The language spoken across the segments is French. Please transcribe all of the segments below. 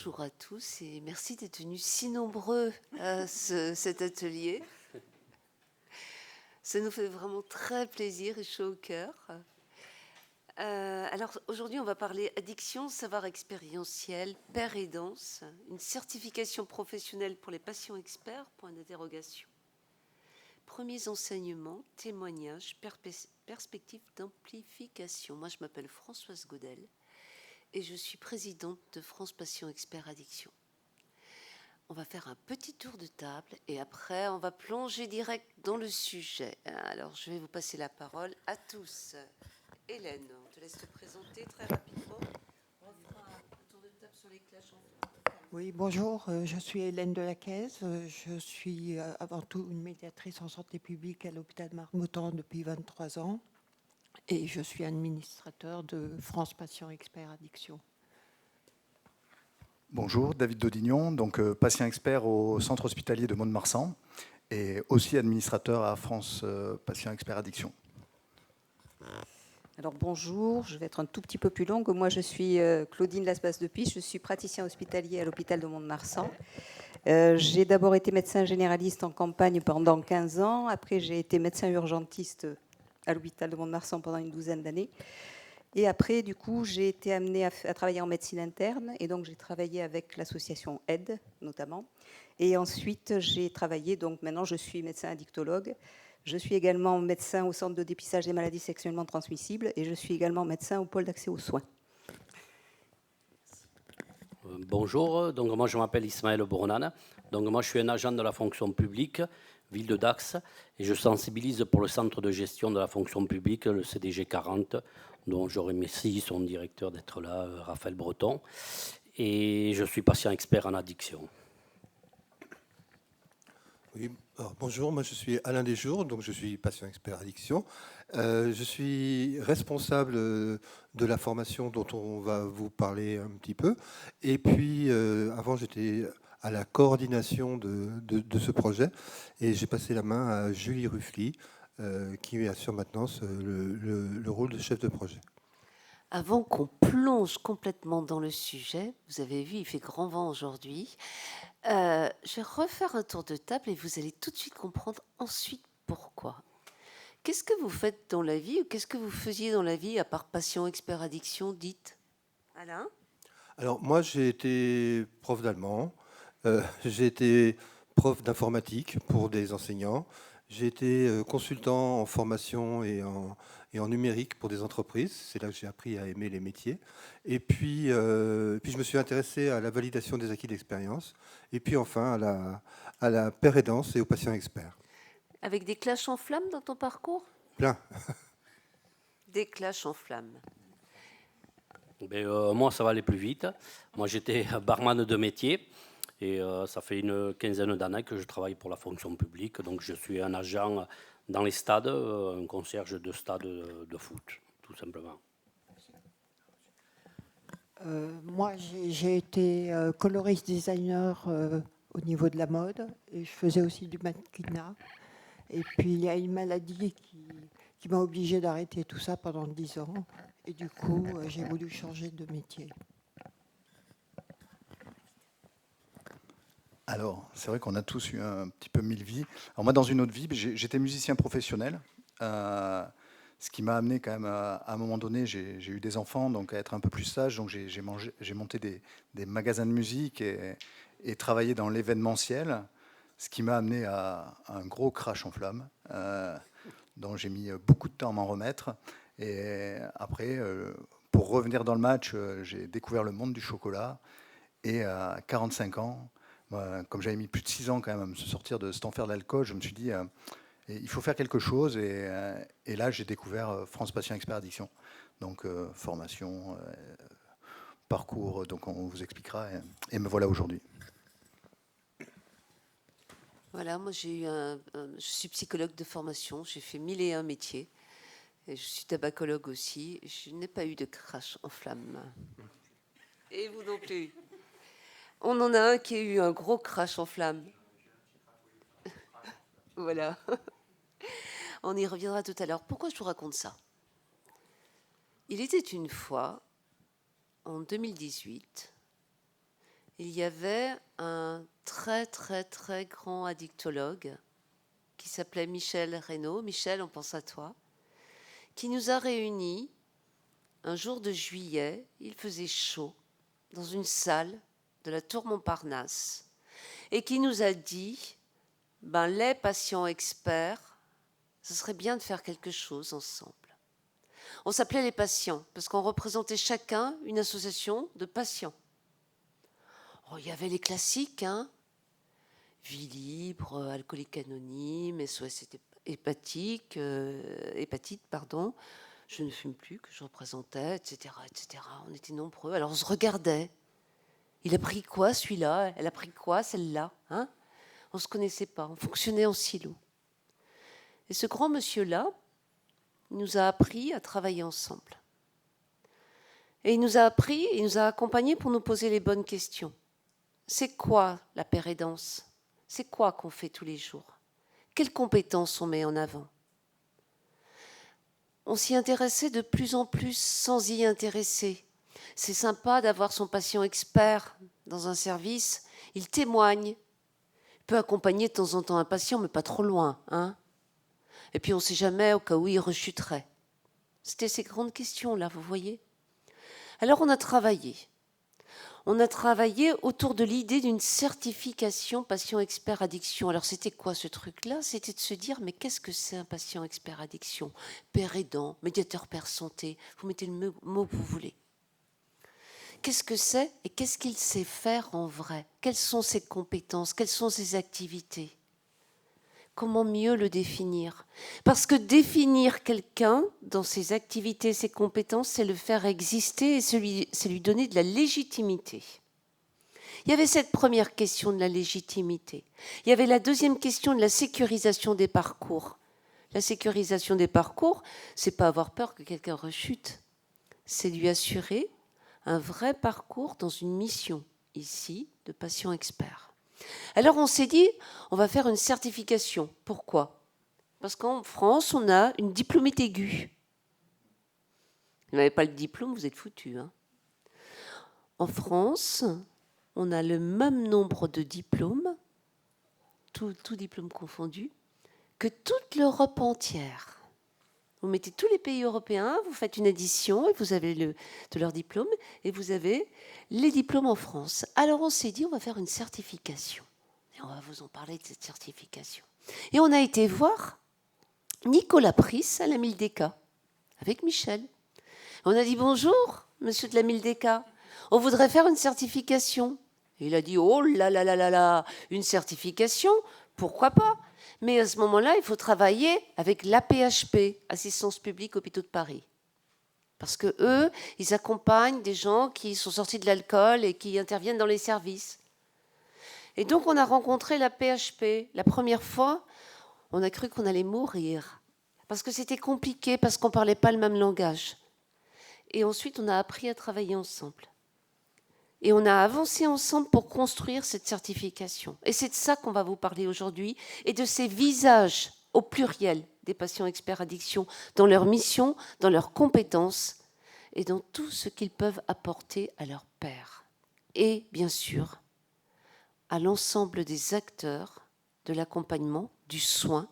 bonjour à tous et merci d'être venus si nombreux à cet atelier. Ça nous fait vraiment très plaisir et chaud au cœur. Alors aujourd'hui, on va parler addiction, savoir expérientiel, père et danse, une certification professionnelle pour les patients experts, point d'interrogation. Premiers enseignements, témoignages, perspectives d'amplification. Moi, je m'appelle Françoise Godel et je suis présidente de France Patients Experts Addiction. On va faire un petit tour de table et après, on va plonger direct dans le sujet. Alors, je vais vous passer la parole à tous. Hélène, on te laisse te présenter très rapidement. On fera un tour de table sur les clashs en flamme. Oui, bonjour, je suis Hélène Delacaisse. Je suis avant tout une médiatrice en santé publique à l'hôpital Marmottan depuis 23 ans et je suis administrateur de France Patients Experts Addiction. Bonjour, David Daudignon, donc patient expert au centre hospitalier de Mont-de-Marsan et aussi administrateur à France Patient Expert Addiction. Alors bonjour, je vais être un tout petit peu plus longue. Moi je suis Claudine Laspace-de-Piche, je suis praticien hospitalier à l'hôpital de Mont-de-Marsan. J'ai d'abord été médecin généraliste en campagne pendant 15 ans, après j'ai été médecin urgentiste à l'hôpital de Mont-de-Marsan pendant une douzaine d'années. Et après, du coup, j'ai été amenée à travailler en médecine interne, et donc j'ai travaillé avec l'association AIDE, notamment. Et ensuite, j'ai travaillé, donc maintenant je suis médecin addictologue. Je suis également médecin au centre de dépistage des maladies sexuellement transmissibles, et je suis également médecin au pôle d'accès aux soins. Bonjour, donc moi je m'appelle Ismaël Bournan. Donc moi je suis un agent de la fonction publique, ville de Dax, et je sensibilise pour le centre de gestion de la fonction publique, le CDG 40, dont je remercie son directeur d'être là, Raphaël Breton, et je suis patient expert en addiction. Oui, alors bonjour, moi je suis Alain Desjours, donc je suis patient expert addiction. Je suis responsable de la formation dont on va vous parler un petit peu. Et puis avant j'étais à la coordination de ce projet et j'ai passé la main à Julie Ruffly qui assure maintenant le rôle de chef de projet. Avant qu'on plonge complètement dans le sujet, vous avez vu, il fait grand vent aujourd'hui. Je vais refaire un tour de table et vous allez tout de suite comprendre ensuite pourquoi. Qu'est-ce que vous faites dans la vie ou qu'est-ce que vous faisiez dans la vie à part patient expert addiction, dites Alain? Alors moi j'ai été prof d'allemand, j'ai été prof d'informatique pour des enseignants, j'ai été consultant en formation et en numérique pour des entreprises, c'est là que j'ai appris à aimer les métiers. Et puis je me suis intéressé à la validation des acquis d'expérience, et puis enfin à la pérédance et aux patients experts. Avec des clashs en flammes dans ton parcours? Plein. Des clashs en flammes. Moi ça va aller plus vite. Moi j'étais barman de métier. Et ça fait une quinzaine d'années que je travaille pour la fonction publique. Donc je suis un agent dans les stades, un concierge de stade de foot, tout simplement. Moi, j'ai été coloriste designer au niveau de la mode et je faisais aussi du mannequinat. Et puis il y a une maladie qui m'a obligée d'arrêter tout ça pendant 10 ans. Et du coup, j'ai voulu changer de métier. Alors, c'est vrai qu'on a tous eu un petit peu mille vies. Alors moi, dans une autre vie, j'étais musicien professionnel, ce qui m'a amené quand même à un moment donné, j'ai eu des enfants, donc à être un peu plus sage, donc j'ai monté des magasins de musique et travaillé dans l'événementiel, ce qui m'a amené à un gros crash en flammes, dont j'ai mis beaucoup de temps à m'en remettre. Et après, pour revenir dans le match, j'ai découvert le monde du chocolat, et à 45 ans, comme j'avais mis plus de 6 ans quand même à me sortir de cet enfer de l'alcool, je me suis dit, il faut faire quelque chose. Et là, j'ai découvert France Patient Expert Addiction. Donc, formation, parcours, donc on vous expliquera. Et me voilà aujourd'hui. Voilà, moi je suis psychologue de formation, j'ai fait 1001 métiers. Et je suis tabacologue aussi. Je n'ai pas eu de crash en flammes. Et vous non plus. On en a un qui a eu un gros crash en flammes. Voilà. On y reviendra tout à l'heure. Pourquoi je vous raconte ça? Il était une fois, en 2018, il y avait un très très très grand addictologue qui s'appelait Michel Reynaud. Michel, on pense à toi, qui nous a réunis un jour de juillet. Il faisait chaud dans une salle de la Tour Montparnasse et qui nous a dit, les patients experts, ce serait bien de faire quelque chose ensemble. On s'appelait les patients parce qu'on représentait chacun une association de patients. Oh, il y avait les classiques, Vie libre, alcoolique anonyme, SOS hépatite, je ne fume plus, que je représentais, etc., etc. On était nombreux, alors on se regardait. Il a pris quoi celui-là? Elle a pris quoi celle-là? On ne se connaissait pas, on fonctionnait en silo. Et ce grand monsieur-là, il nous a appris à travailler ensemble. Et il nous a appris, il nous a accompagnés pour nous poser les bonnes questions. C'est quoi la pérédance? C'est quoi qu'on fait tous les jours? Quelles compétences on met en avant? On s'y intéressait de plus en plus sans y intéresser. C'est sympa d'avoir son patient expert dans un service. Il témoigne. Il peut accompagner de temps en temps un patient, mais pas trop loin. Et puis on ne sait jamais au cas où il rechuterait. C'était ces grandes questions-là, vous voyez. Alors on a travaillé. On a travaillé autour de l'idée d'une certification patient expert addiction. Alors c'était quoi ce truc-là? C'était de se dire, mais qu'est-ce que c'est un patient expert addiction? Père aidant, médiateur père santé, vous mettez le mot que vous voulez. Qu'est-ce que c'est et qu'est-ce qu'il sait faire en vrai? Quelles sont ses compétences? Quelles sont ses activités? Comment mieux le définir? Parce que définir quelqu'un dans ses activités, ses compétences, c'est le faire exister et c'est lui donner de la légitimité. Il y avait cette première question de la légitimité. Il y avait la deuxième question de la sécurisation des parcours. La sécurisation des parcours, c'est pas avoir peur que quelqu'un rechute. C'est lui assurer un vrai parcours dans une mission, ici, de patient expert. Alors on s'est dit, on va faire une certification. Pourquoi? Parce qu'en France, on a une diplômée aiguë. Vous n'avez pas le diplôme, vous êtes foutus. En France, on a le même nombre de diplômes, tout diplôme confondu, que toute l'Europe entière. Vous mettez tous les pays européens, vous faites une addition et vous avez de leurs diplômes et vous avez les diplômes en France. Alors on s'est dit, on va faire une certification. Et on va vous en parler de cette certification. Et on a été voir Nicolas Pris à la Mildeka avec Michel. On a dit, bonjour, monsieur de la Mildeka, on voudrait faire une certification. Et il a dit, oh là là là là là, une certification, pourquoi pas? Mais à ce moment-là, il faut travailler avec l'APHP, Assistance publique Hôpitaux de Paris. Parce que eux, ils accompagnent des gens qui sont sortis de l'alcool et qui interviennent dans les services. Et donc, on a rencontré l'APHP. La première fois, on a cru qu'on allait mourir. Parce que c'était compliqué, parce qu'on ne parlait pas le même langage. Et ensuite, on a appris à travailler ensemble. Et on a avancé ensemble pour construire cette certification. Et c'est de ça qu'on va vous parler aujourd'hui, et de ces visages au pluriel des patients experts addiction, dans leur mission, dans leurs compétences, et dans tout ce qu'ils peuvent apporter à leur pairs. Et bien sûr, à l'ensemble des acteurs de l'accompagnement, du soin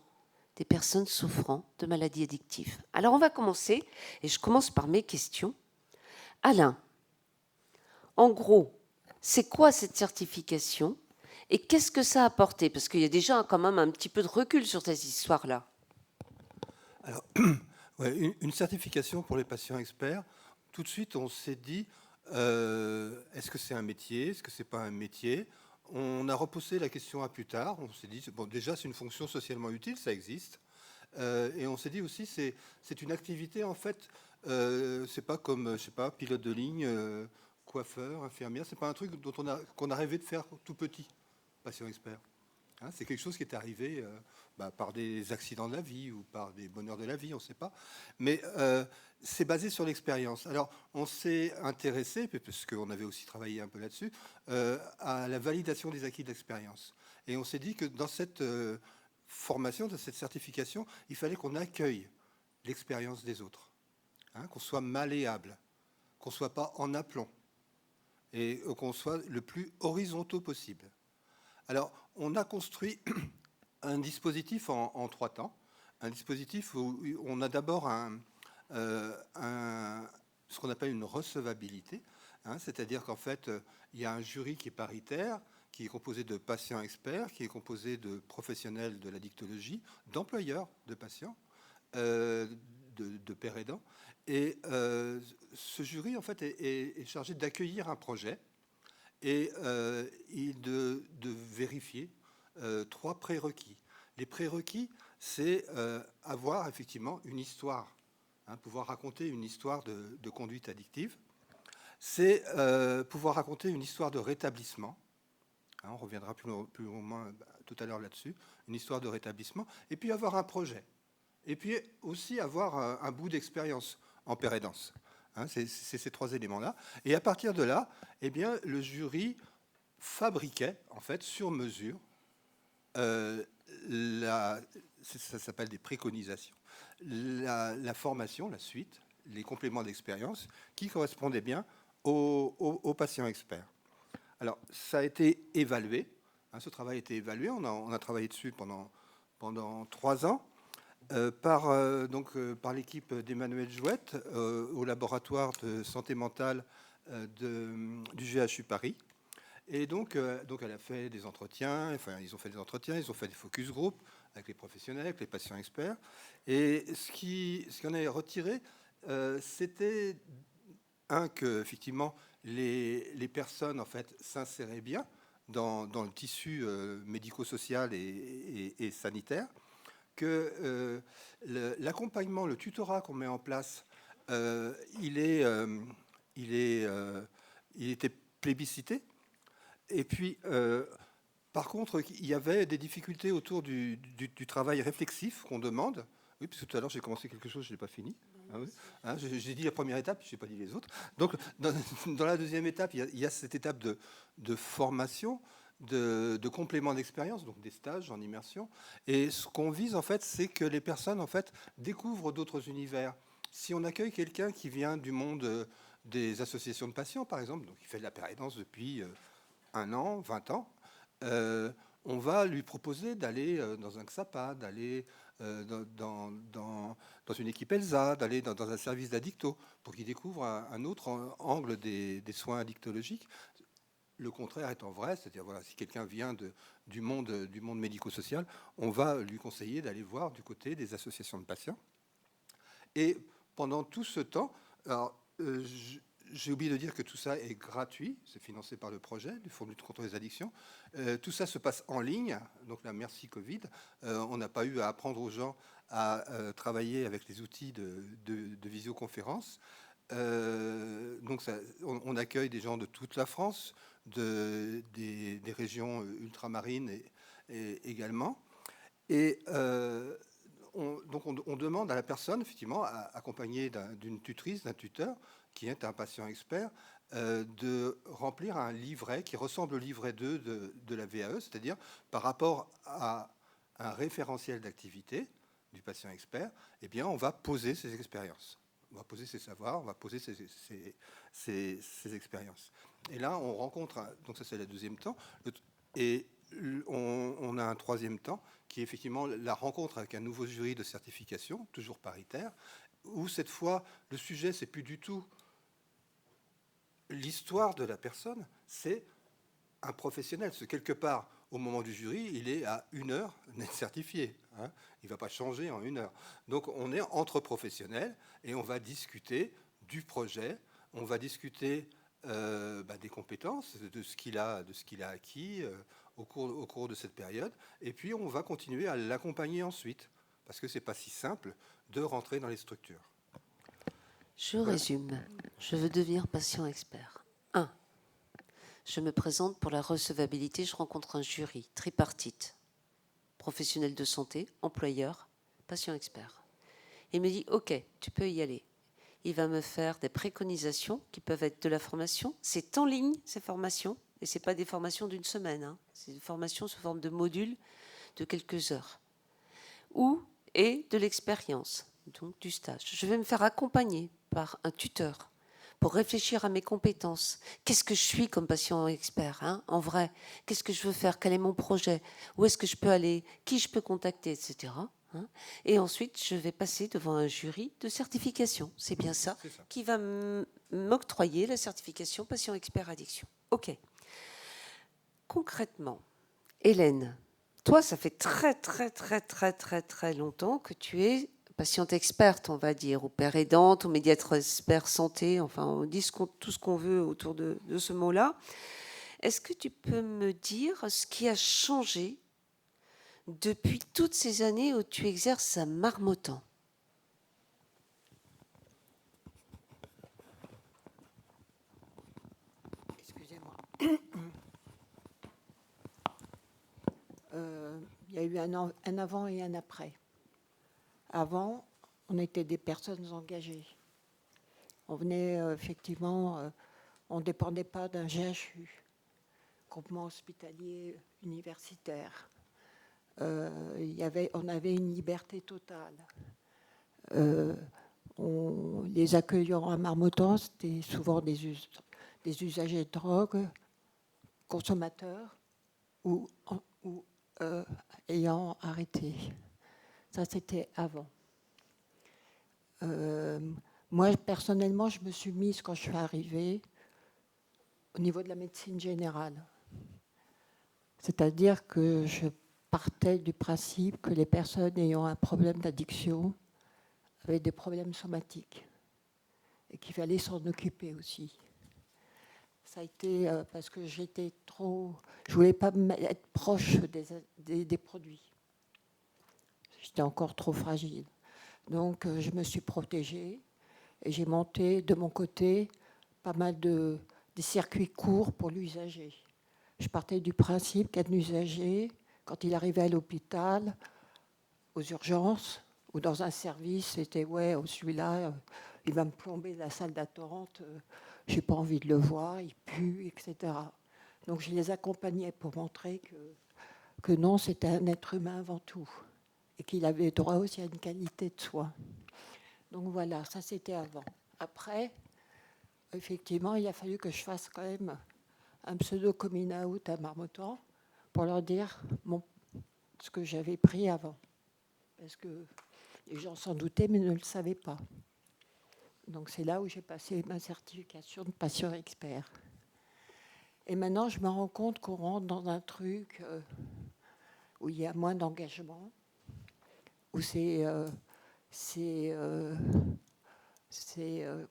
des personnes souffrant de maladies addictives. Alors on va commencer, et je commence par mes questions. Alain, en gros, c'est quoi cette certification et qu'est-ce que ça a apporté? Parce qu'il y a déjà quand même un petit peu de recul sur cette histoire-là. Alors, une certification pour les patients experts, tout de suite on s'est dit, est-ce que c'est un métier? Est-ce que c'est pas un métier? On a repoussé la question à plus tard. On s'est dit, bon, déjà c'est une fonction socialement utile, ça existe. Et on s'est dit aussi, c'est une activité en fait, c'est pas comme, je sais pas, pilote de ligne, coiffeur, infirmière, c'est pas un truc qu'on a rêvé de faire tout petit, patient expert. C'est quelque chose qui est arrivé par des accidents de la vie ou par des bonheurs de la vie, on ne sait pas. Mais c'est basé sur l'expérience. Alors, on s'est intéressé, parce qu'on avait aussi travaillé un peu là-dessus, à la validation des acquis de l'expérience. Et on s'est dit que dans cette formation, dans cette certification, il fallait qu'on accueille l'expérience des autres, qu'on soit malléable, qu'on ne soit pas en aplomb. et qu'on soit le plus horizontaux possible. Alors, on a construit un dispositif en 3 temps. Un dispositif où on a d'abord ce qu'on appelle une recevabilité, hein, c'est-à-dire qu'en fait, il y a un jury qui est paritaire, qui est composé de patients experts, qui est composé de professionnels de la dictologie, d'employeurs de patients, de pères aidants. Et ce jury, en fait, est chargé d'accueillir un projet et de vérifier 3 prérequis. Les prérequis, c'est avoir effectivement une histoire, hein, pouvoir raconter une histoire de conduite addictive. C'est pouvoir raconter une histoire de rétablissement. Hein, on reviendra plus ou moins tout à l'heure là-dessus. Une histoire de rétablissement. Et puis avoir un projet. Et puis aussi avoir un bout d'expérience en pérédance. Hein, c'est ces 3 éléments-là. Et à partir de là, eh bien, le jury fabriquait, en fait, sur mesure, ça s'appelle des préconisations, la formation, la suite, les compléments d'expérience qui correspondaient bien aux patients experts. Alors, ça a été évalué, hein, ce travail a été évalué, on a travaillé dessus pendant 3 ans, par l'équipe d'Emmanuel Jouette au laboratoire de santé mentale du GHU Paris. Et donc elle a fait des entretiens, enfin ils ont fait des focus group avec les professionnels, avec les patients experts. Et ce qu'on a retiré, c'était que effectivement les personnes en fait s'inséraient bien dans le tissu médico-social et sanitaire, que l'accompagnement, le tutorat qu'on met en place, il était plébiscité. Et puis, par contre, il y avait des difficultés autour du travail réflexif qu'on demande. Oui, parce que tout à l'heure, j'ai commencé quelque chose, je ne l'ai pas fini. Ah oui, hein, j'ai dit la première étape, je n'ai pas dit les autres. Donc, dans la deuxième étape, il y a cette étape de formation, de complément d'expérience, donc des stages en immersion. Et ce qu'on vise, en fait, c'est que les personnes, en fait, découvrent d'autres univers. Si on accueille quelqu'un qui vient du monde des associations de patients, par exemple, donc il fait de la pérédance depuis 1 an, 20 ans, on va lui proposer d'aller dans un XAPA, d'aller dans une équipe ELSA, d'aller dans un service d'addicto, pour qu'il découvre un autre angle des soins addictologiques. Le contraire étant vrai, c'est-à-dire voilà, si quelqu'un vient du monde médico-social, on va lui conseiller d'aller voir du côté des associations de patients. Et pendant tout ce temps, alors, j'ai oublié de dire que tout ça est gratuit, c'est financé par le projet du Fonds de lutte contre les addictions. Tout ça se passe en ligne, donc là, merci Covid. On n'a pas eu à apprendre aux gens à travailler avec les outils de visioconférence. Donc on accueille des gens de toute la France, des régions ultramarines également. Et on demande à la personne, effectivement, accompagnée d'une tutrice, d'un tuteur, qui est un patient expert, de remplir un livret qui ressemble au livret 2 de la VAE, c'est-à-dire par rapport à un référentiel d'activité du patient expert, eh bien, on va poser ses expériences. On va poser ses savoirs, on va poser ses expériences. Et là, on rencontre, donc ça c'est le deuxième temps, et on a un troisième temps qui est effectivement la rencontre avec un nouveau jury de certification, toujours paritaire, où cette fois, le sujet, c'est plus du tout l'histoire de la personne, c'est un professionnel. Parce que quelque part, au moment du jury, il est à 1 heure d'être certifié. Hein. Il ne va pas changer en 1 heure. Donc on est entre professionnels et on va discuter du projet, on va discuter des compétences, de ce qu'il a acquis au cours de cette période. Et puis on va continuer à l'accompagner ensuite, parce que ce n'est pas si simple de rentrer dans les structures. Je résume. Je veux devenir patient expert. 1. Je me présente pour la recevabilité. Je rencontre un jury tripartite. Professionnel de santé, employeur, patient expert. Il me dit, OK, tu peux y aller. Il va me faire des préconisations qui peuvent être de la formation. C'est en ligne, ces formations. Et ce n'est pas des formations d'1 semaine. Hein. C'est des formations sous forme de modules de quelques heures. Et de l'expérience, donc du stage. Je vais me faire accompagner par un tuteur pour réfléchir à mes compétences. Qu'est-ce que je suis comme patient expert, hein, en vrai? Qu'est-ce que je veux faire? Quel est mon projet? Où est-ce que je peux aller? Qui je peux contacter, etc. hein. Et ensuite, je vais passer devant un jury de certification. C'est bien ça, C'est ça. qui va m'octroyer la certification patient expert addiction. OK. Concrètement, Hélène, toi, ça fait très longtemps que tu es patiente experte, on va dire, ou père aidante, ou médiatrice expert santé, enfin, on dit tout ce qu'on veut autour de ce mot-là. Est-ce que tu peux me dire ce qui a changé depuis toutes ces années où tu exerces à Marmottan? Excusez-moi. Il y a eu un avant et un après. Avant, on était des personnes engagées. On venait effectivement, on ne dépendait pas d'un GHU, groupement hospitalier universitaire. On avait une liberté totale. Les accueillants à Marmottan, c'était souvent des usagers de drogue, consommateurs ou ayant arrêté. Ça, c'était avant. Moi, personnellement, je me suis mise, quand je suis arrivée, au niveau de la médecine générale. C'est-à-dire que je partais du principe que les personnes ayant un problème d'addiction avaient des problèmes somatiques et qu'il fallait s'en occuper aussi. Ça a été parce que je voulais pas être proche des produits. J'étais encore trop fragile. Donc, je me suis protégée et j'ai monté de mon côté pas mal des circuits courts pour l'usager. Je partais du principe qu'un usager, quand il arrivait à l'hôpital, aux urgences ou dans un service, c'était ouais, celui-là, il va me plomber la salle d'attente, j'ai pas envie de le voir, il pue, etc. Donc je les accompagnais pour montrer que non, c'était un être humain avant tout et qu'il avait droit aussi à une qualité de soins. Donc voilà, ça c'était avant. Après, effectivement, il a fallu que je fasse quand même un pseudo coming out à Marmottan pour leur dire ce que j'avais pris avant. Parce que les gens s'en doutaient, mais ne le savaient pas. Donc c'est là où j'ai passé ma certification de patient expert. Et maintenant, je me rends compte qu'on rentre dans un truc où il y a moins d'engagement, où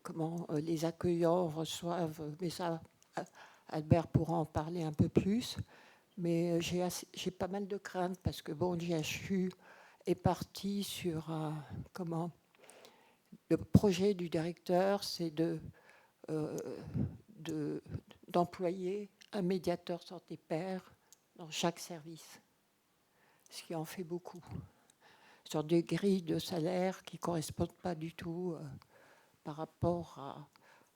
comment les accueillants reçoivent, mais ça, Albert pourra en parler un peu plus, mais j'ai pas mal de craintes parce que bon, GHU est parti sur le projet du directeur, c'est d'employer un médiateur santé-père dans chaque service, ce qui en fait beaucoup, sur des grilles de salaire qui ne correspondent pas du tout par rapport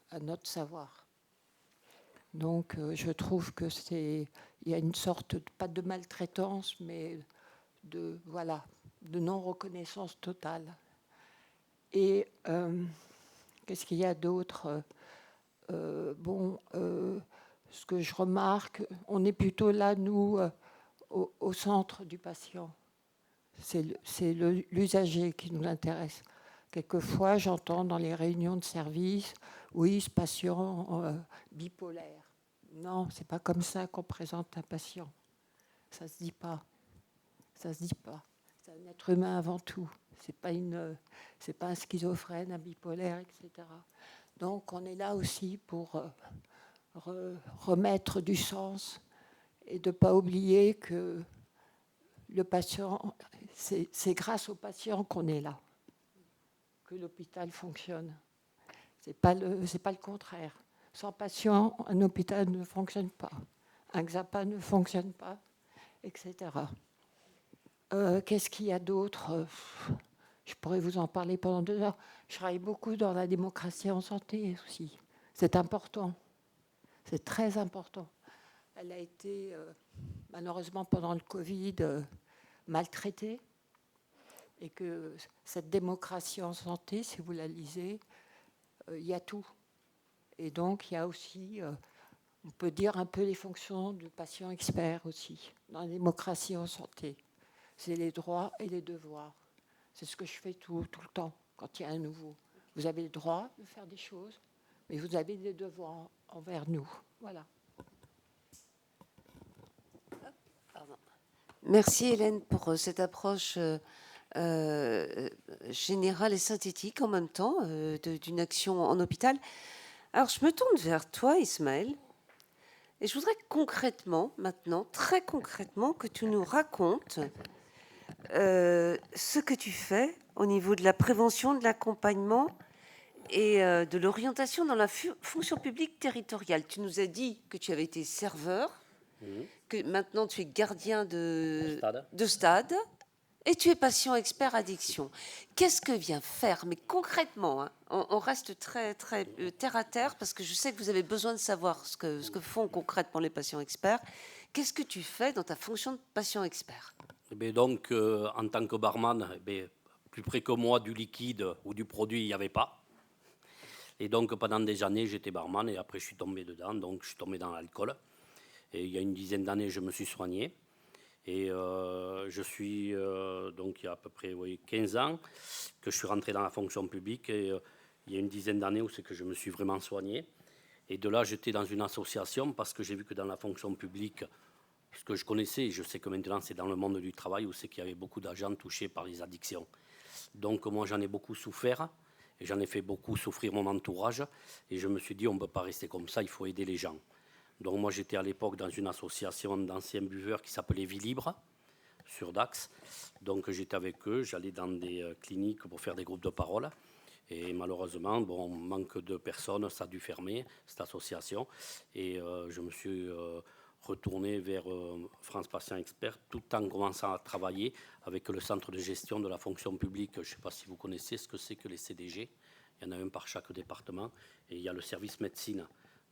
à notre savoir. Donc je trouve que il y a une sorte, pas de maltraitance, mais de non-reconnaissance totale. Et qu'est-ce qu'il y a d'autre? Ce que je remarque, on est plutôt là, nous, au centre du patient. C'est l'usager qui nous intéresse. Quelquefois, j'entends dans les réunions de service, oui, ce patient bipolaire. Non, c'est pas comme ça qu'on présente un patient. Ça se dit pas. Ça se dit pas. C'est un être humain avant tout. C'est pas un schizophrène, un bipolaire, etc. Donc, on est là aussi pour remettre du sens et de ne pas oublier que le patient, c'est grâce au patient qu'on est là, que l'hôpital fonctionne. C'est pas le contraire. Sans patient, un hôpital ne fonctionne pas. Un XAPA ne fonctionne pas, etc. Qu'est-ce qu'il y a d'autre? Je pourrais vous en parler pendant 2 heures. Je travaille beaucoup dans la démocratie en santé aussi. C'est important. C'est très important. Elle a été, malheureusement, pendant le Covid, maltraitée. Et que cette démocratie en santé, si vous la lisez, il y a tout. Et donc, il y a aussi, on peut dire, un peu les fonctions du patient expert aussi, dans la démocratie en santé. C'est les droits et les devoirs. C'est ce que je fais tout le temps, quand il y a un nouveau. Vous avez le droit de faire des choses, mais vous avez des devoirs envers nous. Voilà. Pardon. Merci Hélène pour cette approche générale et synthétique en même temps d'une action en hôpital. Alors je me tourne vers toi Ismaël et je voudrais concrètement maintenant, très concrètement, que tu nous racontes ce que tu fais au niveau de la prévention, de l'accompagnement et de l'orientation dans la fonction publique territoriale. Tu nous as dit que tu avais été serveur, que maintenant tu es gardien de stade et tu es patient expert addiction. Qu'est-ce que vient faire, mais concrètement, hein, on reste très, très terre à terre parce que je sais que vous avez besoin de savoir ce que font concrètement les patients experts. Qu'est-ce que tu fais dans ta fonction de patient expert? Donc, en tant que barman, plus près que moi, du liquide ou du produit, il n'y avait pas. Et donc, pendant des années, j'étais barman et après, je suis tombé dedans. Donc, je suis tombé dans l'alcool. Et il y a une dizaine d'années, je me suis soigné. Et je suis, donc, il y a à peu près 15 ans que je suis rentré dans la fonction publique. Et il y a une dizaine d'années où c'est que je me suis vraiment soigné. Et de là, j'étais dans une association parce que j'ai vu que dans la fonction publique, ce que je connaissais, je sais que maintenant c'est dans le monde du travail où c'est qu'il y avait beaucoup d'agents touchés par les addictions. Donc moi j'en ai beaucoup souffert et j'en ai fait beaucoup souffrir mon entourage et je me suis dit on ne peut pas rester comme ça, il faut aider les gens. Donc moi j'étais à l'époque dans une association d'anciens buveurs qui s'appelait Vie Libre sur Dax. Donc j'étais avec eux, j'allais dans des cliniques pour faire des groupes de parole. Et malheureusement, manque de personnes, ça a dû fermer, cette association. Et je me suis retourné vers France Patient Expert, tout en commençant à travailler avec le centre de gestion de la fonction publique. Je ne sais pas si vous connaissez ce que c'est que les CDG. Il y en a un par chaque département. Et il y a le service médecine.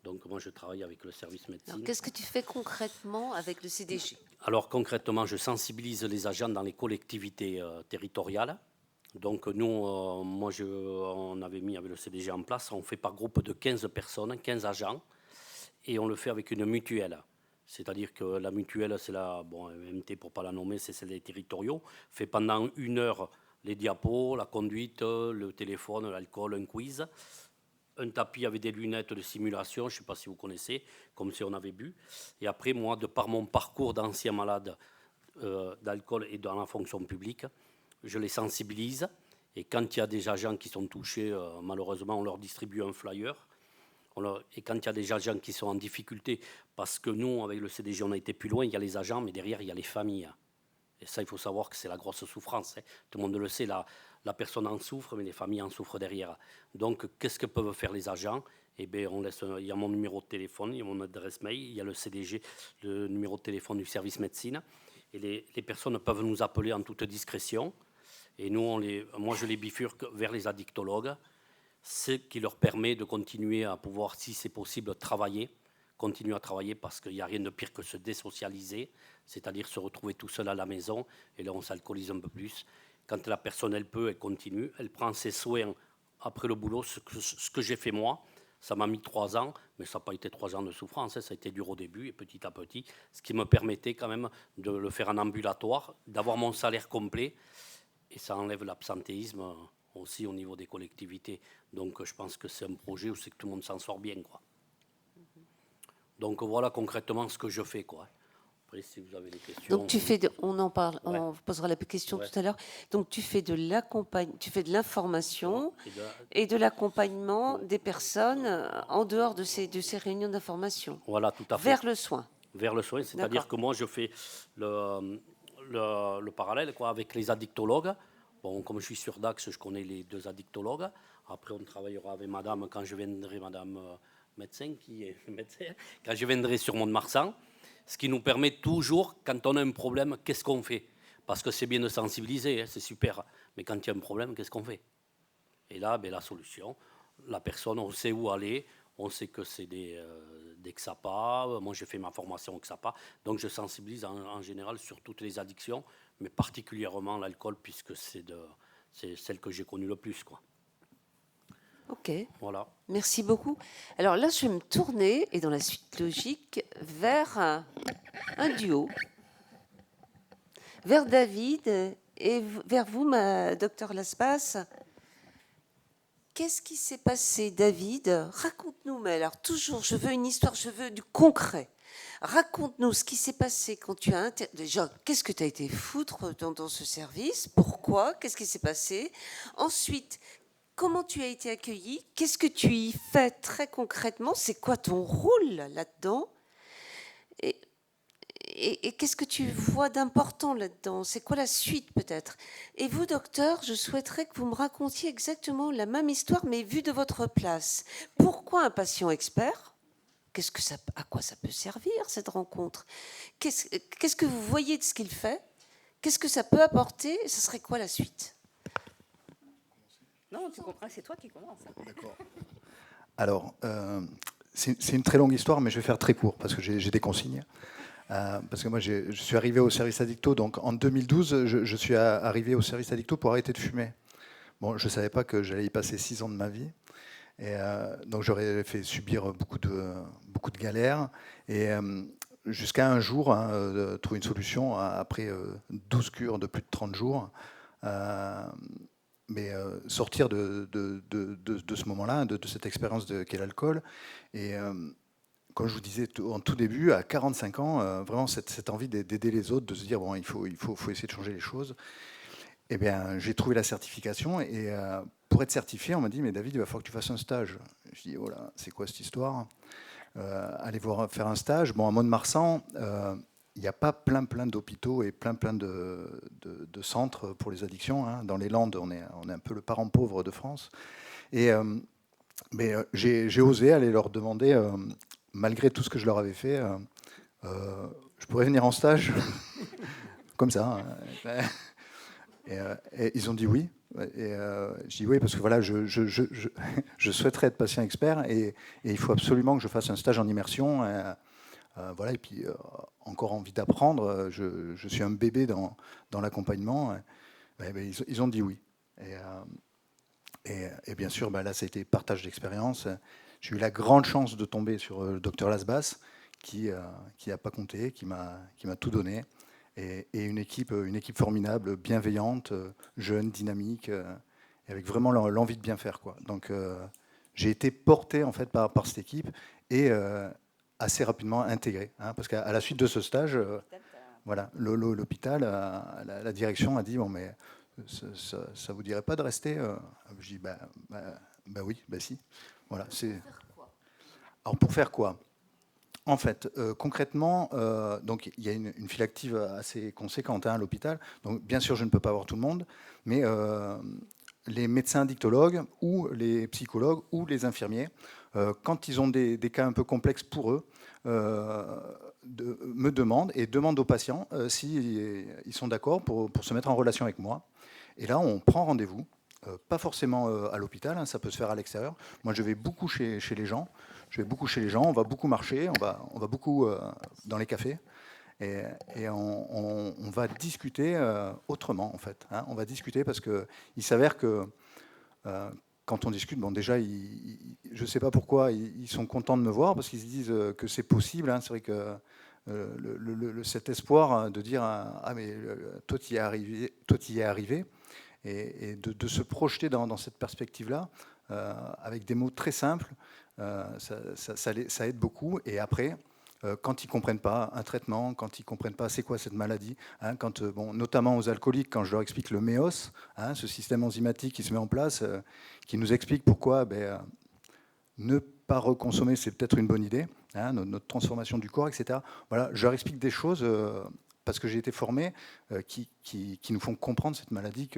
Donc moi, je travaille avec le service médecine. Qu'est-ce que tu fais concrètement avec le CDG? Alors concrètement, je sensibilise les agents dans les collectivités territoriales. Donc nous, on avait mis avec le CDG en place, on fait par groupe de 15 personnes, 15 agents, et on le fait avec une mutuelle. C'est-à-dire que la mutuelle, c'est la MT pour ne pas la nommer, c'est celle des territoriaux, fait pendant 1 heure les diapos, la conduite, le téléphone, l'alcool, un quiz, un tapis avec des lunettes de simulation, je ne sais pas si vous connaissez, comme si on avait bu. Et après, moi, de par mon parcours d'ancien malade d'alcool et dans la fonction publique, je les sensibilise. Et quand il y a des agents qui sont touchés, malheureusement, on leur distribue un flyer. Et quand il y a des agents qui sont en difficulté, parce que nous, avec le CDG, on a été plus loin, il y a les agents, mais derrière, il y a les familles. Et ça, il faut savoir que c'est la grosse souffrance. Tout le monde le sait, la personne en souffre, mais les familles en souffrent derrière. Donc, qu'est-ce que peuvent faire les agents? Eh bien, il y a mon numéro de téléphone, il y a mon adresse mail, il y a le CDG, le numéro de téléphone du service médecine. Et les personnes peuvent nous appeler en toute discrétion. Et nous, moi, je les bifurque vers les addictologues, ce qui leur permet de continuer à pouvoir, si c'est possible, continuer à travailler parce qu'il n'y a rien de pire que se désocialiser, c'est-à-dire se retrouver tout seul à la maison, et là, on s'alcoolise un peu plus. Quand la personne, elle peut, elle continue, elle prend ses soins après le boulot, ce que j'ai fait moi. Ça m'a mis 3 ans, mais ça n'a pas été 3 ans de souffrance, ça a été dur au début et petit à petit, ce qui me permettait quand même de le faire en ambulatoire, d'avoir mon salaire complet, et ça enlève l'absentéisme aussi au niveau des collectivités. Donc je pense que c'est un projet où c'est que tout le monde s'en sort bien, quoi. Donc voilà concrètement ce que je fais, quoi. Après, si vous avez des questions. Donc tu fais on en parle, ouais. On posera la question tout à l'heure. Donc tu fais de l'information et de l'accompagnement des personnes en dehors de ces réunions d'information. Voilà, tout à fait. Vers le soin. Vers le soin, c'est-à-dire que moi je fais le parallèle, quoi, avec les addictologues. Bon, comme je suis sur Dax, je connais les 2 addictologues. Après, on travaillera avec madame quand je viendrai, madame médecin, qui est médecin, quand je viendrai sur Mont-de-Marsan. Ce qui nous permet toujours, quand on a un problème, qu'est-ce qu'on fait? Parce que c'est bien de sensibiliser, c'est super. Mais quand il y a un problème, qu'est-ce qu'on fait? Et là, la solution, la personne, on sait où aller, on sait que c'est des XAPA. Moi, j'ai fait ma formation au XAPA. Donc, je sensibilise en général sur toutes les addictions, mais particulièrement l'alcool, puisque c'est celle que j'ai connue le plus, quoi. Ok, Voilà. merci beaucoup. Alors là, je vais me tourner, et dans la suite logique, vers un duo, vers David et vers vous, ma docteur Laspas. Qu'est-ce qui s'est passé, David? Raconte-nous, mais alors toujours, je veux une histoire, je veux du concret. Raconte-nous ce qui s'est passé quand tu as... Déjà, qu'est-ce que tu as été foutre dans ce service? Pourquoi? Qu'est-ce qui s'est passé? Ensuite, comment tu as été accueilli? Qu'est-ce que tu y fais très concrètement? C'est quoi ton rôle là-dedans? Et qu'est-ce que tu vois d'important là-dedans? C'est quoi la suite peut-être? Et vous, docteur, je souhaiterais que vous me racontiez exactement la même histoire, mais vue de votre place. Pourquoi un patient expert? À quoi ça peut servir cette rencontre? Qu'est-ce que vous voyez de ce qu'il fait? Qu'est-ce que ça peut apporter? Ce serait quoi la suite? Non, tu comprends, c'est toi qui commences. D'accord. Alors, c'est une très longue histoire, mais je vais faire très court parce que j'ai des consignes. Parce que moi, je suis arrivé au service addicto, donc en 2012, je suis arrivé au service addicto pour arrêter de fumer. Bon, je ne savais pas que j'allais y passer 6 ans de ma vie. Et donc j'aurais fait subir beaucoup de galères. Et jusqu'à un jour, trouver une solution après 12 cures de plus de 30 jours. Mais sortir de ce moment-là, de cette expérience qu'est l'alcool. Et comme je vous disais en tout début, à 45 ans, vraiment cette envie d'aider les autres, de se dire, bon, il faut essayer de changer les choses. Eh bien, j'ai trouvé la certification et pour être certifié, on m'a dit, mais David, il va falloir que tu fasses un stage. Je dis, oh là, c'est quoi cette histoire? Allez faire un stage. Bon, à Mont-de-Marsan, il n'y a pas plein d'hôpitaux et plein de centres pour les addictions. Hein. Dans les Landes, on est un peu le parent pauvre de France. Et mais j'ai osé aller leur demander, malgré tout ce que je leur avais fait, je pourrais venir en stage comme ça. Hein. Et ils ont dit oui. Et je dis oui parce que voilà, je souhaiterais être patient expert et il faut absolument que je fasse un stage en immersion. Voilà, et puis encore envie d'apprendre. Je suis un bébé dans l'accompagnement. Ils ont dit oui. Et bien sûr, là, ça a été partage d'expérience. J'ai eu la grande chance de tomber sur le docteur Lasbas, qui n'a pas compté, qui m'a tout donné. Et une équipe formidable, bienveillante, jeune, dynamique, et avec vraiment l'envie de bien faire, quoi. Donc, j'ai été porté en fait par cette équipe et assez rapidement intégré, hein, parce qu'à la suite de ce stage, voilà, l'hôpital, la direction a dit bon, mais ça vous dirait pas de rester? Je dis bah oui, bah si. Voilà, c'est. Alors pour faire quoi? En fait, concrètement, donc il y a une file active assez conséquente à l'hôpital. Donc bien sûr, je ne peux pas voir tout le monde, mais les médecins addictologues ou les psychologues ou les infirmiers, quand ils ont des cas un peu complexes pour eux, me demandent et demandent aux patients s'ils sont d'accord pour se mettre en relation avec moi. Et là, on prend rendez-vous. Pas forcément à l'hôpital, hein, ça peut se faire à l'extérieur. Moi, je vais beaucoup chez les gens. On va beaucoup marcher, on va beaucoup dans les cafés. Et on va discuter autrement, en fait. Hein. On va discuter parce qu'il s'avère que quand on discute, bon, déjà, je ne sais pas pourquoi, ils sont contents de me voir parce qu'ils se disent que c'est possible. Hein. C'est vrai que cet espoir de dire ah mais toi tu y es arrivé et de se projeter dans cette perspective-là avec des mots très simples, ça aide beaucoup. Et après, quand ils ne comprennent pas un traitement, quand ils ne comprennent pas c'est quoi cette maladie, hein, notamment aux alcooliques, quand je leur explique le MEOS, hein, ce système enzymatique qui se met en place, qui nous explique pourquoi ne pas reconsommer, c'est peut-être une bonne idée, hein, notre transformation du corps, etc. Voilà, je leur explique des choses parce que j'ai été formé qui nous font comprendre cette maladie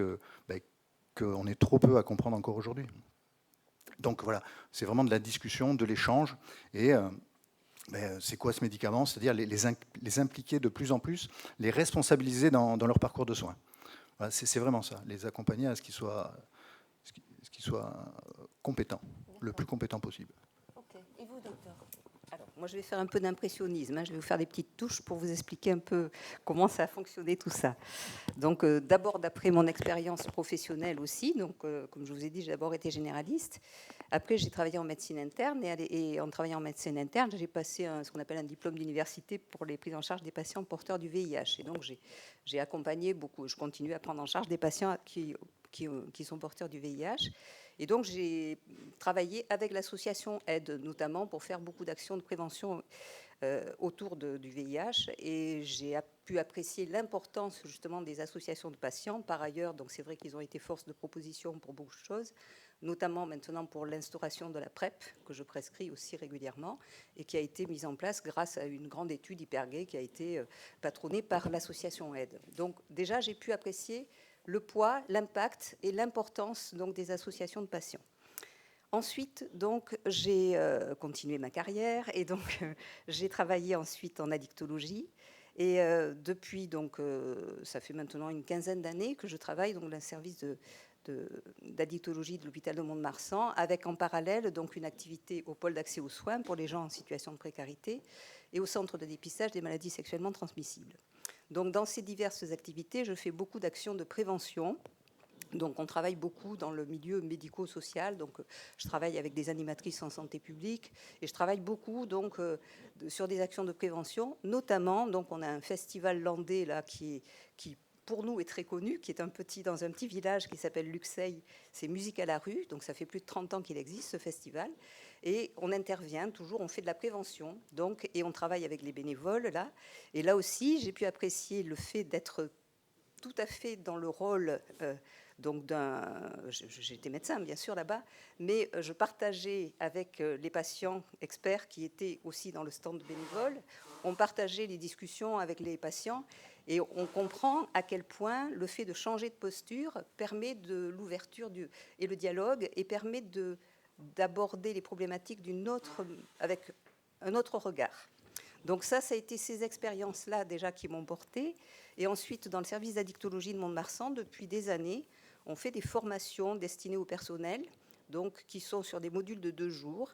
qu'on est trop peu à comprendre encore aujourd'hui. Donc voilà, c'est vraiment de la discussion, de l'échange et c'est quoi ce médicament? C'est-à-dire les impliquer de plus en plus, les responsabiliser dans leur parcours de soins. Voilà, c'est vraiment ça, les accompagner à ce qu'ils soient compétents, le plus compétents possible. Okay. Et vous, docteur? Alors, moi, je vais faire un peu d'impressionnisme. Hein. Je vais vous faire des petites touche pour vous expliquer un peu comment ça a fonctionné tout ça. Donc d'abord d'après mon expérience professionnelle aussi, donc comme je vous ai dit, j'ai d'abord été généraliste. Après j'ai travaillé en médecine interne et en travaillant en médecine interne, j'ai passé ce qu'on appelle un diplôme d'université pour les prises en charge des patients porteurs du VIH. Et donc j'ai accompagné beaucoup, je continue à prendre en charge des patients qui sont porteurs du VIH. Et donc, j'ai travaillé avec l'association AIDE, notamment pour faire beaucoup d'actions de prévention autour du VIH. Et j'ai pu apprécier l'importance, justement, des associations de patients. Par ailleurs, donc c'est vrai qu'ils ont été force de proposition pour beaucoup de choses, notamment maintenant pour l'instauration de la PrEP, que je prescris aussi régulièrement, et qui a été mise en place grâce à une grande étude Hypergay qui a été patronnée par l'association AIDE. Donc, déjà, j'ai pu apprécier le poids, l'impact et l'importance donc des associations de patients. Ensuite, donc, j'ai continué ma carrière et donc j'ai travaillé ensuite en addictologie. Et depuis, donc, ça fait maintenant une quinzaine d'années que je travaille dans le service d'addictologie de l'hôpital de Mont-de-Marsan, avec en parallèle donc une activité au pôle d'accès aux soins pour les gens en situation de précarité et au centre de dépistage des maladies sexuellement transmissibles. Donc, dans ces diverses activités, je fais beaucoup d'actions de prévention. Donc, on travaille beaucoup dans le milieu médico-social. Donc, je travaille avec des animatrices en santé publique et je travaille beaucoup donc sur des actions de prévention. Notamment, donc, on a un festival landais là qui pour nous est très connu, qui est dans un petit village qui s'appelle Luxeuil. C'est Musique à la rue. Donc, ça fait plus de 30 ans qu'il existe ce festival. Et on intervient toujours, on fait de la prévention, donc, et on travaille avec les bénévoles là. Et là aussi, j'ai pu apprécier le fait d'être tout à fait dans le rôle donc j'étais médecin bien sûr là-bas, mais je partageais avec les patients experts qui étaient aussi dans le stand bénévole. On partageait les discussions avec les patients et on comprend à quel point le fait de changer de posture permet de l'ouverture et le dialogue et permet d'aborder les problématiques avec un autre regard. Donc ça a été ces expériences-là déjà qui m'ont portée. Et ensuite, dans le service d'addictologie de Mont-de-Marsan, depuis des années, on fait des formations destinées au personnel, donc qui sont sur des modules de 2 jours.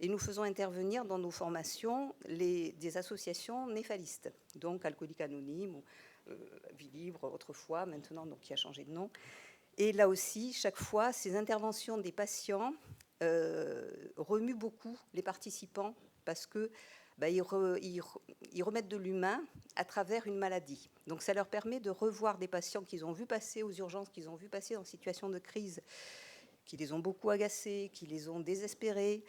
Et nous faisons intervenir dans nos formations des associations néphalistes, donc Alcooliques Anonymes, ou Vie Libre autrefois, maintenant, donc qui a changé de nom. Et là aussi, chaque fois, ces interventions des patients remuent beaucoup les participants parce que ils remettent de l'humain à travers une maladie. Donc ça leur permet de revoir des patients qu'ils ont vus passer aux urgences, qu'ils ont vus passer en situation de crise, qui les ont beaucoup agacés, qui les ont désespérés,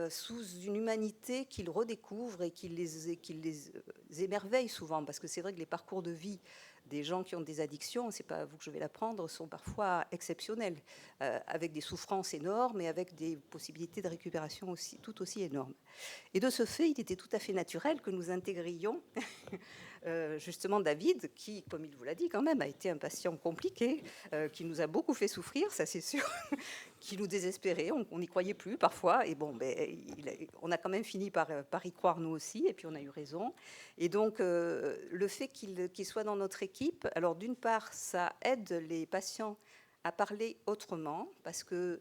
sous une humanité qu'ils redécouvrent et qui les émerveille souvent. Parce que c'est vrai que les parcours de vie des gens qui ont des addictions, c'est pas à vous que je vais l'apprendre, sont parfois exceptionnels, avec des souffrances énormes et avec des possibilités de récupération aussi, tout aussi énormes. Et de ce fait, il était tout à fait naturel que nous intégrions justement David, qui, comme il vous l'a dit quand même, a été un patient compliqué, qui nous a beaucoup fait souffrir, ça c'est sûr, qui nous désespérait, on n'y croyait plus parfois, et bon, on a quand même fini par y croire nous aussi, et puis on a eu raison. Et donc, le fait qu'il soit dans notre équipe, alors d'une part, ça aide les patients à parler autrement, parce qu'ils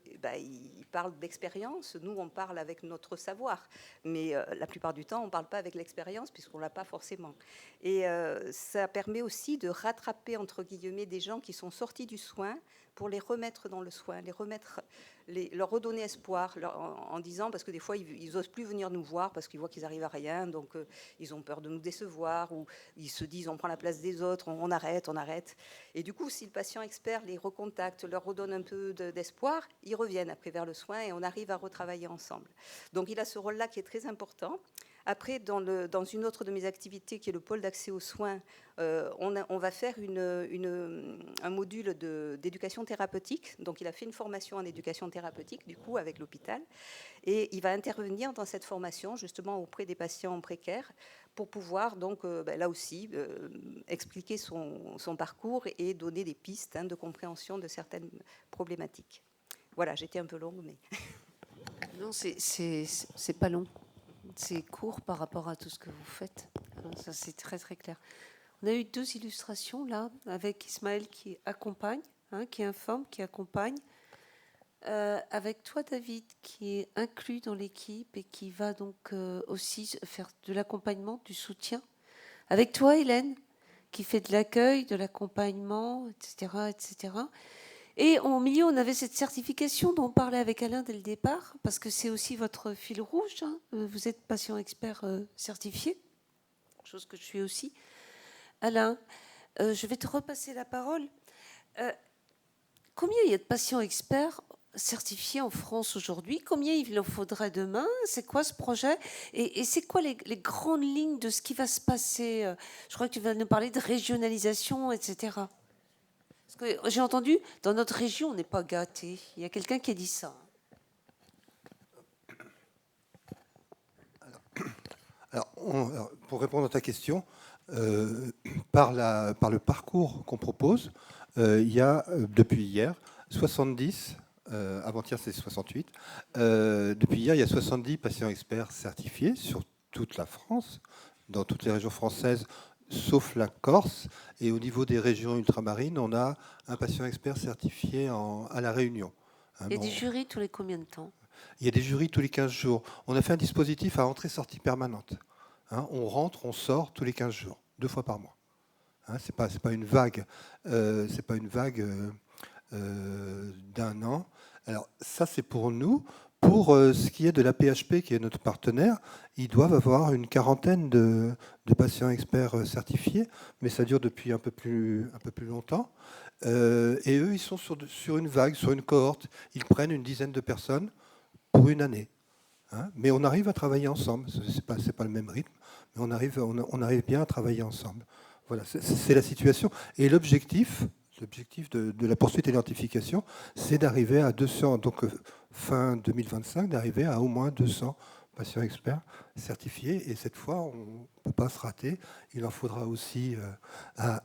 parlent d'expérience, nous on parle avec notre savoir, mais la plupart du temps on ne parle pas avec l'expérience, puisqu'on ne l'a pas forcément. Et ça permet aussi de rattraper, entre guillemets, des gens qui sont sortis du soin, pour les remettre dans le soin, leur redonner espoir, en disant, parce que des fois ils n'osent plus venir nous voir, parce qu'ils voient qu'ils n'arrivent à rien, donc ils ont peur de nous décevoir, ou ils se disent on prend la place des autres, on arrête. Et du coup, si le patient expert les recontacte, leur redonne un peu d'espoir, ils reviennent après vers le soin et on arrive à retravailler ensemble. Donc il a ce rôle-là qui est très important. Après, dans une autre de mes activités, qui est le pôle d'accès aux soins, on va faire un module d'éducation thérapeutique. Donc, il a fait une formation en éducation thérapeutique, du coup, avec l'hôpital. Et il va intervenir dans cette formation, justement, auprès des patients précaires, pour pouvoir, donc, là aussi, expliquer son parcours et donner des pistes de compréhension de certaines problématiques. Voilà, j'étais un peu longue, mais... Non, c'est pas long. C'est court par rapport à tout ce que vous faites. Ça, c'est très, très clair. On a eu 2 illustrations, là, avec Ismaël qui accompagne, qui informe, qui accompagne. Avec toi, David, qui est inclus dans l'équipe et qui va donc aussi faire de l'accompagnement, du soutien avec toi, Hélène, qui fait de l'accueil, de l'accompagnement, etc., etc. Et au milieu, on avait cette certification dont on parlait avec Alain dès le départ, parce que c'est aussi votre fil rouge. Hein. Vous êtes patient expert certifié, chose que je suis aussi. Alain, je vais te repasser la parole. Combien il y a de patients experts certifiés en France aujourd'hui? Combien il en faudrait demain? C'est quoi ce projet? Et c'est quoi les grandes lignes de ce qui va se passer? Je crois que tu vas nous parler de régionalisation, etc. Parce que j'ai entendu, dans notre région, on n'est pas gâtés. Il y a quelqu'un qui a dit ça. Alors, pour répondre à ta question, par le parcours qu'on propose, il y a, depuis hier, 70, avant-hier c'est 68, depuis hier, il y a 70 patients experts certifiés sur toute la France, dans toutes les régions françaises, sauf la Corse. Et au niveau des régions ultramarines, on a un patient expert certifié à La Réunion. Il y a des jurys tous les combien de temps? Il y a des jurys tous les 15 jours. On a fait un dispositif à entrée-sortie permanente. On rentre, on sort tous les 15 jours, 2 fois par mois. C'est pas une vague, d'un an. Alors ça, c'est pour nous. Pour ce qui est de la PHP, qui est notre partenaire, ils doivent avoir une quarantaine de patients experts certifiés, mais ça dure depuis un peu plus longtemps. Et eux, ils sont sur une vague, sur une cohorte. Ils prennent une dizaine de personnes pour une année. Mais on arrive à travailler ensemble. C'est pas le même rythme, mais on arrive bien à travailler ensemble. Voilà, c'est la situation. Et l'objectif de la poursuite et l'identification, c'est d'arriver à 200, donc fin 2025, d'arriver à au moins 200 patients experts certifiés. Et cette fois, on ne peut pas se rater. Il en faudra aussi à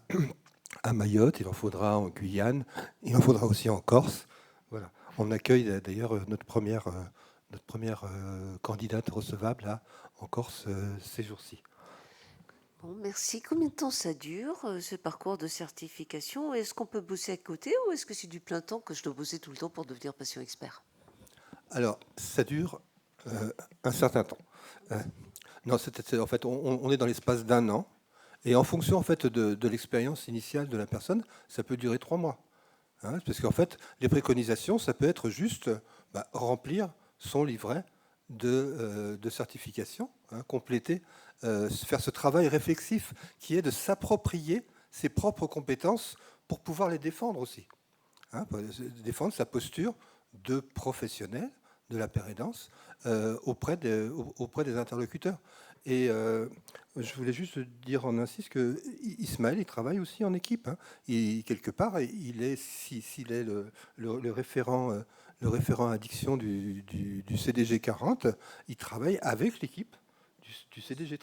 Mayotte, il en faudra en Guyane, il en faudra aussi en Corse. Voilà. On accueille d'ailleurs notre première candidate recevable là, en Corse ces jours-ci. Bon, merci. Combien de temps ça dure, ce parcours de certification? Est-ce qu'on peut bosser à côté ou est-ce que c'est du plein temps que je dois bosser tout le temps pour devenir patient expert? Alors, ça dure un certain temps. Non, en fait, on est dans l'espace d'un an. Et en fonction en fait, de l'expérience initiale de la personne, ça peut durer 3 mois. Parce qu'en fait, les préconisations, ça peut être juste remplir son livret de certification, compléter, faire ce travail réflexif qui est de s'approprier ses propres compétences pour pouvoir les défendre aussi. Pour défendre sa posture de professionnel de la pérédance auprès des interlocuteurs. Et je voulais juste dire en insiste que Ismaël, il travaille aussi en équipe. Quelque part, s'il est le référent addiction du CDG 40, il travaille avec l'équipe du CDG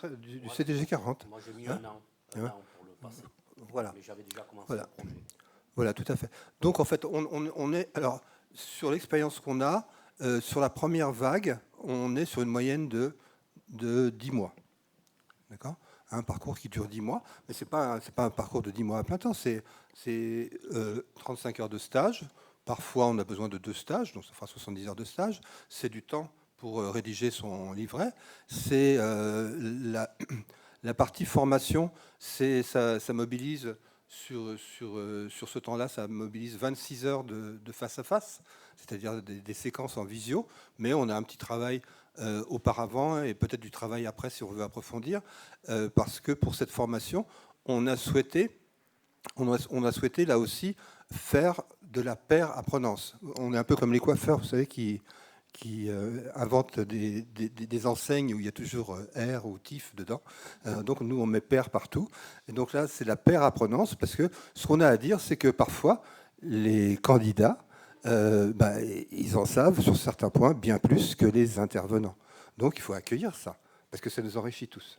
40. Moi, j'ai mis un an pour le passer. Voilà. Mais j'avais déjà commencé le projet. Voilà, tout à fait. Donc, en fait, on est... Alors, sur l'expérience qu'on a, sur la première vague, on est sur une moyenne de 10 mois. D'accord ? Un parcours qui dure 10 mois, mais ce n'est pas un parcours de 10 mois à plein temps, c'est 35 heures de stage. Parfois, on a besoin de 2 stages, donc ça fera 70 heures de stage. C'est du temps pour rédiger son livret. C'est la partie formation, ça mobilise sur ce temps-là, ça mobilise 26 heures de face à face, c'est-à-dire des séquences en visio, mais on a un petit travail auparavant et peut-être du travail après si on veut approfondir, parce que pour cette formation, on a souhaité là aussi faire de la paire apprenance. On est un peu comme les coiffeurs, vous savez, qui inventent des enseignes où il y a toujours R ou TIF dedans. Donc nous, on met paire partout. Et donc là, c'est la paire apprenance, parce que ce qu'on a à dire, c'est que parfois, les candidats, ils en savent sur certains points bien plus que les intervenants. Donc il faut accueillir ça, parce que ça nous enrichit tous.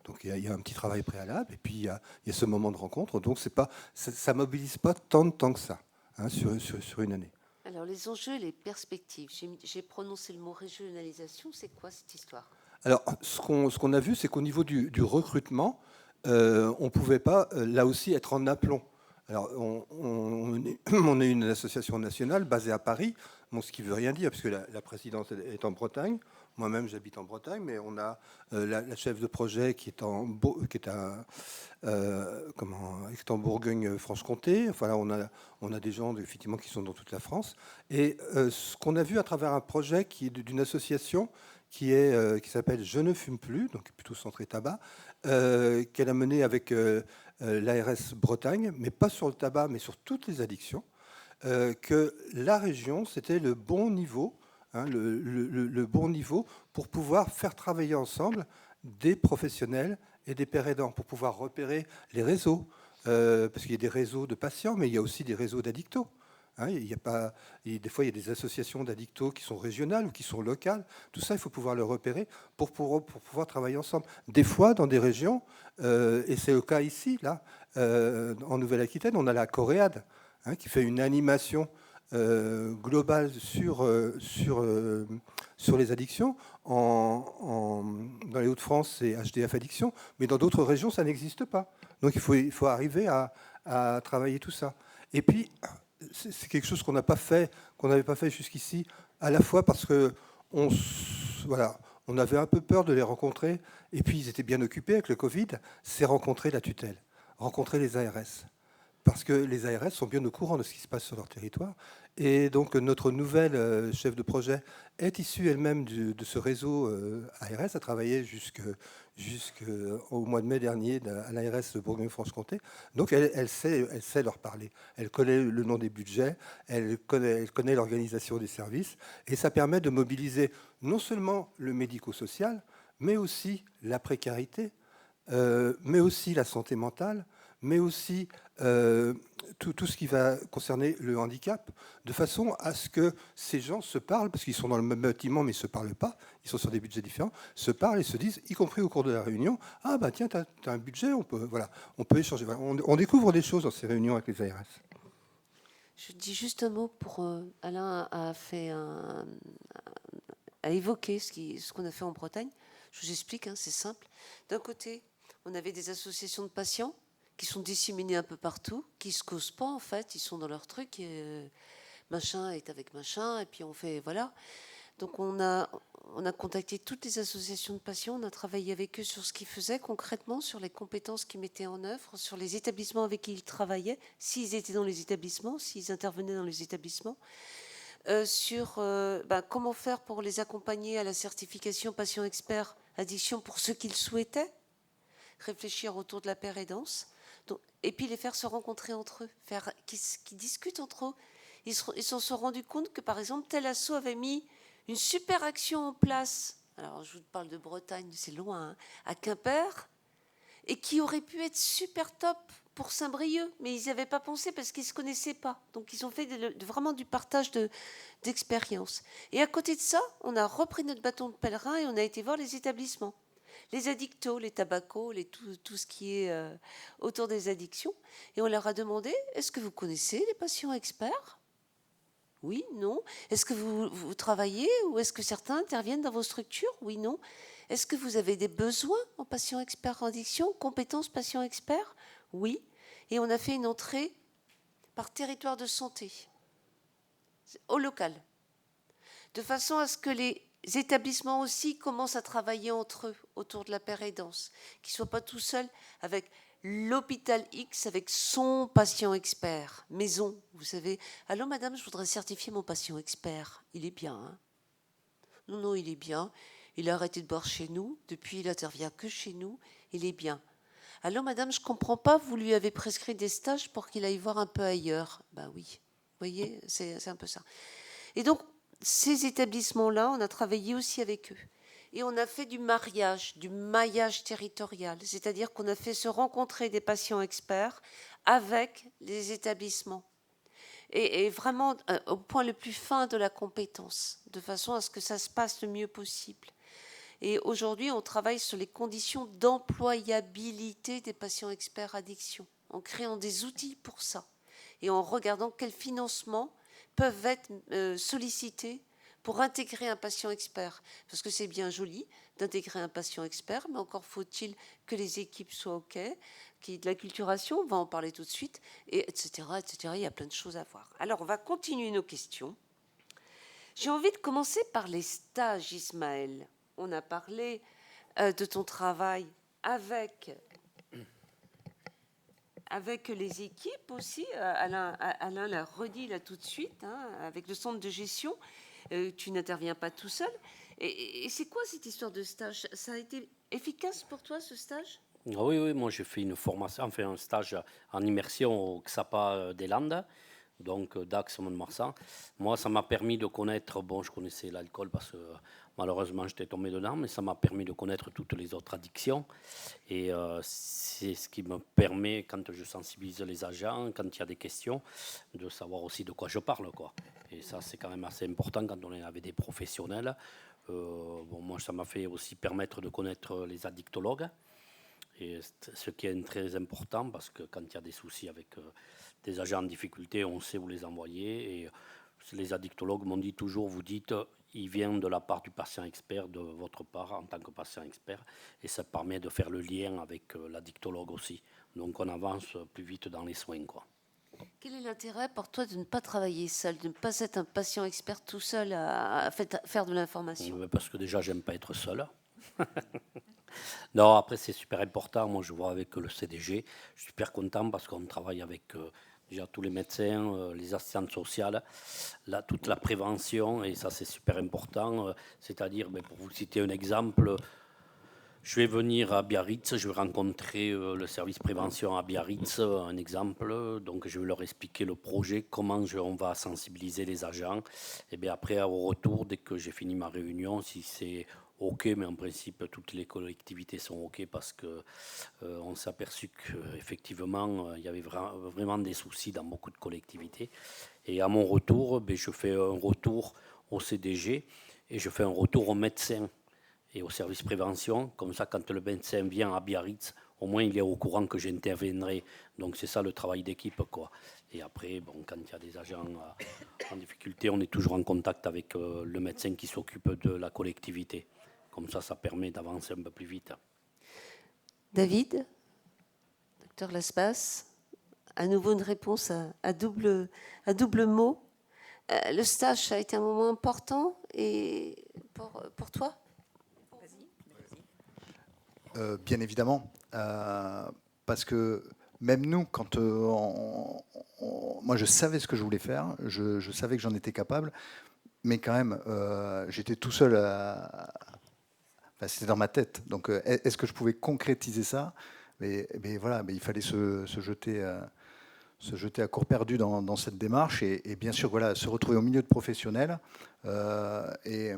Donc il y a un petit travail préalable, et puis il y a ce moment de rencontre. Donc ça ne mobilise pas tant de temps que ça sur une année. Alors les enjeux et les perspectives. J'ai prononcé le mot régionalisation. C'est quoi cette histoire? Alors ce qu'on a vu, c'est qu'au niveau du recrutement, on ne pouvait pas là aussi être en aplomb. Alors on est une association nationale basée à Paris. Bon, ce qui ne veut rien dire, parce que la présidence est en Bretagne. Moi-même, j'habite en Bretagne, mais on a la chef de projet qui est en Bourgogne-Franche-Comté. Enfin, là, on a des gens effectivement qui sont dans toute la France. Et ce qu'on a vu à travers un projet qui est d'une association qui s'appelle Je ne fume plus, donc plutôt centré tabac, qu'elle a mené avec l'ARS Bretagne, mais pas sur le tabac, mais sur toutes les addictions, que la région, c'était le bon niveau, hein, le bon niveau pour pouvoir faire travailler ensemble des professionnels et des pères aidants, pour pouvoir repérer les réseaux, parce qu'il y a des réseaux de patients, mais il y a aussi des réseaux d'addictos. Hein, des fois, il y a des associations d'addictos qui sont régionales ou qui sont locales. Tout ça, il faut pouvoir le repérer pour pouvoir travailler ensemble. Des fois, dans des régions, et c'est le cas ici, là, en Nouvelle-Aquitaine, on a la Coréade, hein, qui fait une animation globale sur les addictions. Dans les Hauts-de-France, c'est HDF Addiction, mais dans d'autres régions, ça n'existe pas. Donc, il faut arriver à travailler tout ça. Et puis, c'est quelque chose qu'on n'avait pas fait jusqu'ici, à la fois parce que on avait un peu peur de les rencontrer, et puis ils étaient bien occupés avec le Covid, c'est rencontrer la tutelle, rencontrer les ARS. Parce que les ARS sont bien au courant de ce qui se passe sur leur territoire. Et donc notre nouvelle chef de projet est issue elle-même de ce réseau ARS, a travaillé jusqu'au mois de mai dernier à l'ARS de Bourgogne-Franche-Comté. Donc elle sait leur parler. Elle connaît le nom des budgets, elle connaît l'organisation des services. Et ça permet de mobiliser non seulement le médico-social, mais aussi la précarité, mais aussi la santé mentale, mais aussi tout ce qui va concerner le handicap, de façon à ce que ces gens se parlent, parce qu'ils sont dans le même bâtiment, mais ils ne se parlent pas, ils sont sur des budgets différents, se parlent et se disent, y compris au cours de la réunion, « Ah, bah tiens, tu as un budget, on peut échanger. » Voilà, on découvre des choses dans ces réunions avec les ARS. Je dis juste un mot pour Alain a évoqué ce qu'on a fait en Bretagne. Je vous explique, hein, c'est simple. D'un côté, on avait des associations de patients qui sont disséminés un peu partout, qui se causent pas en fait, ils sont dans leur truc, et, machin est avec machin, et puis on fait, voilà. Donc on a contacté toutes les associations de patients, on a travaillé avec eux sur ce qu'ils faisaient concrètement, sur les compétences qu'ils mettaient en œuvre, sur les établissements avec qui ils travaillaient, s'ils étaient dans les établissements, s'ils intervenaient dans les établissements, sur comment faire pour les accompagner à la certification patient expert addiction pour ceux qu'ils souhaitaient, réfléchir autour de la paire aidance. Et puis les faire se rencontrer entre eux, qu'ils discutent entre eux. Ils se sont rendus compte que, par exemple, tel asso avait mis une super action en place. Alors, je vous parle de Bretagne, c'est loin, hein, à Quimper, et qui aurait pu être super top pour Saint-Brieuc, mais ils n'y avaient pas pensé parce qu'ils ne se connaissaient pas. Donc, ils ont fait vraiment du partage d'expérience. Et à côté de ça, on a repris notre bâton de pèlerin et on a été voir les établissements. Les addictos, les tabacos, tout ce qui est autour des addictions. Et on leur a demandé, est-ce que vous connaissez les patients experts ? Oui, non. Est-ce que vous travaillez ou est-ce que certains interviennent dans vos structures ? Oui, non. Est-ce que vous avez des besoins en patients experts en addiction, compétences patients experts ? Oui. Et on a fait une entrée par territoire de santé, au local, de façon à ce que les établissements aussi commencent à travailler entre eux autour de la paire aidance, qu'ils ne soient pas tout seuls avec l'hôpital X avec son patient expert, maison, vous savez. Allô madame, je voudrais certifier mon patient expert. Il est bien, hein ? Non, il est bien. Il a arrêté de boire chez nous, depuis il n'intervient que chez nous, il est bien. Allô madame, je ne comprends pas, vous lui avez prescrit des stages pour qu'il aille voir un peu ailleurs. Ben oui, vous voyez, c'est un peu ça. Et donc, ces établissements-là, on a travaillé aussi avec eux. Et on a fait du maillage territorial, c'est-à-dire qu'on a fait se rencontrer des patients experts avec les établissements. Et vraiment au point le plus fin de la compétence, de façon à ce que ça se passe le mieux possible. Et aujourd'hui, on travaille sur les conditions d'employabilité des patients experts addiction, en créant des outils pour ça, et en regardant quels financements peuvent être sollicités pour intégrer un patient expert. Parce que c'est bien joli d'intégrer un patient expert, mais encore faut-il que les équipes soient OK, qu'il y ait de l'acculturation, on va en parler tout de suite, et etc., etc. Il y a plein de choses à voir. Alors, on va continuer nos questions. J'ai envie de commencer par les stages, Ismaël. On a parlé de ton travail avec les équipes aussi. Alain l'a redit là tout de suite, hein, avec le centre de gestion. Tu n'interviens pas tout seul. Et c'est quoi cette histoire de stage? Ça a été efficace pour toi, ce stage? Oui, moi j'ai fait une formation, enfin un stage en immersion au XAPA des Landes, donc Dax, Mont-de-Marsan. Moi, ça m'a permis de connaître, bon, je connaissais l'alcool parce que malheureusement j'étais tombé dedans, mais ça m'a permis de connaître toutes les autres addictions. Et c'est ce qui me permet, quand je sensibilise les agents, quand il y a des questions, de savoir aussi de quoi je parle, quoi. Et ça, c'est quand même assez important quand on est avec des professionnels. Bon, moi, ça m'a fait aussi permettre de connaître les addictologues. Et ce qui est très important, parce que quand il y a des soucis avec des agents en difficulté, on sait où les envoyer. Et les addictologues m'ont dit toujours, vous dites, il vient de la part du patient expert, de votre part en tant que patient expert. Et ça permet de faire le lien avec l'addictologue aussi. Donc on avance plus vite dans les soins, quoi. Quel est l'intérêt pour toi de ne pas travailler seul, de ne pas être un patient expert tout seul à faire de l'information? Parce que déjà, j'aime pas être seul. Non, après, c'est super important. Moi, je vois avec le CDG, je suis super content parce qu'on travaille avec déjà tous les médecins, les assistantes sociales, toute la prévention, et ça, c'est super important. C'est-à-dire, pour vous citer un exemple, je vais venir à Biarritz, je vais rencontrer le service prévention à Biarritz, un exemple. Donc, je vais leur expliquer le projet, comment on va sensibiliser les agents. Et bien après, au retour, dès que j'ai fini ma réunion, si c'est OK, mais en principe, toutes les collectivités sont OK parce que on s'est aperçu qu'effectivement, il y avait vraiment des soucis dans beaucoup de collectivités. Et à mon retour, je fais un retour au CDG et je fais un retour au médecin et au service prévention. Comme ça, quand le médecin vient à Biarritz, au moins il est au courant que j'interviendrai. Donc c'est ça le travail d'équipe, quoi. Et après, bon, quand il y a des agents en difficulté, on est toujours en contact avec le médecin qui s'occupe de la collectivité. Comme ça permet d'avancer un peu plus vite. David, docteur Laspace, à nouveau une réponse à double mot. Le stage, ça a été un moment important et pour toi? Bien évidemment, parce que même nous, quand moi je savais ce que je voulais faire, je savais que j'en étais capable, mais quand même, j'étais tout seul enfin, c'était dans ma tête. Donc, est-ce que je pouvais concrétiser ça? Mais voilà, mais il fallait se jeter à corps perdu dans cette démarche et bien sûr, voilà, se retrouver au milieu de professionnels et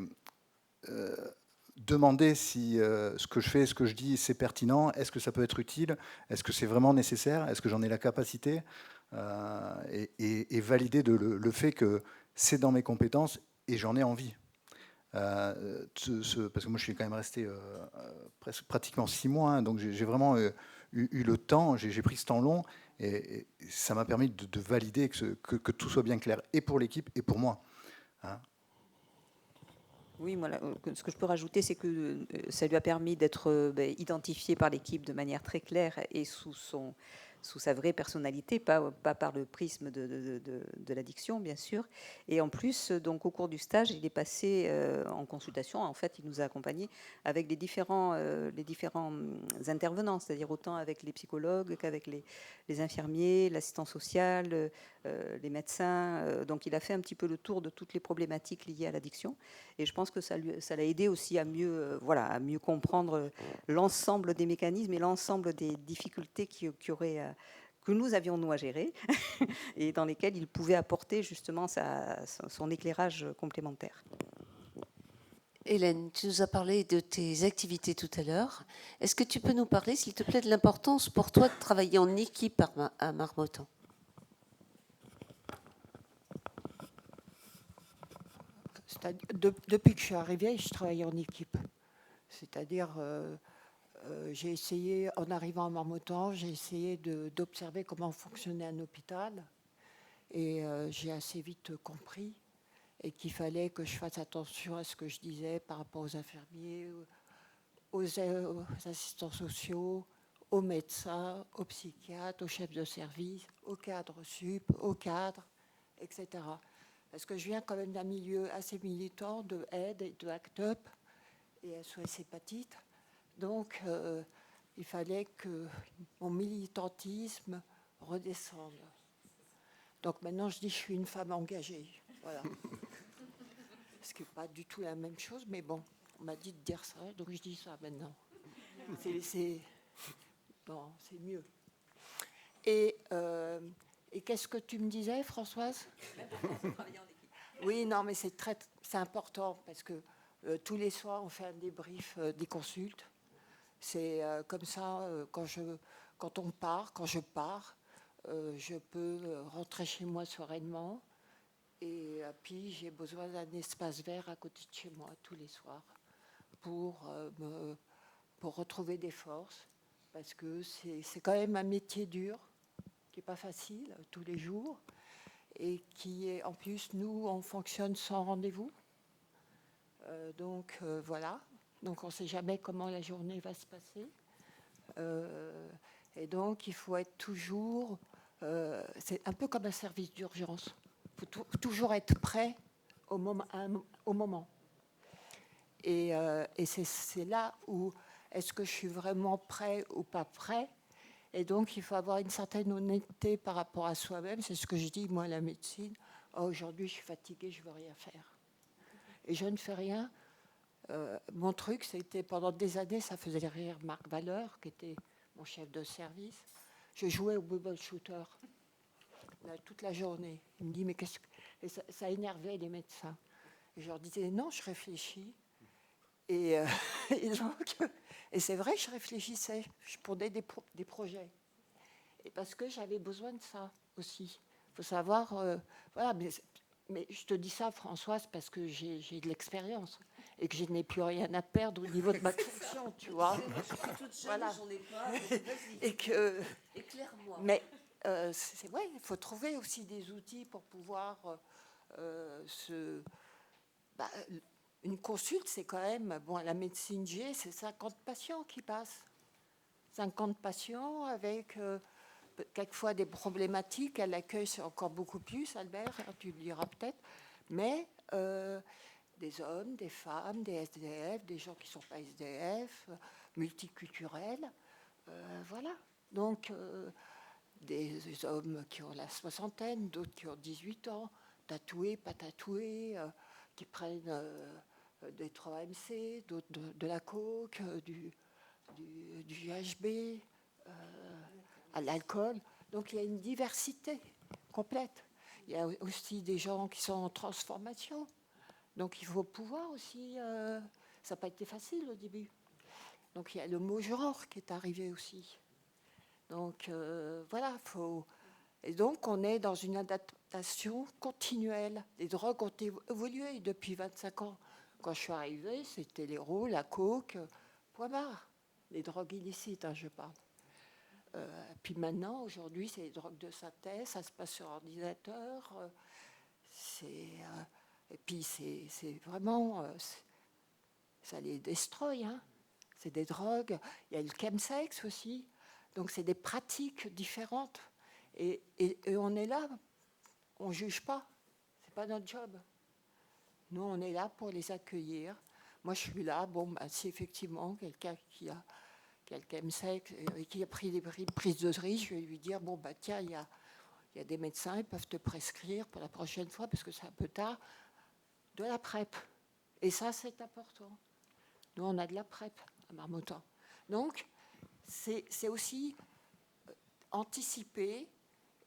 demander si ce que je fais, ce que je dis, c'est pertinent, est-ce que ça peut être utile, est-ce que c'est vraiment nécessaire, est-ce que j'en ai la capacité, et valider le fait que c'est dans mes compétences et j'en ai envie. Parce que moi je suis quand même resté pratiquement 6 mois, hein, donc j'ai vraiment eu le temps, j'ai pris ce temps long et ça m'a permis de valider que tout soit bien clair et pour l'équipe et pour moi, hein. Oui, moi, ce que je peux rajouter, c'est que ça lui a permis d'être identifié par l'équipe de manière très claire et sous sa vraie personnalité, pas par le prisme de l'addiction, bien sûr. Et en plus, donc, au cours du stage, il est passé en consultation. En fait, il nous a accompagnés avec les différents intervenants, c'est-à-dire autant avec les psychologues qu'avec les infirmiers, l'assistant social, les médecins. Donc, il a fait un petit peu le tour de toutes les problématiques liées à l'addiction. Et je pense que ça l'a aidé aussi à mieux comprendre l'ensemble des mécanismes et l'ensemble des difficultés que nous avions nous à gérer et dans lesquelles il pouvait apporter justement son éclairage complémentaire. Hélène, tu nous as parlé de tes activités tout à l'heure. Est-ce que tu peux nous parler, s'il te plaît, de l'importance pour toi de travailler en équipe à Marmottan? Depuis que je suis arrivée, je travaille en équipe. C'est-à-dire, j'ai essayé, en arrivant à Marmottan, j'ai essayé d'observer comment fonctionnait un hôpital. Et j'ai assez vite compris et qu'il fallait que je fasse attention à ce que je disais par rapport aux infirmiers, aux assistants sociaux, aux médecins, aux psychiatres, aux chefs de service, aux cadres sup, aux cadres, etc. parce que je viens quand même d'un milieu assez militant de aide et de ACT UP et SOS Hépatite. Donc, il fallait que mon militantisme redescende. Donc maintenant, je dis que je suis une femme engagée. Voilà. Ce qui n'est pas du tout la même chose, mais bon, on m'a dit de dire ça, donc je dis ça maintenant. Bon, c'est mieux. Et qu'est-ce que tu me disais, Françoise? Oui, non, mais c'est important parce que tous les soirs, on fait un débrief des consultes. C'est comme ça, quand je pars, je peux rentrer chez moi sereinement. Et puis, j'ai besoin d'un espace vert à côté de chez moi tous les soirs pour retrouver des forces. Parce que c'est quand même un métier dur, qui n'est pas facile tous les jours. Et qui est, en plus, nous, on fonctionne sans rendez-vous. Donc, voilà. Donc, on ne sait jamais comment la journée va se passer. Et donc, il faut être toujours... c'est un peu comme un service d'urgence. Il faut toujours être prêt au moment. Et c'est là où est-ce que je suis vraiment prêt ou pas prêt. Et donc, il faut avoir une certaine honnêteté par rapport à soi-même. C'est ce que je dis, moi, à la médecine. Oh, aujourd'hui, je suis fatiguée, je ne veux rien faire. Et je ne fais rien. Mon truc, c'était pendant des années, ça faisait rire Marc Valeur, qui était mon chef de service. Je jouais au bubble shooter toute la journée. Il me dit, mais qu'est-ce que... Et ça énervait les médecins. Et je leur disais, non, je réfléchis. Et c'est vrai, je réfléchissais. Je prenais des projets. Et parce que j'avais besoin de ça aussi. Il faut savoir... voilà, mais je te dis ça, Françoise, parce que j'ai de l'expérience et que je n'ai plus rien à perdre au niveau de ma fonction, tu vois. Je suis toute jeune, Voilà. j'en ai pas. Vas-y, Et que... éclaire-moi. Mais c'est vrai, il faut trouver aussi des outils pour pouvoir une consulte, c'est quand même... Bon, à la médecine G, c'est 50 patients qui passent. 50 patients avec... quelquefois des problématiques. À l'accueil, c'est encore beaucoup plus, Albert, tu le diras peut-être. Mais des hommes, des femmes, des SDF, des gens qui ne sont pas SDF, multiculturels. Voilà. Donc, des hommes qui ont la soixantaine, d'autres qui ont 18 ans, tatoués, pas tatoués, qui prennent des 3MC, d'autres de la coke, du GHB, à l'alcool. Donc il y a une diversité complète. Il y a aussi des gens qui sont en transformation. Donc il faut pouvoir aussi... ça n'a pas été facile au début. Donc il y a le mot genre qui est arrivé aussi. Donc voilà, faut... Et donc on est dans une adaptation continuelle. Les drogues ont évolué depuis 25 ans. Quand je suis arrivée, c'était l'héros, la coke, point barre. Les drogues illicites, je parle. Puis maintenant, aujourd'hui, c'est les drogues de synthèse, ça se passe sur ordinateur. Et puis c'est vraiment... ça les destroy. Hein. C'est des drogues. Il y a le chemsex aussi. Donc c'est des pratiques différentes. Et on est là, on ne juge pas. Ce n'est pas notre job. Nous, on est là pour les accueillir. Moi, je suis là, si effectivement, quelqu'un qui a le chemsex et qui a pris des prises de risque, je vais lui dire, tiens, il y a des médecins, ils peuvent te prescrire pour la prochaine fois, parce que c'est un peu tard, de la PrEP. Et ça, c'est important. Nous, on a de la PrEP à Marmottan. Donc, c'est aussi anticiper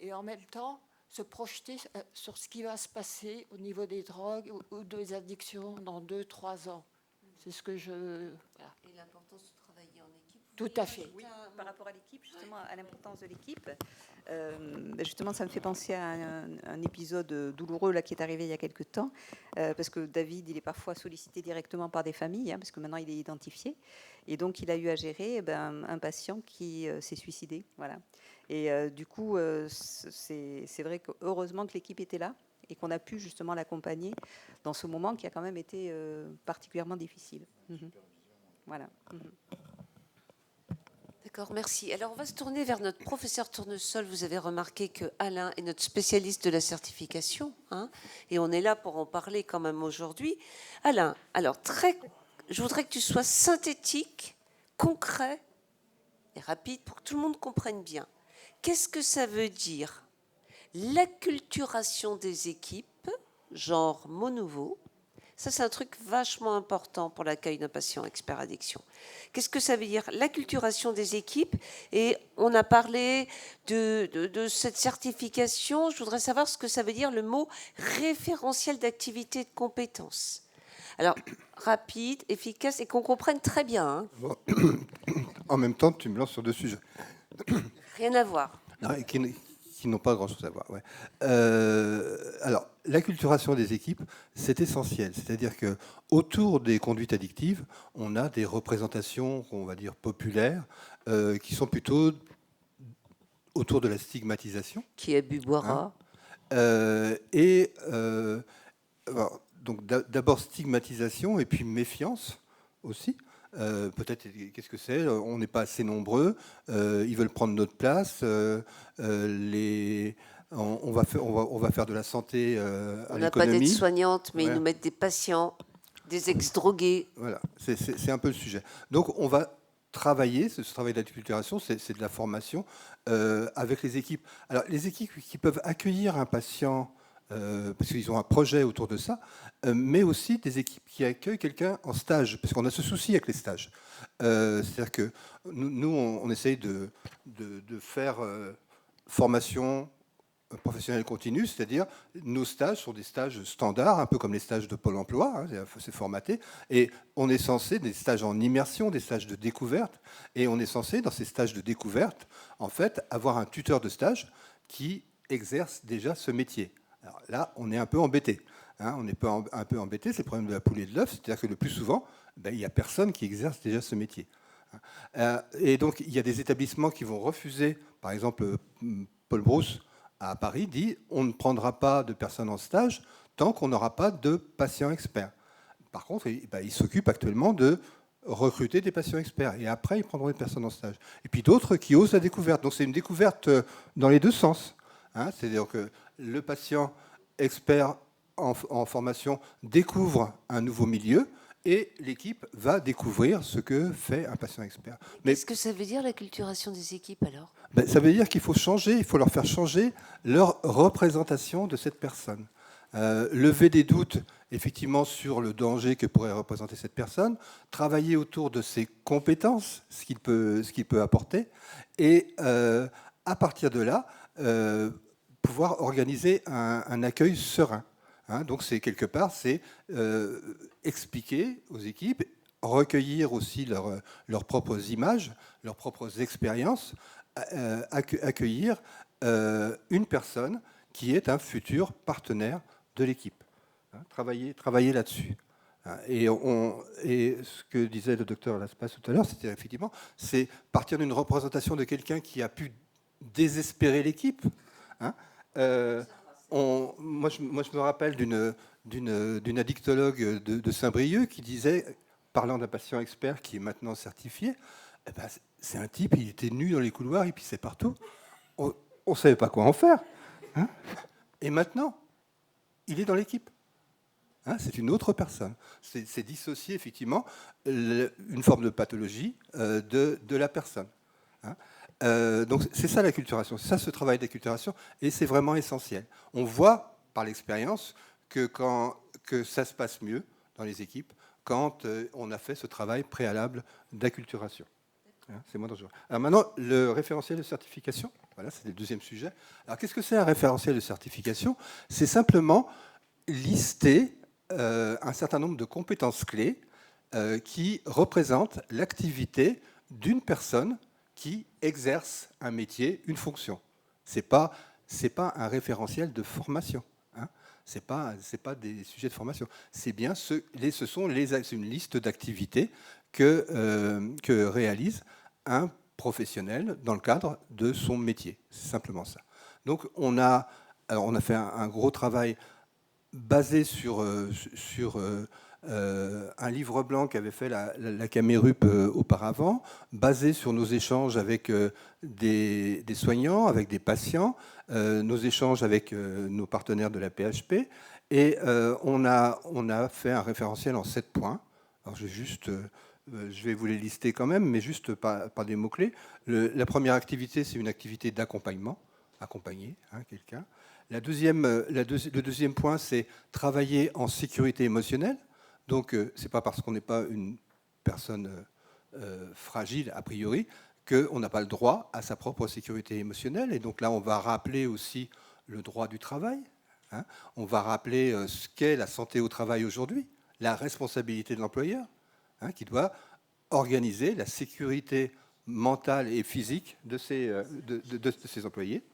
et en même temps se projeter sur ce qui va se passer au niveau des drogues ou des addictions dans 2-3 ans. C'est ce que je... Voilà. Et l'importance de travailler en équipe. Tout à fait. Oui, par rapport à l'équipe, justement, à l'importance de l'équipe, justement, ça me fait penser à un épisode douloureux là, qui est arrivé il y a quelques temps, parce que David, il est parfois sollicité directement par des familles, parce que maintenant il est identifié, et donc il a eu à gérer un patient qui s'est suicidé. Voilà. Et du coup, c'est vrai que heureusement que l'équipe était là, et qu'on a pu justement l'accompagner dans ce moment qui a quand même été particulièrement difficile. Voilà. D'accord, merci. Alors, on va se tourner vers notre professeur Tournesol. Vous avez remarqué que Alain est notre spécialiste de la certification, hein, et on est là pour en parler quand même aujourd'hui. Alain, alors, je voudrais que tu sois synthétique, concret et rapide pour que tout le monde comprenne bien. Qu'est-ce que ça veut dire l'acculturation des équipes, genre mot nouveau? Ça, c'est un truc vachement important pour l'accueil d'un patient expert addiction. Qu'est-ce que ça veut dire l'acculturation des équipes? Et on a parlé de cette certification. Je voudrais savoir ce que ça veut dire le mot référentiel d'activité et de compétences. Alors, rapide, efficace et qu'on comprenne très bien. Hein. Bon. En même temps, tu me lances sur deux sujets. Rien à voir. Non, qui n'ont pas grand-chose à voir. Ouais. Alors, l'acculturation des équipes, c'est essentiel. C'est-à-dire que autour des conduites addictives, on a des représentations, on va dire populaires, qui sont plutôt autour de la stigmatisation. Qui a bu boira. Hein, donc d'abord stigmatisation et puis méfiance aussi. Peut-être, qu'est-ce que c'est? On n'est pas assez nombreux, ils veulent prendre notre place, on va faire de la santé à l'économie. On n'a pas d'aide-soignante, mais Ouais. ils nous mettent des patients, des ex-drogués. Voilà, c'est un peu le sujet. Donc on va travailler, ce travail d'acculturation, c'est de la formation avec les équipes. Alors les équipes qui peuvent accueillir un patient, parce qu'ils ont un projet autour de ça, mais aussi des équipes qui accueillent quelqu'un en stage, parce qu'on a ce souci avec les stages. C'est-à-dire que nous on essaye de faire formation professionnelle continue, c'est-à-dire nos stages sont des stages standards, un peu comme les stages de Pôle emploi, hein, c'est formaté, et on est censé, des stages en immersion, des stages de découverte, et on est censé, dans ces stages de découverte, en fait, avoir un tuteur de stage qui exerce déjà ce métier. Alors là, on est un peu embêté. Hein, on est un peu embêté, c'est le problème de la poule et de l'œuf, c'est-à-dire que le plus souvent, il n'y a personne qui exerce déjà ce métier. Et donc, il y a des établissements qui vont refuser, par exemple, Paul Brousse, à Paris, dit on ne prendra pas de personnes en stage tant qu'on n'aura pas de patients experts. Par contre, ils s'occupent actuellement de recruter des patients experts. Et après, ils prendront des personnes en stage. Et puis d'autres qui osent la découverte. Donc c'est une découverte dans les deux sens. Hein, c'est-à-dire que le patient expert en formation découvre un nouveau milieu et l'équipe va découvrir ce que fait un patient expert. Mais Qu'est-ce que ça veut dire l'acculturation des équipes alors? Ça veut dire qu'il faut changer, il faut leur faire changer leur représentation de cette personne. Lever des doutes, effectivement, sur le danger que pourrait représenter cette personne, travailler autour de ses compétences, ce qu'il peut apporter, et à partir de là, pouvoir organiser un accueil serein. Hein, donc, c'est quelque part, c'est expliquer aux équipes, recueillir aussi leurs propres images, leurs propres expériences, accueillir une personne qui est un futur partenaire de l'équipe. Hein, travailler là-dessus. Hein, et ce que disait le docteur Laspas tout à l'heure, c'était effectivement, c'est partir d'une représentation de quelqu'un qui a pu désespérer l'équipe. Hein. Moi, je me rappelle d'une addictologue de Saint-Brieuc qui disait, parlant d'un patient expert qui est maintenant certifié, c'est un type, il était nu dans les couloirs, il pissait partout. On ne savait pas quoi en faire. Hein, et maintenant, il est dans l'équipe. Hein, c'est une autre personne. C'est dissocier effectivement une forme de pathologie de la personne. Hein. Donc c'est ça l'acculturation, c'est ça ce travail d'acculturation, et c'est vraiment essentiel. On voit par l'expérience que ça se passe mieux dans les équipes quand on a fait ce travail préalable d'acculturation. Hein, c'est moins dangereux. Alors maintenant, le référentiel de certification, voilà, c'est le deuxième sujet. Alors qu'est-ce que c'est un référentiel de certification? C'est simplement lister un certain nombre de compétences clés qui représentent l'activité d'une personne qui exerce un métier, une fonction. C'est pas un référentiel de formation. Hein. C'est pas des sujets de formation. C'est bien c'est une liste d'activités que réalise un professionnel dans le cadre de son métier. C'est simplement ça. Donc on a fait un gros travail basé sur un livre blanc qu'avait fait la Camérup auparavant, basé sur nos échanges avec des soignants, avec des patients, nos échanges avec nos partenaires de la PHP. Et on a fait un référentiel en 7 points. Alors je vais vous les lister quand même, mais juste par des mots-clés. La première activité, c'est une activité d'accompagnement, accompagner quelqu'un. Le deuxième point, c'est travailler en sécurité émotionnelle. Donc, ce n'est pas parce qu'on n'est pas une personne fragile, a priori, qu'on n'a pas le droit à sa propre sécurité émotionnelle. Et donc là, on va rappeler aussi le droit du travail. On va rappeler ce qu'est la santé au travail aujourd'hui, la responsabilité de l'employeur, qui doit organiser la sécurité mentale et physique de ses employés.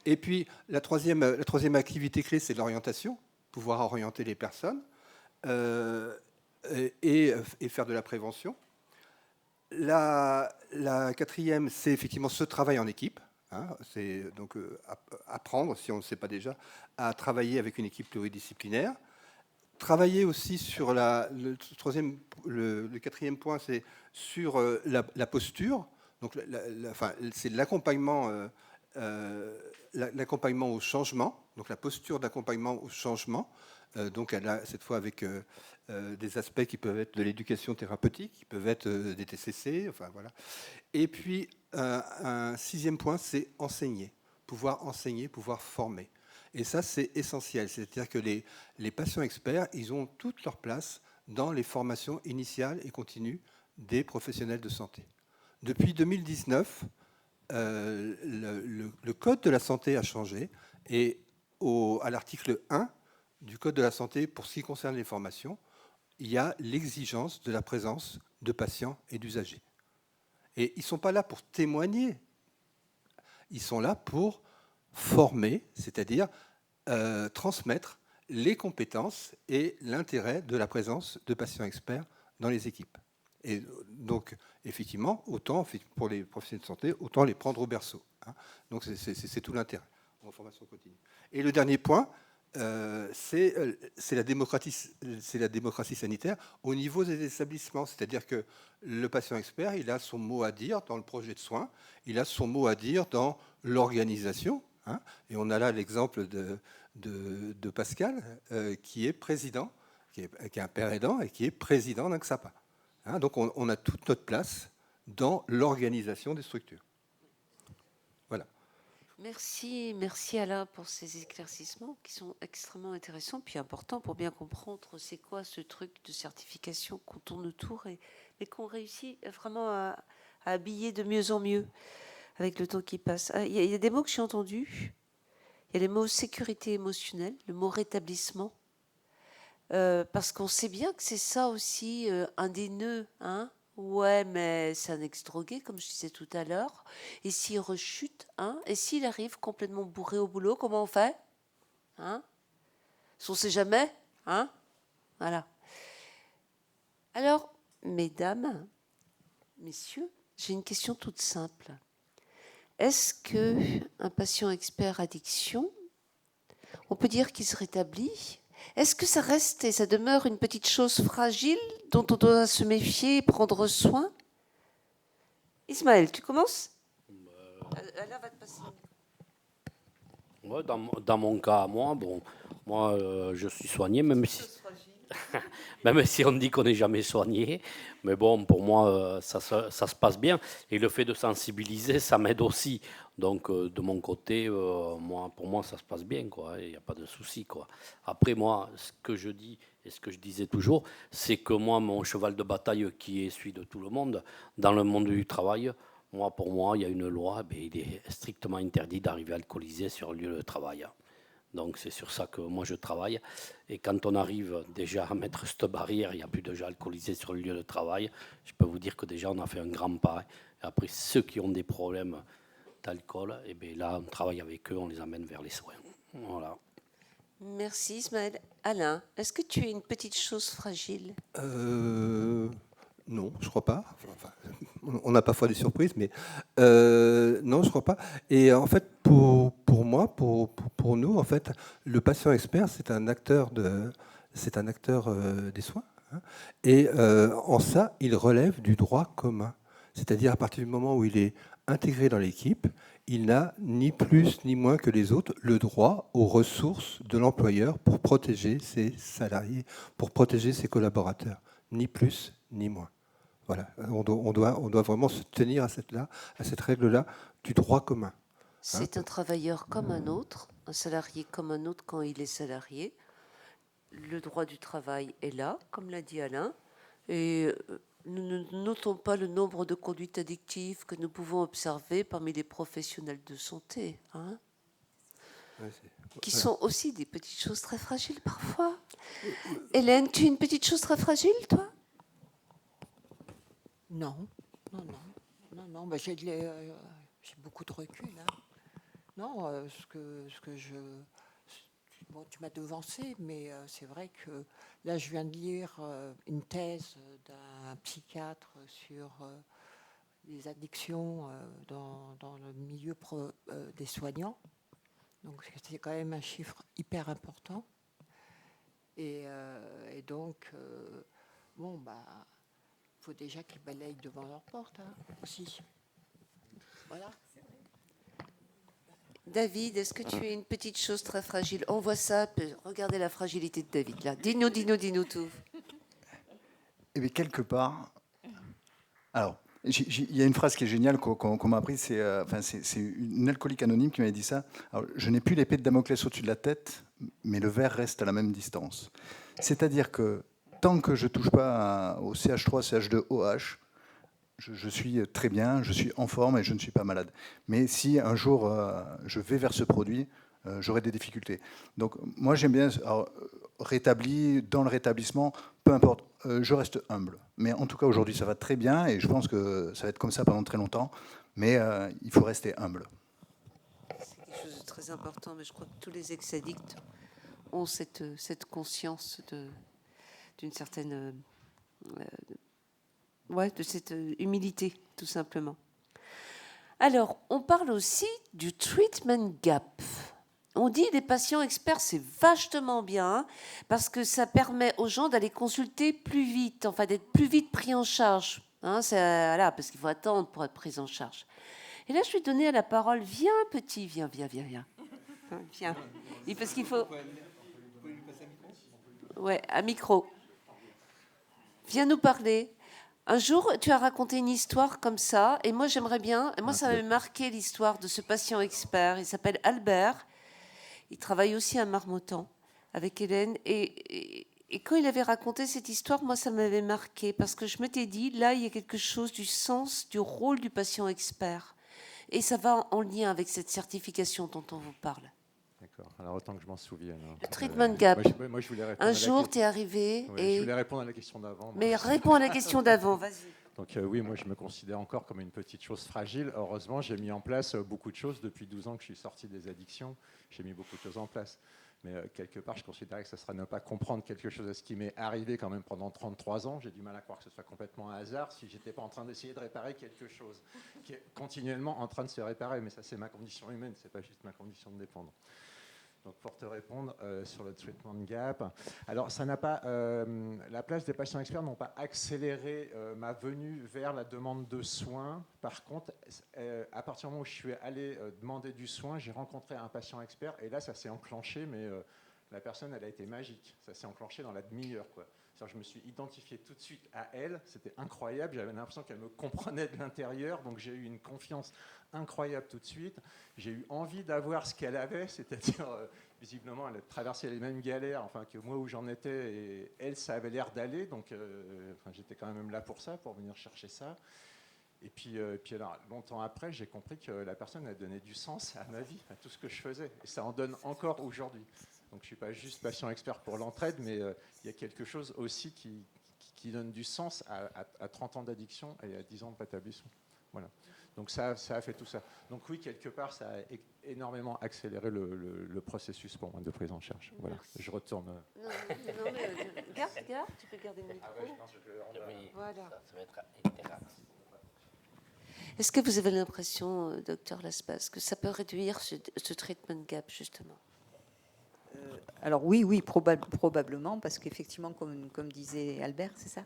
Et puis, la troisième activité clé, c'est l'orientation, pouvoir orienter les personnes et faire de la prévention. La quatrième, c'est effectivement ce travail en équipe. C'est donc apprendre, si on ne le sait pas déjà, à travailler avec une équipe pluridisciplinaire. Travailler aussi sur le quatrième point, c'est sur la posture. Donc, c'est l'accompagnement au changement, donc la posture d'accompagnement au changement. Donc, cette fois avec des aspects qui peuvent être de l'éducation thérapeutique, qui peuvent être des TCC, enfin voilà. Et puis, un sixième point, c'est enseigner, pouvoir former. Et ça, c'est essentiel. C'est-à-dire que les patients experts, ils ont toute leur place dans les formations initiales et continues des professionnels de santé. Depuis 2019, le Code de la santé a changé et à l'article 1 du Code de la santé, pour ce qui concerne les formations, il y a l'exigence de la présence de patients et d'usagers. Et ils ne sont pas là pour témoigner, ils sont là pour former, c'est-à-dire transmettre les compétences et l'intérêt de la présence de patients experts dans les équipes. Et donc, effectivement, autant pour les professionnels de santé, autant les prendre au berceau. Donc, c'est tout l'intérêt en formation continue. Et le dernier point, c'est la démocratie sanitaire au niveau des établissements. C'est-à-dire que le patient expert, il a son mot à dire dans le projet de soins, il a son mot à dire dans l'organisation. Et on a là l'exemple de Pascal, qui est président, qui est un père aidant et qui est président d'un XAPA. Donc on a toute notre place dans l'organisation des structures. Voilà. Merci Alain pour ces éclaircissements qui sont extrêmement intéressants puis importants pour bien comprendre c'est quoi ce truc de certification qu'on tourne autour et qu'on réussit vraiment à habiller de mieux en mieux avec le temps qui passe. Il y a des mots que j'ai entendus. Il y a les mots sécurité émotionnelle, le mot rétablissement, parce qu'on sait bien que c'est ça aussi un des nœuds. Ouais, mais c'est un ex-drogué, comme je disais tout à l'heure. Et s'il rechute, et s'il arrive complètement bourré au boulot, comment on fait On ne sait jamais, Voilà. Alors, mesdames, messieurs, j'ai une question toute simple. Est-ce qu'un patient expert addiction, on peut dire qu'il se rétablit ? Est-ce que ça reste et ça demeure une petite chose fragile dont on doit se méfier et prendre soin ? Ismaël, tu commences ? Alain va te passer. Ouais, dans mon cas, moi, je suis soigné, même si on dit qu'on n'est jamais soigné. Mais bon, pour moi, ça se passe bien. Et le fait de sensibiliser, ça m'aide aussi. Donc, de mon côté, pour moi, ça se passe bien, quoi. Il n'y a pas de souci, quoi. Après, moi, ce que je dis et ce que je disais toujours, c'est que moi, mon cheval de bataille, qui est celui de tout le monde, dans le monde du travail, pour moi, il y a une loi, il est strictement interdit d'arriver alcoolisé sur le lieu de travail. Donc, c'est sur ça que moi, je travaille. Et quand on arrive déjà à mettre cette barrière, il n'y a plus de gens alcoolisés sur le lieu de travail, je peux vous dire que déjà, on a fait un grand pas. Et après, ceux qui ont des problèmes d'alcool, là, on travaille avec eux, on les amène vers les soins. Voilà. Merci Ismaël. Alain, est-ce que tu es une petite chose fragile ? Non, je crois pas. Enfin, on a parfois des surprises, mais non, je crois pas. Et en fait, pour moi, pour nous, en fait, le patient expert, c'est un acteur des soins. hein. Et en ça, il relève du droit commun. C'est-à-dire à partir du moment où il est intégré dans l'équipe, il n'a ni plus ni moins que les autres le droit aux ressources de l'employeur pour protéger ses salariés, pour protéger ses collaborateurs. Ni plus ni moins. Voilà. On doit vraiment se tenir à cette règle-là du droit commun. C'est un travailleur comme un autre, un salarié comme un autre quand il est salarié. Le droit du travail est là, comme l'a dit Alain, et nous ne notons pas le nombre de conduites addictives que nous pouvons observer parmi les professionnels de santé, hein, qui sont aussi des petites choses très fragiles parfois. Hélène, tu es une petite chose très fragile, toi? Non, non, bah, j'ai beaucoup de recul. Hein. Non, bon, tu m'as devancé, mais c'est vrai que là, je viens de lire une thèse d'un psychiatre sur les addictions dans le milieu des soignants. Donc, c'est quand même un chiffre hyper important. Et donc, bon, bah, il faut déjà qu'ils balayent devant leur porte, hein, aussi. Voilà. David, est-ce que tu es une petite chose très fragile? On voit ça, regardez la fragilité de David, là. Dis-nous tout. Et bien, quelque part, alors, il y a une phrase qui est géniale qu'on m'a apprise, c'est une alcoolique anonyme qui m'avait dit ça. Alors, je n'ai plus l'épée de Damoclès au-dessus de la tête, mais le verre reste à la même distance. C'est-à-dire que tant que je ne touche pas au CH3, CH2, OH, je suis très bien, je suis en forme et je ne suis pas malade. Mais si un jour je vais vers ce produit, j'aurai des difficultés. Donc moi j'aime bien, rétabli, dans le rétablissement, peu importe, je reste humble. Mais en tout cas aujourd'hui ça va très bien et je pense que ça va être comme ça pendant très longtemps. Mais il faut rester humble. C'est quelque chose de très important, mais je crois que tous les ex-addicts ont cette conscience d'une certaine... de cette humilité, tout simplement. Alors, on parle aussi du treatment gap. On dit les patients experts, c'est vachement bien, parce que ça permet aux gens d'aller consulter plus vite, enfin d'être plus vite pris en charge. Hein, voilà, parce qu'il faut attendre pour être pris en charge. Et là, je vais donner la parole. Viens, petit, viens. Viens. Et parce qu'il faut... Ouais, un micro. Viens nous parler. Un jour, tu as raconté une histoire comme ça, et moi j'aimerais bien, et moi ça m'avait marqué l'histoire de ce patient expert, il s'appelle Albert, il travaille aussi à Marmottan avec Hélène, et quand il avait raconté cette histoire, moi ça m'avait marqué, parce que je m'étais dit, là il y a quelque chose du sens, du rôle du patient expert, et ça va en lien avec cette certification dont on vous parle. D'accord, alors autant que je m'en souvienne. Le treatment gap. Moi, je voulais répondre un jour, tu es arrivé et... Je voulais répondre à la question d'avant. Mais réponds à la question d'avant, vas-y. Donc oui, moi, je me considère encore comme une petite chose fragile. Heureusement, j'ai mis en place beaucoup de choses. Depuis 12 ans que je suis sorti des addictions, j'ai mis beaucoup de choses en place. Mais quelque part, je considérais que ça serait ne pas comprendre quelque chose à ce qui m'est arrivé quand même pendant 33 ans. J'ai du mal à croire que ce soit complètement un hasard si je n'étais pas en train d'essayer de réparer quelque chose qui est continuellement en train de se réparer. Mais ça, c'est ma condition humaine, ce n'est pas juste ma condition de dépendant. Donc pour te répondre sur le treatment gap, alors ça n'a pas, la place des patients experts n'ont pas accéléré ma venue vers la demande de soins. Par contre, à partir du moment où je suis allé demander du soin, j'ai rencontré un patient expert et là ça s'est enclenché, mais la personne elle a été magique. Ça s'est enclenché dans la demi-heure quoi. Je me suis identifié tout de suite à elle, c'était incroyable, j'avais l'impression qu'elle me comprenait de l'intérieur, donc j'ai eu une confiance incroyable tout de suite. J'ai eu envie d'avoir ce qu'elle avait, c'est-à-dire, visiblement, elle a traversé les mêmes galères que moi où j'en étais, et elle, ça avait l'air d'aller, donc j'étais quand même là pour ça, pour venir chercher ça. Et puis alors, longtemps après, j'ai compris que la personne a donné du sens à ma vie, à tout ce que je faisais, et ça en donne encore aujourd'hui. Donc je ne suis pas juste patient expert pour l'entraide, mais il y a quelque chose aussi qui donne du sens à 30 ans d'addiction et à 10 ans de rétablissement. Voilà. Donc ça a fait tout ça. Donc oui, quelque part, ça a énormément accéléré le processus pour moi de prise en charge. Voilà. Je retourne. Non, mais garde, tu peux garder le micro. Ah ouais, je pense que voilà. Ça va être intéressant. Est-ce que vous avez l'impression, docteur Laspas, que ça peut réduire ce treatment gap, justement ? Alors oui, probablement, parce qu'effectivement, comme disait Albert, c'est ça,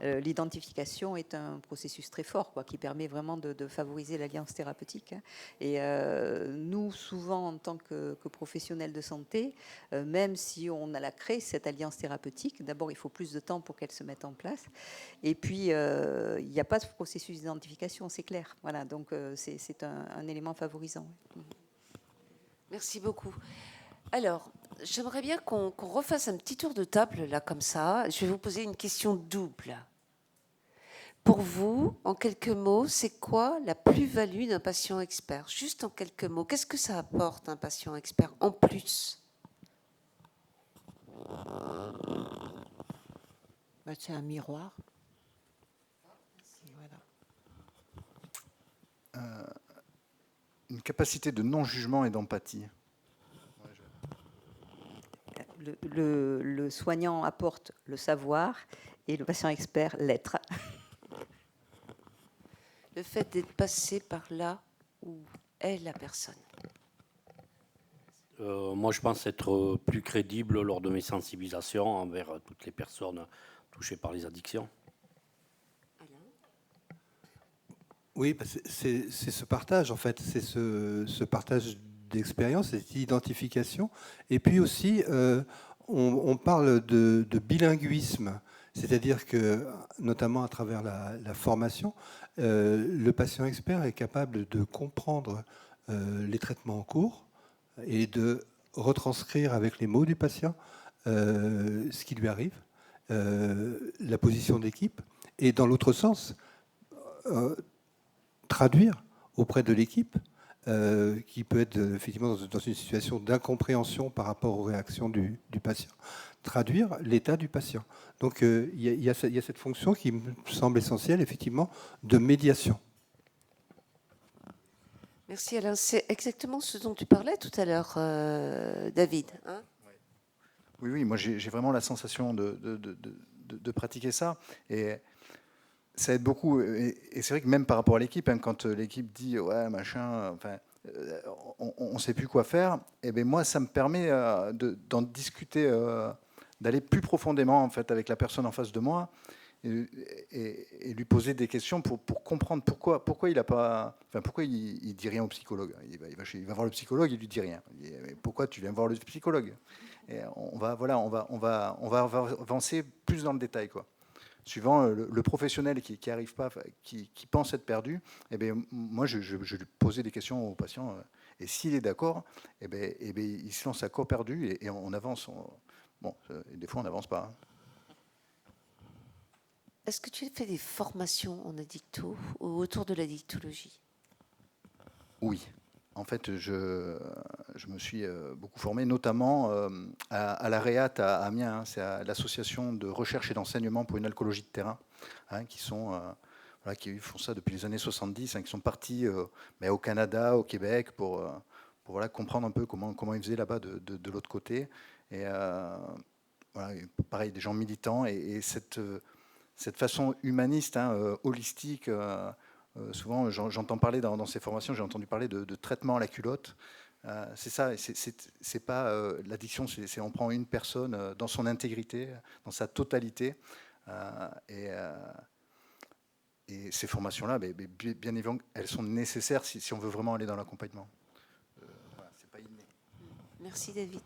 l'identification est un processus très fort, quoi, qui permet vraiment de favoriser l'alliance thérapeutique. Hein. Et nous, souvent, en tant que professionnels de santé, même si on a la créé, cette alliance thérapeutique, d'abord, il faut plus de temps pour qu'elle se mette en place. Et puis, il n'y a pas de processus d'identification, c'est clair. Voilà, donc c'est un élément favorisant. Merci beaucoup. Alors, j'aimerais bien qu'on refasse un petit tour de table, là, comme ça. Je vais vous poser une question double. Pour vous, en quelques mots, c'est quoi la plus-value d'un patient expert? Juste en quelques mots, qu'est-ce que ça apporte un patient expert en plus? C'est un miroir. Voilà. Une capacité de non-jugement et d'empathie. Le soignant apporte le savoir et le patient expert l'être. Le fait d'être passé par là où est la personne. Moi, je pense être plus crédible lors de mes sensibilisations envers toutes les personnes touchées par les addictions. Oui, c'est ce partage, en fait. C'est ce partage d'expérience, cette identification. Et puis aussi, on parle de bilinguisme. C'est-à-dire que, notamment à travers la formation, le patient expert est capable de comprendre les traitements en cours et de retranscrire avec les mots du patient ce qui lui arrive, la position d'équipe. Et dans l'autre sens, traduire auprès de l'équipe, qui peut être effectivement dans une situation d'incompréhension par rapport aux réactions du patient, traduire l'état du patient. Donc il y a cette fonction qui me semble essentielle, effectivement, de médiation. Merci Alain. C'est exactement ce dont tu parlais tout à l'heure, David. Hein? Oui, moi j'ai vraiment la sensation de pratiquer ça. Et ça aide beaucoup. Et c'est vrai que même par rapport à l'équipe, hein, quand l'équipe dit ouais, machin, enfin, on ne sait plus quoi faire, et bien moi, ça me permet d'en discuter, d'aller plus profondément en fait, avec la personne en face de moi et lui poser des questions pour comprendre pourquoi il a pas, enfin, pourquoi il dit rien au psychologue. Il va voir le psychologue, il lui dit rien. Il dit, mais pourquoi tu viens voir le psychologue? Et on va avancer plus dans le détail, quoi. Suivant le professionnel qui arrive pas, qui pense être perdu, eh bien, moi, je lui posais des questions au patient. Et s'il est d'accord, eh bien, il se lance à corps perdu et on avance. Bon, des fois, on n'avance pas. Hein. Est-ce que tu as fait des formations en addicto ou autour de l'addictologie? Oui. En fait, je me suis beaucoup formé, notamment à la REAT à Amiens. Hein, c'est l'association de recherche et d'enseignement pour une alcoolologie de terrain, hein, qui font ça depuis les années 70, hein, qui sont partis mais au Canada, au Québec, pour voilà, comprendre un peu comment ils faisaient là-bas de l'autre côté. Et voilà, pareil, des gens militants et cette façon humaniste, hein, holistique. Souvent, j'entends parler dans ces formations, j'ai entendu parler de traitement à la culotte. C'est ça, c'est pas l'addiction, c'est on prend une personne dans son intégrité, dans sa totalité. Et ces formations-là, bien évidemment, elles sont nécessaires si on veut vraiment aller dans l'accompagnement. Voilà, c'est pas inné. Merci David.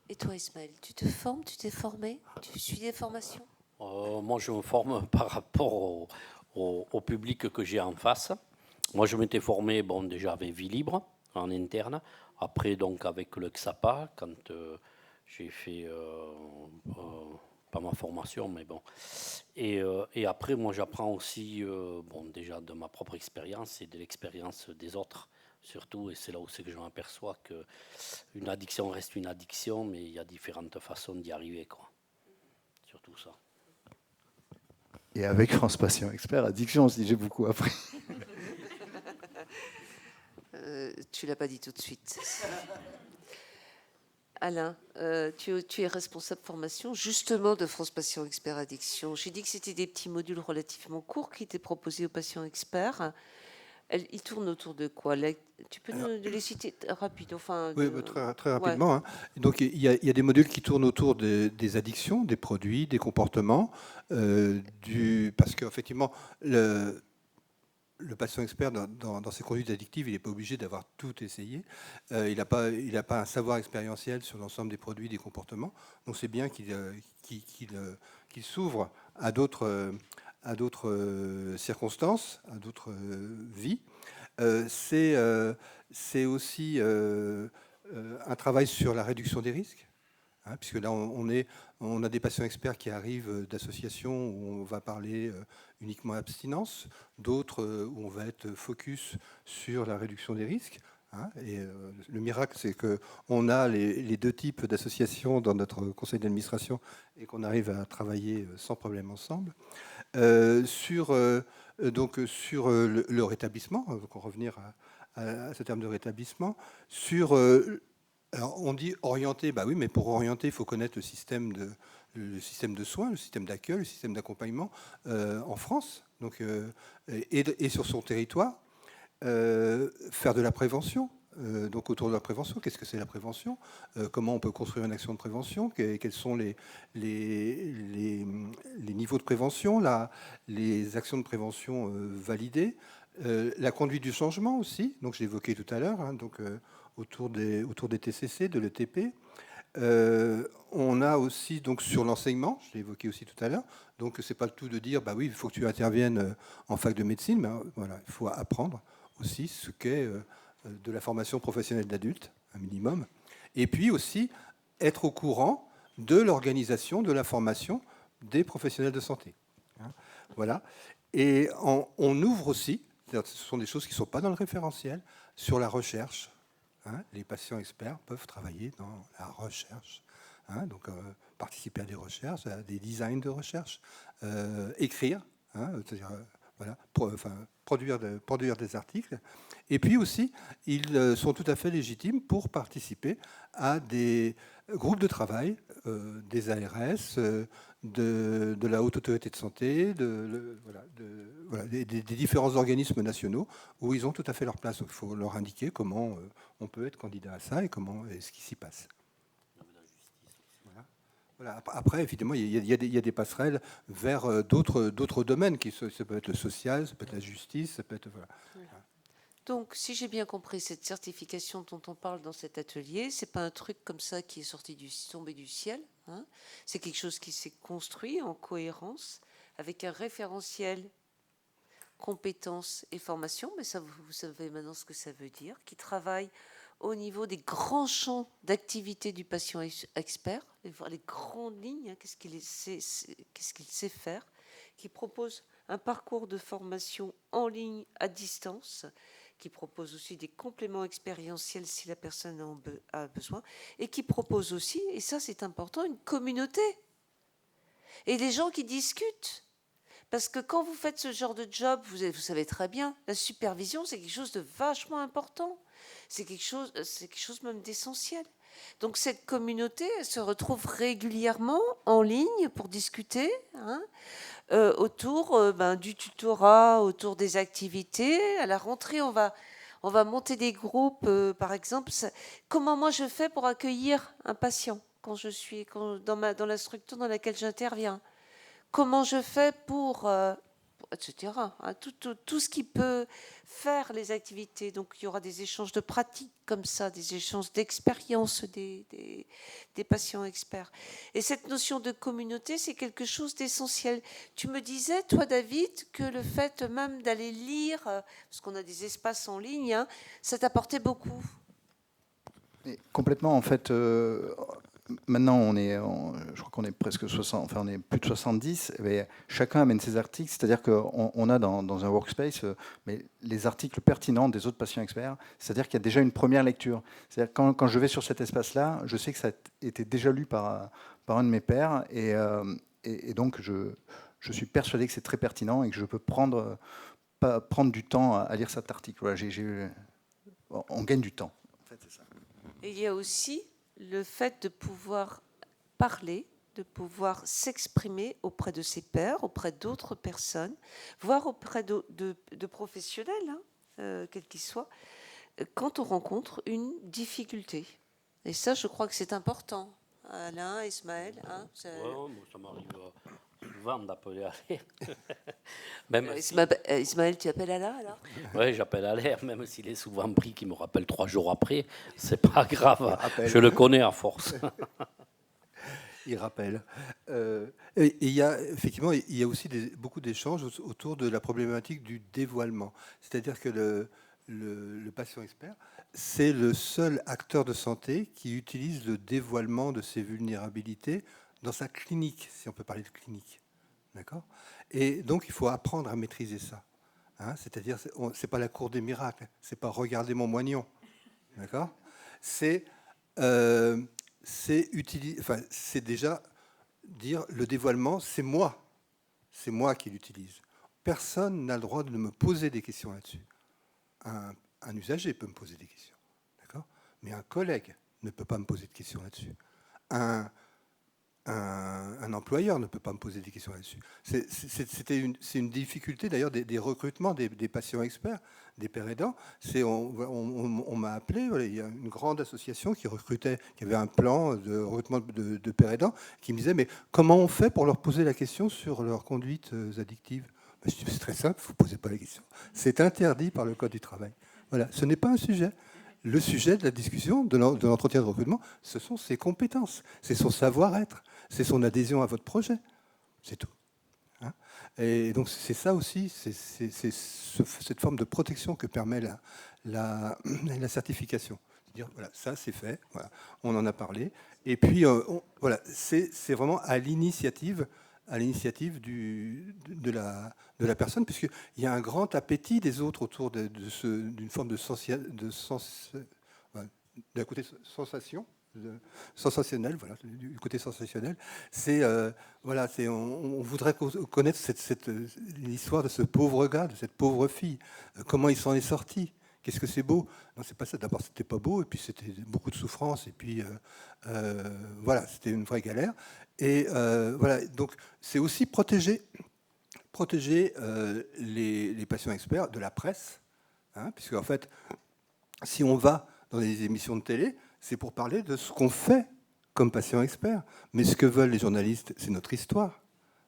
Et toi Ismaël, tu te formes, tu t'es formé, tu suis des formations? Moi, je me forme par rapport au public que j'ai en face. Moi, je m'étais formé déjà avec Vie Libre, en interne. Après, donc, avec le XAPA, quand j'ai fait, pas ma formation, mais bon. Et après, moi, j'apprends aussi, déjà de ma propre expérience et de l'expérience des autres, surtout. Et c'est là où c'est que je m'aperçois qu'une addiction reste une addiction, mais il y a différentes façons d'y arriver, quoi. Surtout ça. Et avec France Patient Expert Addiction aussi, j'ai beaucoup appris. Tu l'as pas dit tout de suite. Alain, tu es responsable formation justement de France Patient Expert Addiction. J'ai dit que c'était des petits modules relativement courts qui étaient proposés aux patients experts. Ils tournent autour de quoi? Tu peux nous les citer rapide, enfin. Oui, très rapidement. Hein. Donc, il y a des modules qui tournent autour des addictions, des produits, des comportements, parce qu'effectivement, le patient expert dans ses conduites addictives, il n'est pas obligé d'avoir tout essayé. Il n'a pas un savoir expérientiel sur l'ensemble des produits, des comportements. Donc, c'est bien qu'il s'ouvre à d'autres circonstances, à d'autres vies. C'est aussi un travail sur la réduction des risques, hein, puisque là, on a des patients experts qui arrivent d'associations où on va parler uniquement abstinence, d'autres où on va être focus sur la réduction des risques. Hein, et le miracle, c'est qu'on a les deux types d'associations dans notre conseil d'administration et qu'on arrive à travailler sans problème ensemble. Sur le rétablissement, donc on va revenir à ce terme de rétablissement, alors on dit orienter, bah oui, mais pour orienter, il faut connaître le système de soins, le système d'accueil, le système d'accompagnement en France, donc, et sur son territoire, faire de la prévention. Donc autour de la prévention, qu'est-ce que c'est la prévention? Comment on peut construire une action de prévention? Quels sont les niveaux de prévention, les actions de prévention validées? La conduite du changement aussi, donc j'ai évoqué tout à l'heure, hein, donc, autour des TCC, de l'ETP. On a aussi donc sur l'enseignement, je l'ai évoqué aussi tout à l'heure, donc c'est pas le tout de dire bah oui, il faut que tu interviennes en fac de médecine, mais voilà, il faut apprendre aussi ce qu'est de la formation professionnelle d'adulte, un minimum, et puis aussi être au courant de l'organisation, de la formation des professionnels de santé. Hein, voilà. Et on ouvre aussi, ce sont des choses qui ne sont pas dans le référentiel, sur la recherche. Hein, les patients experts peuvent travailler dans la recherche, hein, donc participer à des recherches, à des designs de recherche, écrire, hein, c'est-à-dire voilà, produire des articles. Et puis aussi, ils sont tout à fait légitimes pour participer à des groupes de travail, des ARS, de la Haute Autorité de Santé, des différents organismes nationaux où ils ont tout à fait leur place. Donc, il faut leur indiquer comment on peut être candidat à ça et ce qui s'y passe. Voilà. Après, évidemment, il y a des passerelles vers d'autres domaines. Ça peut être le social, ça peut être la justice, ça peut être... Voilà. Donc, si j'ai bien compris, cette certification dont on parle dans cet atelier, c'est pas un truc comme ça qui est tombé du ciel. Hein. C'est quelque chose qui s'est construit en cohérence avec un référentiel compétences et formation, mais ça, vous savez maintenant ce que ça veut dire, qui travaille au niveau des grands champs d'activité du patient expert, les grandes lignes, hein, qu'est-ce qu'il sait faire, qui propose un parcours de formation en ligne à distance, qui propose aussi des compléments expérientiels si la personne en a besoin, et qui propose aussi, et ça c'est important, une communauté et des gens qui discutent. Parce que quand vous faites ce genre de job, vous savez très bien, la supervision, c'est quelque chose de vachement important. C'est quelque chose même d'essentiel. Donc cette communauté, elle se retrouve régulièrement en ligne pour discuter, hein, autour du tutorat, autour des activités. À la rentrée, on va monter des groupes, par exemple. Comment moi je fais pour accueillir un patient dans la structure dans laquelle j'interviens? Comment je fais pour etc. Hein, tout ce qui peut faire les activités. Donc, il y aura des échanges de pratiques comme ça, des échanges d'expériences des patients experts. Et cette notion de communauté, c'est quelque chose d'essentiel. Tu me disais, toi, David, que le fait même d'aller lire, parce qu'on a des espaces en ligne, hein, ça t'apportait beaucoup. Et complètement, en fait. Maintenant, je crois qu'on est presque 60, enfin on est plus de 70. Mais chacun amène ses articles, c'est-à-dire qu'on a dans un workspace mais les articles pertinents des autres patients experts. C'est-à-dire qu'il y a déjà une première lecture. C'est-à-dire quand je vais sur cet espace-là, je sais que ça a été déjà lu par un de mes pairs, et donc je suis persuadé que c'est très pertinent et que je peux prendre du temps à lire cet article. Voilà, on gagne du temps. En fait, c'est ça. Et il y a aussi le fait de pouvoir parler, de pouvoir s'exprimer auprès de ses pairs, auprès d'autres personnes, voire auprès de professionnels, hein, quel qu'il soit, quand on rencontre une difficulté. Et ça, je crois que c'est important. Alain, Ismaël, hein, Ouais, moi, ça m'arrive souvent d'appeler Alain. Même si, Ismaël, tu appelles Alain alors? ouais, j'appelle Alain, même s'il est souvent pris, qu'il me rappelle 3 jours après, c'est pas grave. rappelle. Je le connais à force. Il rappelle. Et il y a effectivement, il y a aussi beaucoup d'échanges autour de la problématique du dévoilement. C'est-à-dire que le patient expert, c'est le seul acteur de santé qui utilise le dévoilement de ses vulnérabilités dans sa clinique, si on peut parler de clinique. D'accord ? Et donc, il faut apprendre à maîtriser ça. Hein, c'est-à-dire, c'est pas la cour des miracles, c'est pas regarder mon moignon. D'accord ? C'est déjà dire le dévoilement, c'est moi qui l'utilise. Personne n'a le droit de me poser des questions là-dessus. Un usager peut me poser des questions, d'accord ? Mais un collègue ne peut pas me poser de questions là-dessus. Un employeur ne peut pas me poser des questions là-dessus. C'est une difficulté d'ailleurs des recrutements des patients experts, des pères aidants. On m'a appelé, voilà, il y a une grande association qui recrutait, qui avait un plan de recrutement de pères aidants, qui me disait mais comment on fait pour leur poser la question sur leurs conduites addictives? Je dis c'est très simple, vous ne posez pas la question. C'est interdit par le Code du travail. Voilà, ce n'est pas un sujet. Le sujet de la discussion, de l'entretien de recrutement, ce sont ses compétences, c'est son savoir-être, c'est son adhésion à votre projet. C'est tout. Hein, et donc c'est ça aussi, c'est cette forme de protection que permet la certification. C'est-à-dire, voilà, ça c'est fait, voilà, on en a parlé. Et puis, voilà, c'est vraiment à l'initiative de la personne, puisqu'il y a un grand appétit des autres autour d'une forme d'un côté sensationnel, voilà, du côté sensationnel. On voudrait connaître l'histoire de ce pauvre gars, de cette pauvre fille, comment il s'en est sorti. Qu'est-ce que c'est beau? Non, c'est pas ça. D'abord, c'était pas beau, et puis c'était beaucoup de souffrance, et puis voilà, c'était une vraie galère. Et voilà, donc c'est aussi protéger les patients experts de la presse, hein, puisque en fait, si on va dans des émissions de télé, c'est pour parler de ce qu'on fait comme patient expert. Mais ce que veulent les journalistes, c'est notre histoire.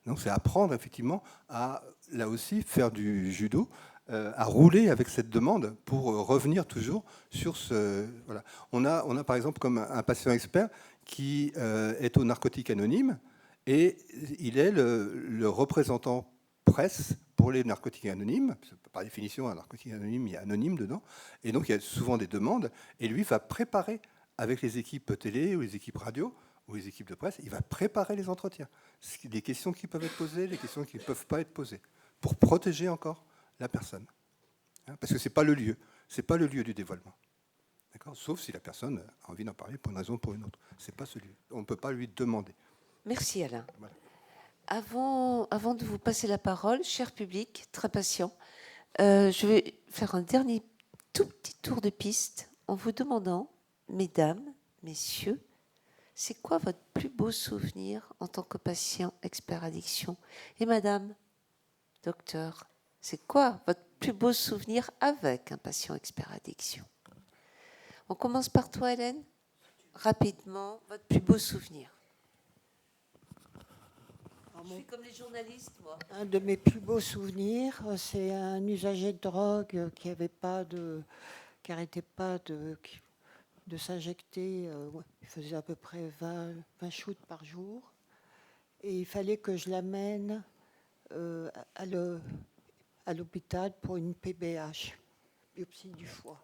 Donc c'est apprendre effectivement à, là aussi, faire du judo, à rouler avec cette demande pour revenir toujours sur ce... Voilà. On a par exemple comme un patient expert qui est au Narcotique Anonyme, et il est le représentant presse pour les narcotiques anonymes. Par définition, un narcotique anonyme, il y a anonyme dedans. Et donc, il y a souvent des demandes. Et lui va préparer, avec les équipes télé ou les équipes radio ou les équipes de presse, il va préparer les entretiens. Les questions qui peuvent être posées, les questions qui ne peuvent pas être posées, pour protéger encore la personne. Parce que ce n'est pas le lieu. Ce n'est pas le lieu du dévoilement. Sauf si la personne a envie d'en parler pour une raison ou pour une autre. Ce n'est pas ce lieu. On ne peut pas lui demander. Merci Alain. Voilà. Avant de vous passer la parole, cher public, très patient, je vais faire un dernier tout petit tour de piste en vous demandant, mesdames, messieurs, c'est quoi votre plus beau souvenir en tant que patient expert addiction? Et madame, docteur, c'est quoi votre plus beau souvenir avec un patient expert addiction? On commence par toi, Hélène. Rapidement, votre plus beau souvenir. Je suis comme les journalistes, moi. Un de mes plus beaux souvenirs, c'est un usager de drogue qui n'arrêtait pas de s'injecter. Il faisait à peu près 20 shoots par jour. Et il fallait que je l'amène à l'hôpital pour une PBH, biopsie du foie.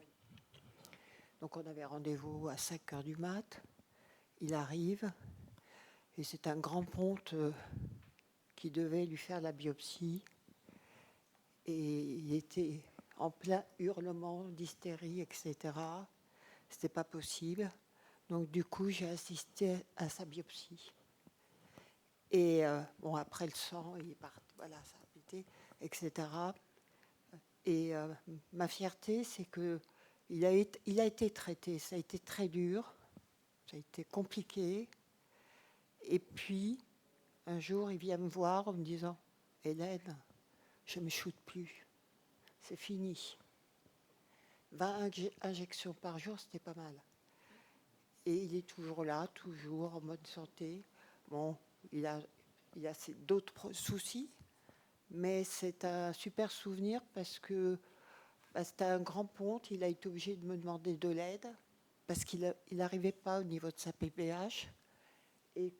Donc on avait rendez-vous à 5h du mat. Il arrive et c'est un grand ponte qui devait lui faire la biopsie. Et il était en plein hurlement d'hystérie, etc. C'était pas possible. Donc du coup, j'ai assisté à sa biopsie. Et bon, après le sang, il est parti, voilà, ça a pété, etc. Et ma fierté, c'est que il a été traité. Ça a été très dur, ça a été compliqué. Et puis, un jour, il vient me voir en me disant « Hélène, je ne me shoote plus. C'est fini. 20 injections par jour, c'était pas mal. Et il est toujours là, toujours en bonne santé. Bon, il a d'autres soucis, mais c'est un super souvenir parce que c'était un grand ponte. Il a été obligé de me demander de l'aide parce qu'il n'arrivait pas au niveau de sa PPH et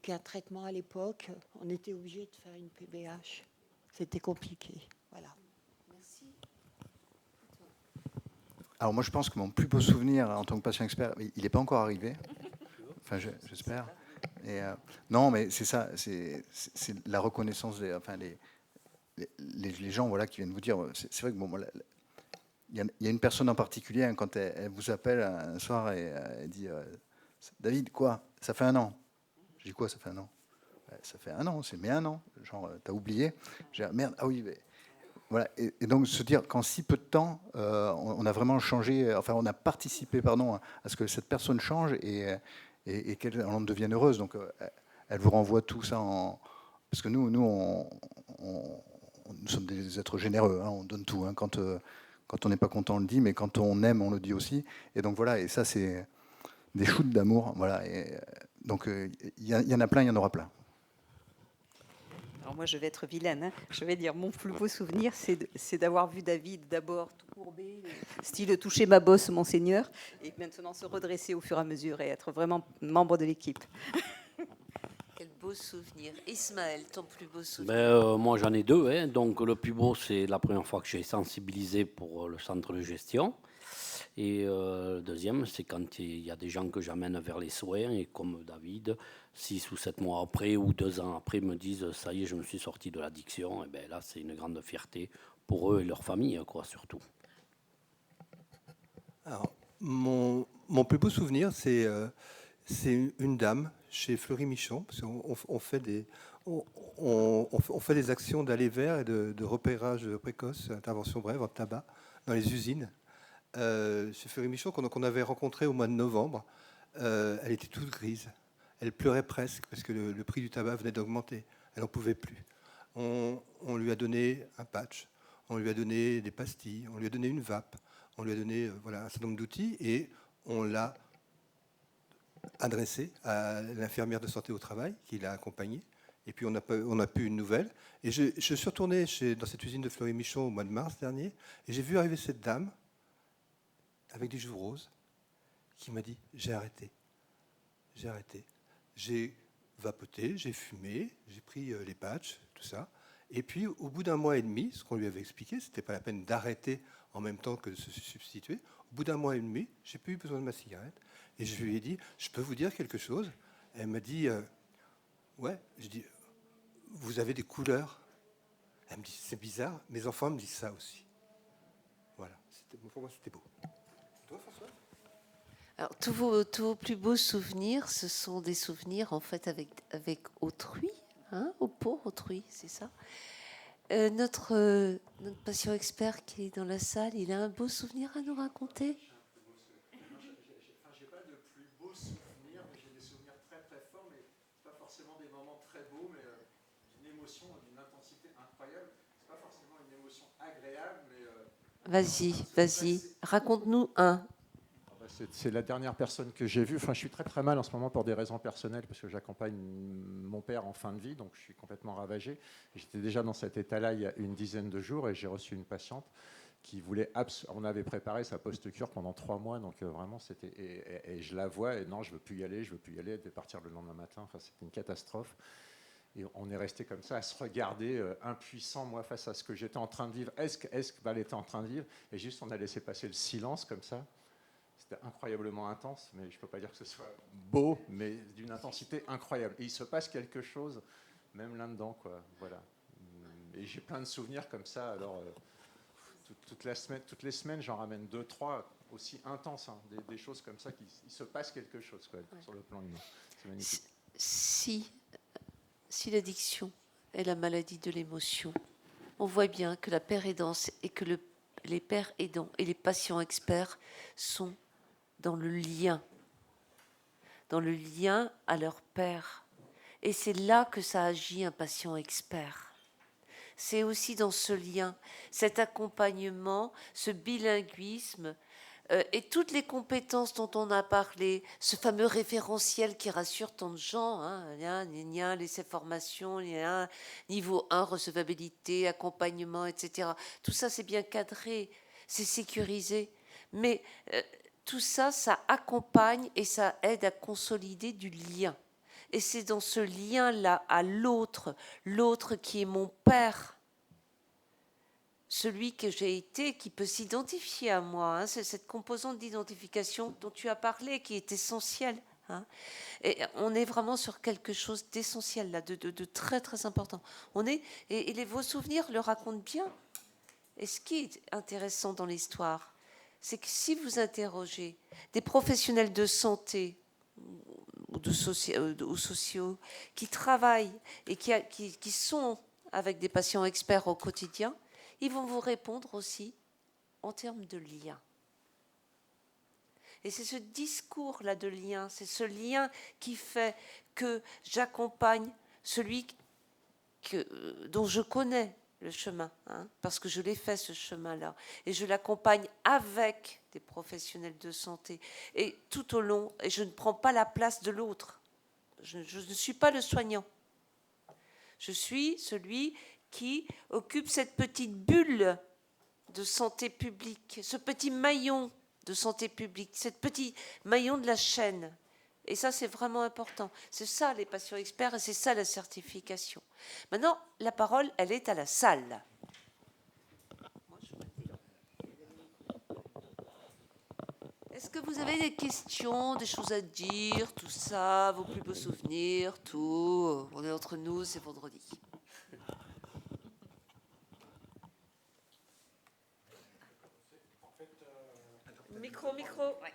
qu'un traitement à l'époque, on était obligé de faire une PPH. C'était compliqué. Voilà. Merci. Alors moi, je pense que mon plus beau souvenir en tant que patient expert, il n'est pas encore arrivé. Enfin, j'espère. Et non, mais c'est ça, c'est la reconnaissance les gens, voilà, qui viennent vous dire. C'est vrai que bon, il y a une personne en particulier, hein, quand elle vous appelle un soir et elle dit David, quoi? Ça fait 1 an. Je dis quoi, ça fait 1 an? Ça fait 1 an, c'est mais 1 an. Genre, t'as oublié? J'ai dit, merde, ah oui, mais voilà. Et donc se dire qu'en si peu de temps, on a vraiment changé, enfin, on a participé, pardon, à ce que cette personne change et qu'elle en devienne heureuse. Donc, elle vous renvoie tout ça parce que nous, nous sommes des êtres généreux, hein, on donne tout. Hein, quand on n'est pas content, on le dit, mais quand on aime, on le dit aussi. Et donc voilà, et ça, c'est des shoots d'amour. Voilà. Et, donc il y en a plein, il y en aura plein. Alors moi, je vais être vilaine. Hein. Je vais dire, mon plus beau souvenir, c'est d'avoir vu David d'abord tout courbé, style toucher ma bosse, monseigneur, et maintenant se redresser au fur et à mesure et être vraiment membre de l'équipe. Quel beau souvenir. Ismaël, ton plus beau souvenir? Moi, j'en ai 2. Hein. Donc, le plus beau, c'est la première fois que j'ai sensibilisé pour le centre de gestion. Et le deuxième, c'est quand il y a des gens que j'amène vers les soins et comme David, 6 ou 7 mois après ou 2 ans après, me disent ça y est, je me suis sorti de l'addiction. Et bien là, c'est une grande fierté pour eux et leur famille, quoi, surtout. Alors, mon plus beau souvenir, c'est une dame chez Fleury Michon, parce qu'on fait des actions d'aller vers et de repérage précoce, intervention brève en tabac dans les usines. Chez Fleury Michon, qu'on avait rencontré au mois de novembre, elle était toute grise. Elle pleurait presque parce que le prix du tabac venait d'augmenter. Elle n'en pouvait plus. On lui a donné un patch, on lui a donné des pastilles, on lui a donné une vape, on lui a donné voilà, un certain nombre d'outils et on l'a adressé à l'infirmière de santé au travail qui l'a accompagnée. Et puis on a pu une nouvelle. Et je suis retourné dans cette usine de Fleury Michon au mois de mars dernier et j'ai vu arriver cette dame avec des joues roses qui m'a dit j'ai arrêté. J'ai arrêté. J'ai vapoté, j'ai fumé, j'ai pris les patchs, tout ça. Et puis, au bout d'1 mois et demi, ce qu'on lui avait expliqué, c'était pas la peine d'arrêter en même temps que de se substituer. Au bout d'1 mois et demi, j'ai plus eu besoin de ma cigarette. Et je lui ai dit, je peux vous dire quelque chose? Elle m'a dit, ouais. Je dis, vous avez des couleurs? Elle me dit, c'est bizarre, mes enfants me disent ça aussi. Voilà, pour moi, c'était beau. Toi, François? Alors, tous vos plus beaux souvenirs, ce sont des souvenirs en fait avec autrui, hein, pour autrui, c'est ça. Notre patient expert qui est dans la salle, il a un beau souvenir à nous raconter? J'ai pas de plus beaux souvenirs, mais j'ai des souvenirs très très forts, mais pas forcément des moments très beaux, mais d'une émotion, d'une intensité incroyable. C'est pas forcément une émotion agréable, mais Vas-y, raconte-nous un. c'est la dernière personne que j'ai vue. Enfin, je suis très très mal en ce moment pour des raisons personnelles, parce que j'accompagne mon père en fin de vie, donc je suis complètement ravagé. J'étais déjà dans cet état-là il y a une dizaine de jours et j'ai reçu une patiente qui voulait... On avait préparé sa post-cure pendant 3 mois, donc vraiment c'était... Et je la vois et non, je veux plus y aller, elle devait partir le lendemain matin. Enfin, c'était une catastrophe. Et on est resté comme ça à se regarder, impuissant, moi, face à ce que j'étais en train de vivre. Est-ce qu'elle était en train de vivre? Et juste, on a laissé passer le silence comme ça. C'était incroyablement intense, mais je ne peux pas dire que ce soit beau, mais d'une intensité incroyable. Et il se passe quelque chose, même là-dedans, quoi. Voilà. Et j'ai plein de souvenirs comme ça. Alors, toutes les semaines, j'en ramène 2, 3 aussi intenses, hein, des choses comme ça, il se passe quelque chose, quoi, ouais, sur le plan humain. C'est magnifique. Si l'addiction est la maladie de l'émotion, on voit bien que la père aidance et que les pères aidants et les patients experts sont dans le lien à leur père. Et c'est là que ça agit un patient expert. c'est aussi dans ce lien, cet accompagnement, ce bilinguisme et toutes les compétences dont on a parlé, ce fameux référentiel qui rassure tant de gens, hein, l'essai formation, niveau 1, recevabilité, accompagnement, etc. Tout ça, c'est bien cadré, c'est sécurisé. Mais tout ça, ça accompagne et ça aide à consolider du lien. Et c'est dans ce lien-là à l'autre, l'autre qui est mon père, celui que j'ai été, qui peut s'identifier à moi. Hein. C'est cette composante d'identification dont tu as parlé qui est essentielle. Hein. Et on est vraiment sur quelque chose d'essentiel, là, de très très important. Et vos souvenirs le racontent bien. Et ce qui est intéressant dans l'histoire, c'est que si vous interrogez des professionnels de santé ou sociaux qui travaillent et qui sont avec des patients experts au quotidien, ils vont vous répondre aussi en termes de lien. Et c'est ce discours-là de lien, c'est ce lien qui fait que j'accompagne celui dont je connais le chemin, hein, parce que je l'ai fait ce chemin-là, et je l'accompagne avec des professionnels de santé, et tout au long, et je ne prends pas la place de l'autre. Je ne suis pas le soignant. Je suis celui qui occupe cette petite bulle de santé publique, ce petit maillon de santé publique, ce petit maillon de la chaîne. Et ça, c'est vraiment important. C'est ça, les patients experts, et c'est ça, la certification. Maintenant, la parole, elle est à la salle. Est-ce que vous avez des questions, des choses à dire, tout ça, vos plus beaux souvenirs, tout? On est entre nous, c'est vendredi. Micro. Ouais.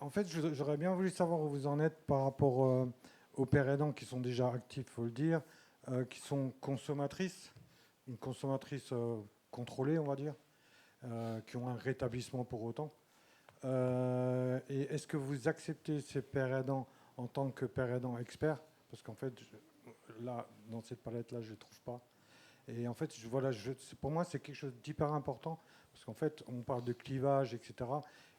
En fait, j'aurais bien voulu savoir où vous en êtes par rapport aux pères aidants qui sont déjà actifs, il faut le dire, qui sont consommatrices, une consommatrice contrôlée, on va dire, qui ont un rétablissement pour autant. Et est-ce que vous acceptez ces pères aidants en tant que pères aidants experts? Parce qu'en fait, là, dans cette palette-là, je ne les trouve pas. Et en fait, pour moi, c'est quelque chose d'hyper important, parce qu'en fait, on parle de clivage, etc.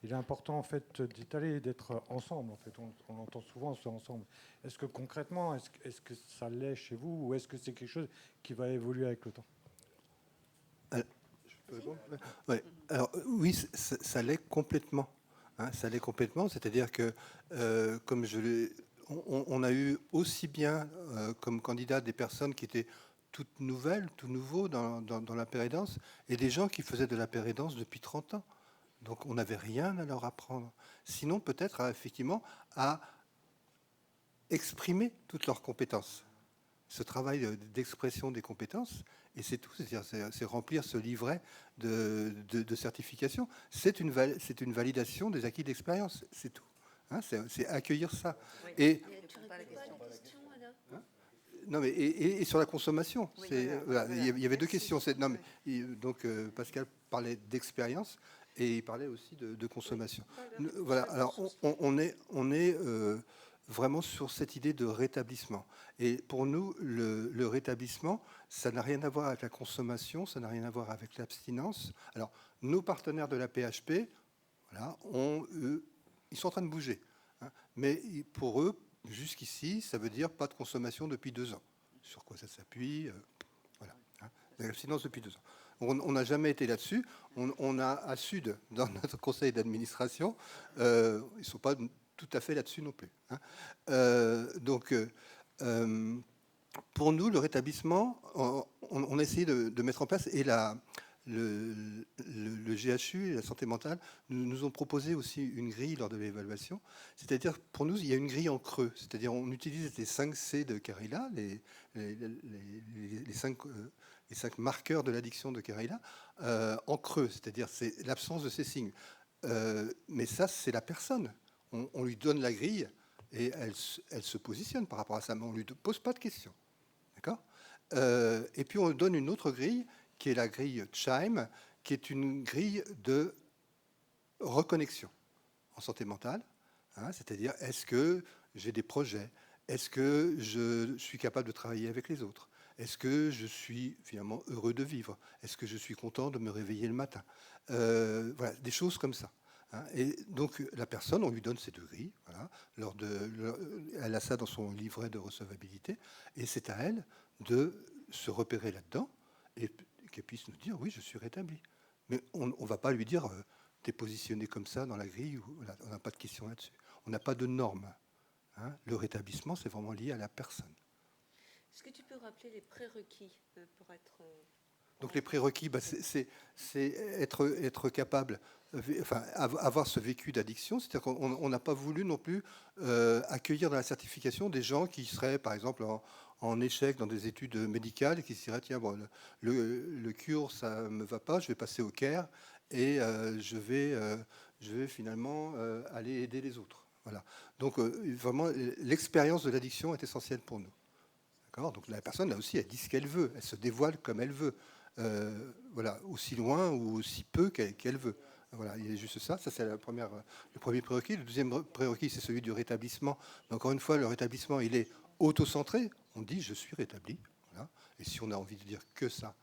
Il est important, en fait, d'étaler et d'être ensemble. En fait, on entend souvent ce ensemble. Est-ce que concrètement, est-ce que ça l'est chez vous, ou est-ce que c'est quelque chose qui va évoluer avec le temps? Ouais. Alors oui, ça l'est complètement. Hein, ça l'est complètement. C'est-à-dire que, comme on a eu aussi bien comme candidat des personnes qui étaient toutes nouvelles, tout nouveau dans la pérédance, et des gens qui faisaient de la pérédance depuis 30 ans. Donc on n'avait rien à leur apprendre. Sinon, peut-être, effectivement, à exprimer toutes leurs compétences. Ce travail d'expression des compétences, et c'est tout, c'est remplir ce livret de certification. C'est une validation des acquis d'expérience, c'est tout. Hein, c'est accueillir ça. Oui. Et non, mais et sur la consommation, oui, voilà, il y avait deux questions. Non, mais, donc Pascal parlait d'expérience et il parlait aussi de consommation. Voilà. Alors on est vraiment sur cette idée de rétablissement. Et pour nous, le rétablissement, ça n'a rien à voir avec la consommation, ça n'a rien à voir avec l'abstinence. Alors nos partenaires de la PHP, voilà, ils sont en train de bouger, hein, mais pour eux, jusqu'ici, ça veut dire pas de consommation depuis 2 ans. Sur quoi ça s'appuie? Voilà, hein, l'abstinence depuis 2 ans. On n'a jamais été là-dessus. On a à Sud, dans notre conseil d'administration, ils ne sont pas tout à fait là-dessus non plus. Hein. Donc, pour nous, le rétablissement, on a essayé de mettre en place, et le GHU et la santé mentale nous ont proposé aussi une grille lors de l'évaluation. C'est-à-dire, pour nous, il y a une grille en creux. C'est-à-dire, on utilise les 5 C de Carilla, les 5 marqueurs de l'addiction de Carilla, en creux. C'est-à-dire, c'est l'absence de ces signes. Mais ça, c'est la personne. On lui donne la grille et elle se positionne par rapport à ça, mais on ne lui pose pas de questions. D'accord ? Et puis, on donne une autre grille, qui est la grille Chime, qui est une grille de reconnexion en santé mentale. Hein, c'est-à-dire, est-ce que j'ai des projets? Est-ce que je suis capable de travailler avec les autres? Est-ce que je suis finalement heureux de vivre? Est-ce que je suis content de me réveiller le matin? Voilà, des choses comme ça. Hein. Et donc la personne, on lui donne ses 2 grilles. Voilà, elle a ça dans son livret de recevabilité, et c'est à elle de se repérer là-dedans et qu'elle puisse nous dire oui, je suis rétabli. Mais on ne va pas lui dire t'es positionné comme ça dans la grille. Voilà, on n'a pas de question là-dessus. On n'a pas de normes. Hein. Le rétablissement, c'est vraiment lié à la personne. Est-ce que tu peux rappeler les prérequis pour être... Donc les prérequis, c'est être capable, enfin, avoir ce vécu d'addiction. C'est-à-dire qu'on n'a pas voulu non plus accueillir dans la certification des gens qui seraient, par exemple, en échec dans des études médicales et qui se diraient, tiens, bon, le cure, ça ne me va pas, je vais passer au CARE et je vais finalement aller aider les autres. Voilà. Donc vraiment, l'expérience de l'addiction est essentielle pour nous. Donc la personne, là aussi, elle dit ce qu'elle veut, elle se dévoile comme elle veut, voilà, aussi loin ou aussi peu qu'elle veut. Voilà, il y a juste ça, c'est le premier prérequis. Le deuxième prérequis, c'est celui du rétablissement. Mais encore une fois, le rétablissement, il est auto-centré. On dit je suis rétabli. Voilà. Et si on a envie de dire que ça,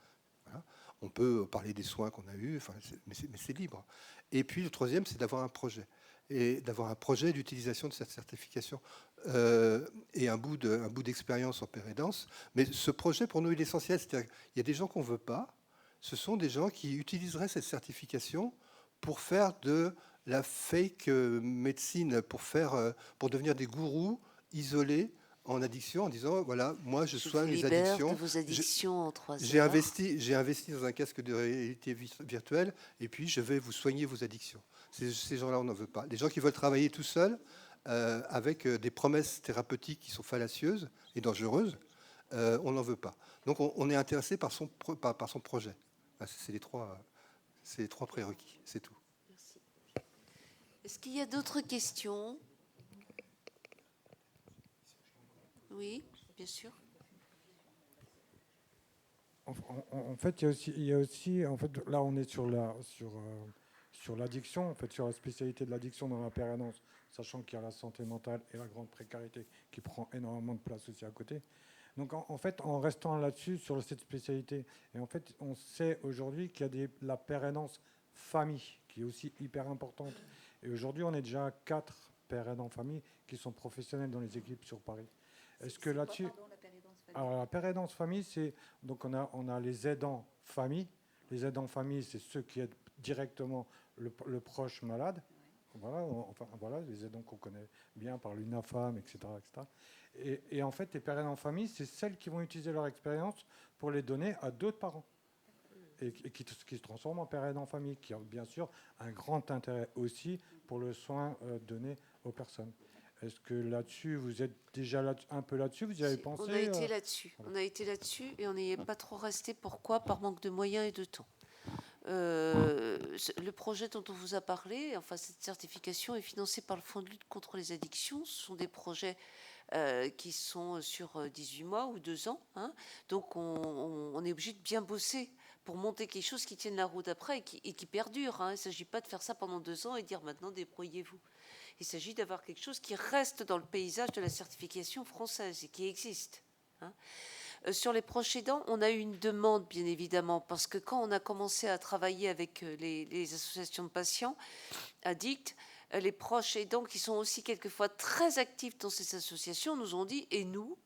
voilà. On peut parler des soins qu'on a eus, enfin, mais c'est libre. Et puis le troisième, c'est d'avoir un projet. Et d'avoir un projet d'utilisation de cette certification et un bout d'expérience en pérédance. Mais ce projet, pour nous, il est essentiel. C'est-à-dire qu'il y a des gens qu'on ne veut pas. Ce sont des gens qui utiliseraient cette certification pour faire de la fake médecine, pour devenir des gourous isolés en addiction, en disant, voilà, moi, je soigne les addictions. De vos addictions en 3 heures. J'ai investi dans un casque de réalité virtuelle, et puis je vais vous soigner vos addictions. Ces gens-là, on n'en veut pas. Les gens qui veulent travailler tout seuls, avec des promesses thérapeutiques qui sont fallacieuses et dangereuses, on n'en veut pas. Donc on est intéressé par son projet. C'est les trois prérequis, c'est tout. Merci. Est-ce qu'il y a d'autres questions? Oui, bien sûr. En fait, il y a aussi, en fait, là, on est sur l'addiction, en fait, sur la spécialité de l'addiction dans la pérédance, sachant qu'il y a la santé mentale et la grande précarité qui prend énormément de place aussi à côté. Donc, en fait, en restant là-dessus, sur cette spécialité, et en fait, on sait aujourd'hui qu'il y a la pérédance famille, qui est aussi hyper importante. Et aujourd'hui, on est déjà à 4 pérédants famille qui sont professionnels dans les équipes sur Paris. Est-ce que là-dessus... Alors, la pérédance famille, c'est... Donc, on a les aidants famille. Les aidants famille, c'est ceux qui aident directement le proche malade. Voilà, voilà, les aidants qu'on connaît bien par l'UNAFAM, etc. etc. Et en fait, les pérédants famille, c'est celles qui vont utiliser leur expérience pour les donner à d'autres parents. Et qui se transforment en pérédants famille, qui ont bien sûr un grand intérêt aussi pour le soin donné aux personnes. Est-ce que là-dessus, vous êtes déjà un peu là-dessus? Vous y avez pensé? On a été là-dessus. Voilà. On a été là-dessus et on n'y est pas trop resté. Pourquoi? Par manque de moyens et de temps. Le projet dont on vous a parlé, enfin cette certification, est financé par le Fonds de lutte contre les addictions. Ce sont des projets qui sont sur 18 mois ou 2 ans. Hein. Donc on est obligé de bien bosser pour monter quelque chose qui tienne la route après et qui perdure. Hein. Il ne s'agit pas de faire ça pendant 2 ans et dire maintenant débrouillez-vous. Il s'agit d'avoir quelque chose qui reste dans le paysage de la certification française et qui existe. Hein. Sur les proches aidants, on a eu une demande, bien évidemment, parce que quand on a commencé à travailler avec les associations de patients addicts, les proches aidants, qui sont aussi quelquefois très actifs dans ces associations, nous ont dit « et nous ?»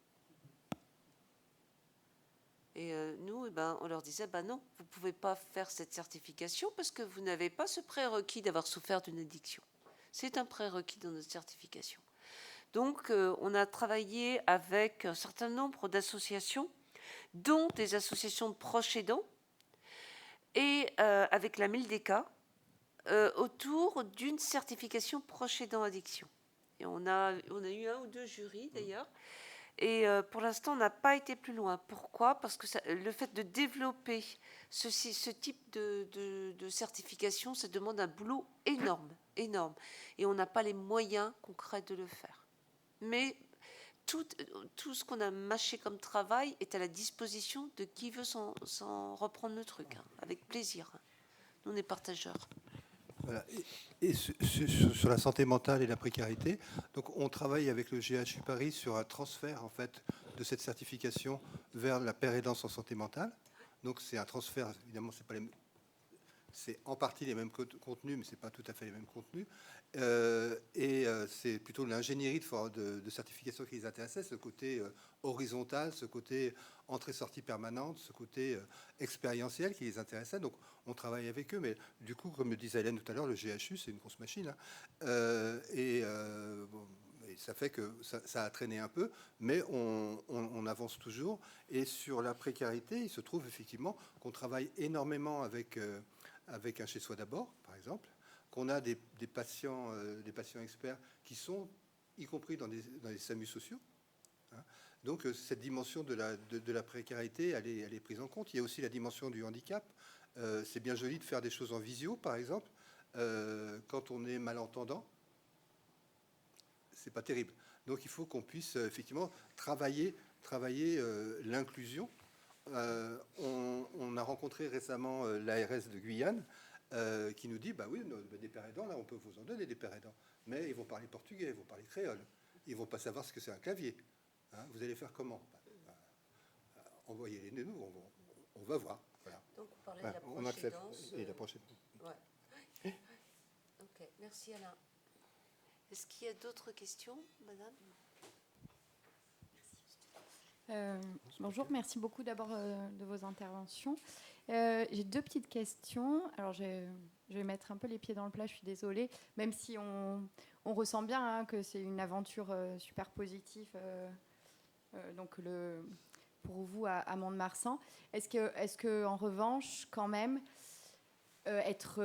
Et nous, on leur disait « non, vous ne pouvez pas faire cette certification parce que vous n'avez pas ce prérequis d'avoir souffert d'une addiction. C'est un prérequis dans notre certification. » Donc, on a travaillé avec un certain nombre d'associations, dont des associations de proches aidants, et avec la MILDECA, autour d'une certification proche aidant addiction. Et on a eu 1 ou 2 jurys, d'ailleurs. Et pour l'instant, on n'a pas été plus loin. Pourquoi? Parce que le fait de développer ce type de certification, ça demande un boulot énorme, énorme. Et on n'a pas les moyens concrets de le faire. Mais tout ce qu'on a mâché comme travail est à la disposition de qui veut s'en reprendre le truc, hein, avec plaisir. Nous, on est partageurs. Voilà. Et sur la santé mentale et la précarité, donc on travaille avec le GHU Paris sur un transfert en fait de cette certification vers la paire aidance en santé mentale. Donc c'est un transfert, évidemment, c'est en partie les mêmes contenus, mais c'est pas tout à fait les mêmes contenus. C'est plutôt l'ingénierie de certification qui les intéressait, ce côté horizontal, ce côté entrée-sortie permanente, ce côté expérientiel qui les intéressait. Donc on travaille avec eux, mais du coup, comme le disait Hélène tout à l'heure, le GHU, c'est une grosse machine. Hein. Et ça fait que ça a traîné un peu, mais on avance toujours. Et sur la précarité, il se trouve effectivement qu'on travaille énormément avec un chez soi d'abord, par exemple, qu'on a des patients experts qui sont, y compris dans les SAMU sociaux. Hein. Donc cette dimension de la précarité, elle est prise en compte. Il y a aussi la dimension du handicap. C'est bien joli de faire des choses en visio, par exemple. Quand on est malentendant, c'est pas terrible. Donc il faut qu'on puisse effectivement travailler l'inclusion. On a rencontré récemment l'ARS de Guyane qui nous dit, bah oui, des pères aidants, là on peut vous en donner des pères aidants, mais ils vont parler portugais, ils vont parler créole, ils vont pas savoir ce que c'est un clavier. Hein, vous allez faire comment? Envoyez-les nous, on va voir. Voilà. Donc on parlait de la proche aidance. Et la prochaine. Ouais. Ok, merci Alain. Est-ce qu'il y a d'autres questions, madame? Bonjour, merci beaucoup d'abord de vos interventions. J'ai deux petites questions. Alors, je vais mettre un peu les pieds dans le plat, je suis désolée, même si on ressent bien hein, que c'est une aventure super positive donc pour vous à Mont-de-Marsan. Est-ce que en revanche, quand même, être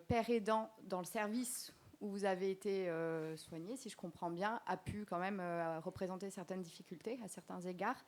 père aidant dans le service où vous avez été soigné, si je comprends bien, a pu quand même représenter certaines difficultés à certains égards.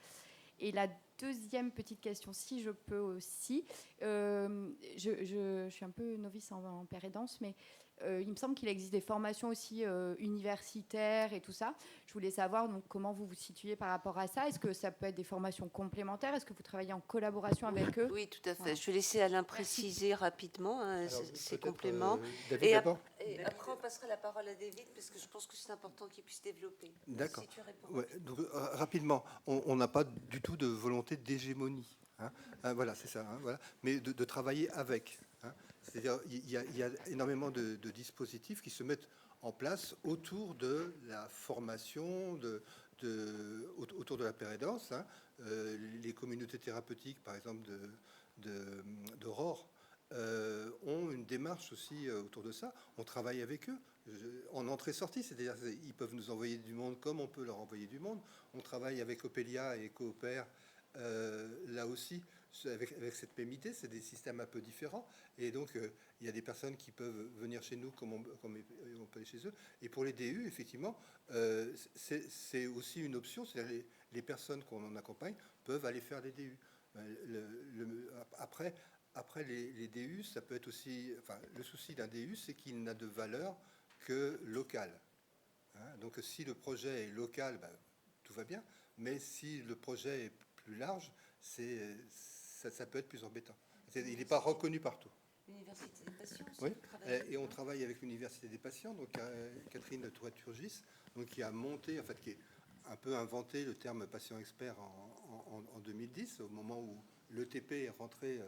Et la deuxième petite question, si je peux aussi, je suis un peu novice en père aidance, mais il me semble qu'il existe des formations aussi universitaires et tout ça. Je voulais savoir donc, comment vous vous situez par rapport à ça. Est-ce que ça peut être des formations complémentaires? Est-ce que vous travaillez en collaboration avec eux? Oui, tout à fait. Voilà. Je vais laisser Alain préciser rapidement ces compléments. David d'abord. Et après, on passera la parole à David, parce que je pense que c'est important qu'il puisse développer. D'accord. Si tu réponds. Ouais, donc, rapidement, on n'a pas du tout de volonté d'hégémonie. Hein. Voilà, c'est ça. Hein, voilà. Mais de travailler avec. Hein. C'est-à-dire, il y a énormément de dispositifs qui se mettent en place autour de la formation, autour de la pérédance. Hein. Les communautés thérapeutiques, par exemple, d'Aurore, ont une démarche aussi autour de ça. On travaille avec eux en entrée-sortie, c'est-à-dire ils peuvent nous envoyer du monde comme on peut leur envoyer du monde. On travaille avec Opélia et Coopère là aussi avec cette PMIT, c'est des systèmes un peu différents. Et donc il y a des personnes qui peuvent venir chez nous comme on peut aller chez eux. Et pour les DU, effectivement, c'est aussi une option, c'est-à-dire les personnes qu'on accompagne peuvent aller faire des DU. Après les DU, ça peut être aussi... Enfin, le souci d'un DU, c'est qu'il n'a de valeur que locale. Hein, donc, si le projet est local, ben, tout va bien. Mais si le projet est plus large, ça peut être plus embêtant. Il n'est pas reconnu partout. L'Université des patients aussi, Oui, et on travaille avec l'Université des patients, donc Catherine Toit-Turgis, donc qui a monté, en fait, qui a un peu inventé le terme patient expert en 2010, au moment où l'ETP est rentré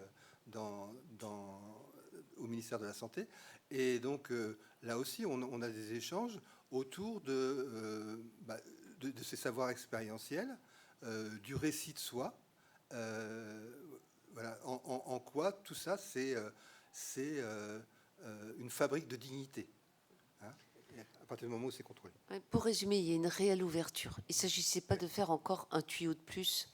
au ministère de la Santé. Et donc là aussi, on a des échanges autour de ces savoirs expérientiels, du récit de soi. Voilà, en quoi tout ça, c'est une fabrique de dignité. Hein, à partir du moment où c'est contrôlé. Pour résumer, il y a une réelle ouverture. Il ne s'agissait pas de faire encore un tuyau de plus.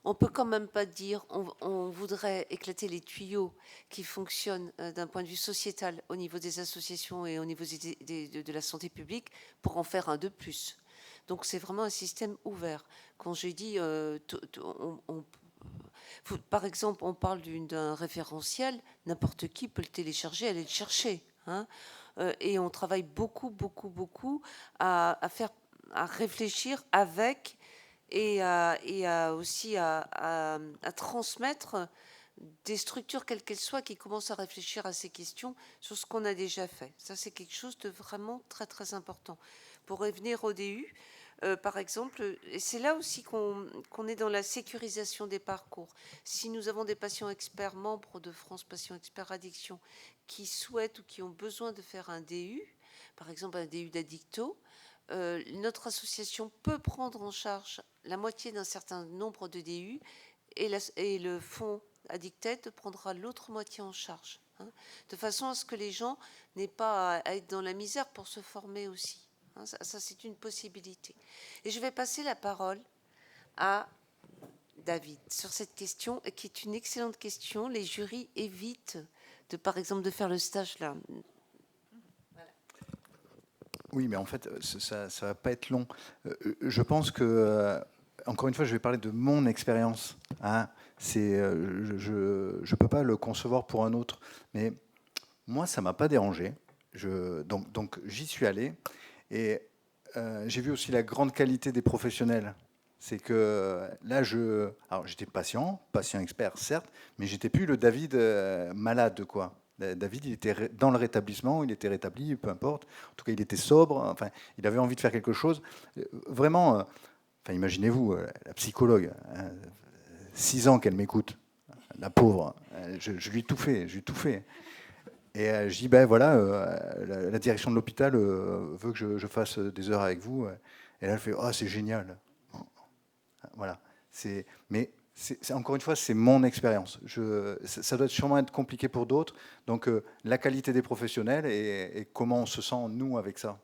On ne peut quand même pas dire on voudrait éclater les tuyaux qui fonctionnent d'un point de vue sociétal au niveau des associations et au niveau de la santé publique pour en faire un de plus. Donc c'est vraiment un système ouvert. Quand j'ai dit, par exemple, on parle d'un référentiel, n'importe qui peut le télécharger, aller le chercher. Hein, et on travaille beaucoup à réfléchir avec et aussi à transmettre des structures, quelles qu'elles soient, qui commencent à réfléchir à ces questions sur ce qu'on a déjà fait. Ça, c'est quelque chose de vraiment très, très important. Pour revenir au DU, par exemple, et c'est là aussi qu'on est dans la sécurisation des parcours. Si nous avons des patients experts, membres de France Patients Experts Addiction, qui souhaitent ou qui ont besoin de faire un DU, par exemple un DU d'addicto, notre association peut prendre en charge la moitié d'un certain nombre de DU et le fonds Addicted prendra l'autre moitié en charge, hein, de façon à ce que les gens n'aient pas à être dans la misère pour se former aussi. Hein, ça c'est une possibilité. Et je vais passer la parole à David sur cette question, qui est une excellente question. Les jurys évitent, par exemple, de faire le stage là. Oui, mais en fait, ça ne va pas être long. Je pense que, encore une fois, je vais parler de mon expérience. Hein. Je ne peux pas le concevoir pour un autre. Mais moi, ça ne m'a pas dérangé. Donc j'y suis allé. Et j'ai vu aussi la grande qualité des professionnels. C'est que là, alors j'étais patient expert, certes, mais j'étais plus le David malade, quoi. David, il était dans le rétablissement, il était rétabli, peu importe. En tout cas, il était sobre. Enfin, il avait envie de faire quelque chose. Vraiment, enfin, imaginez-vous, la psychologue, hein, 6 ans qu'elle m'écoute, la pauvre. Je lui ai tout fait, Et je dis, ben voilà, la direction de l'hôpital veut que je fasse des heures avec vous. Et là, elle fait, oh, c'est génial. Voilà. Mais encore une fois, c'est mon expérience. Ça doit sûrement être compliqué pour d'autres. Donc, la qualité des professionnels et comment on se sent, nous, avec ça.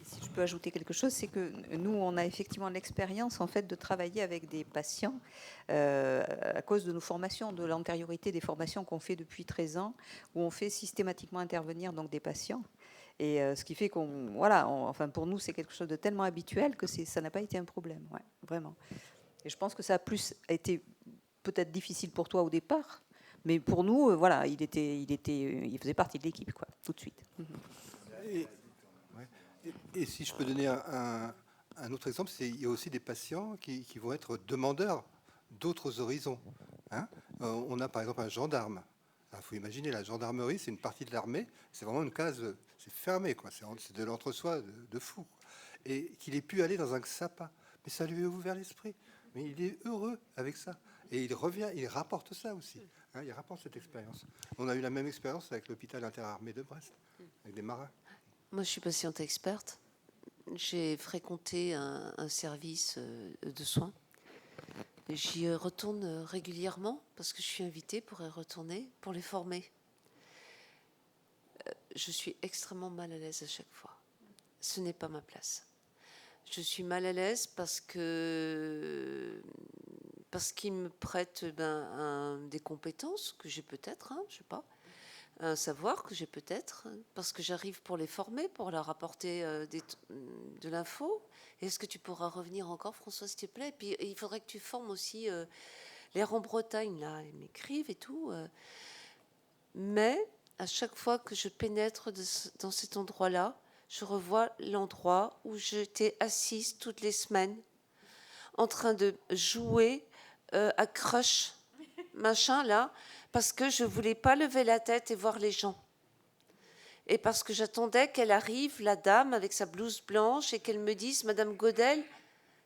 Si je peux ajouter quelque chose, c'est que nous, on a effectivement l'expérience en fait de travailler avec des patients à cause de nos formations, de l'antériorité des formations qu'on fait depuis 13 ans, où on fait systématiquement intervenir donc des patients. Et ce qui fait enfin pour nous, c'est quelque chose de tellement habituel que ça n'a pas été un problème, ouais, vraiment. Et je pense que ça a plus été peut-être difficile pour toi au départ, mais pour nous, voilà, il faisait partie de l'équipe, quoi, tout de suite. Et si je peux donner un autre exemple, il y a aussi des patients qui vont être demandeurs d'autres horizons. Hein. On a par exemple un gendarme. Il faut imaginer, la gendarmerie, c'est une partie de l'armée, c'est vraiment une case, c'est fermé, quoi. C'est de l'entre-soi de fou. Et qu'il ait pu aller dans un XAPA, mais ça lui a ouvert l'esprit. Mais il est heureux avec ça. Et il revient, il rapporte ça aussi. Hein, il rapporte cette expérience. On a eu la même expérience avec l'hôpital interarmé de Brest, avec des marins. Moi, je suis patiente experte. J'ai fréquenté un service de soins. J'y retourne régulièrement parce que je suis invitée pour y retourner, pour les former. Je suis extrêmement mal à l'aise à chaque fois. Ce n'est pas ma place. Je suis mal à l'aise parce qu'ils me prêtent des compétences que j'ai peut-être, je sais pas, un savoir que j'ai peut-être, parce que j'arrive pour les former, pour leur apporter de l'info. Est-ce que tu pourras revenir encore, François, s'il te plaît? Et puis il faudrait que tu formes aussi l'air en Bretagne, là, ils m'écrivent et tout. Mais à chaque fois que je pénètre dans cet endroit-là, je revois l'endroit où j'étais assise toutes les semaines, en train de jouer à Crush, machin, là, parce que je ne voulais pas lever la tête et voir les gens. Et parce que j'attendais qu'elle arrive, la dame, avec sa blouse blanche, et qu'elle me dise « Madame Godel,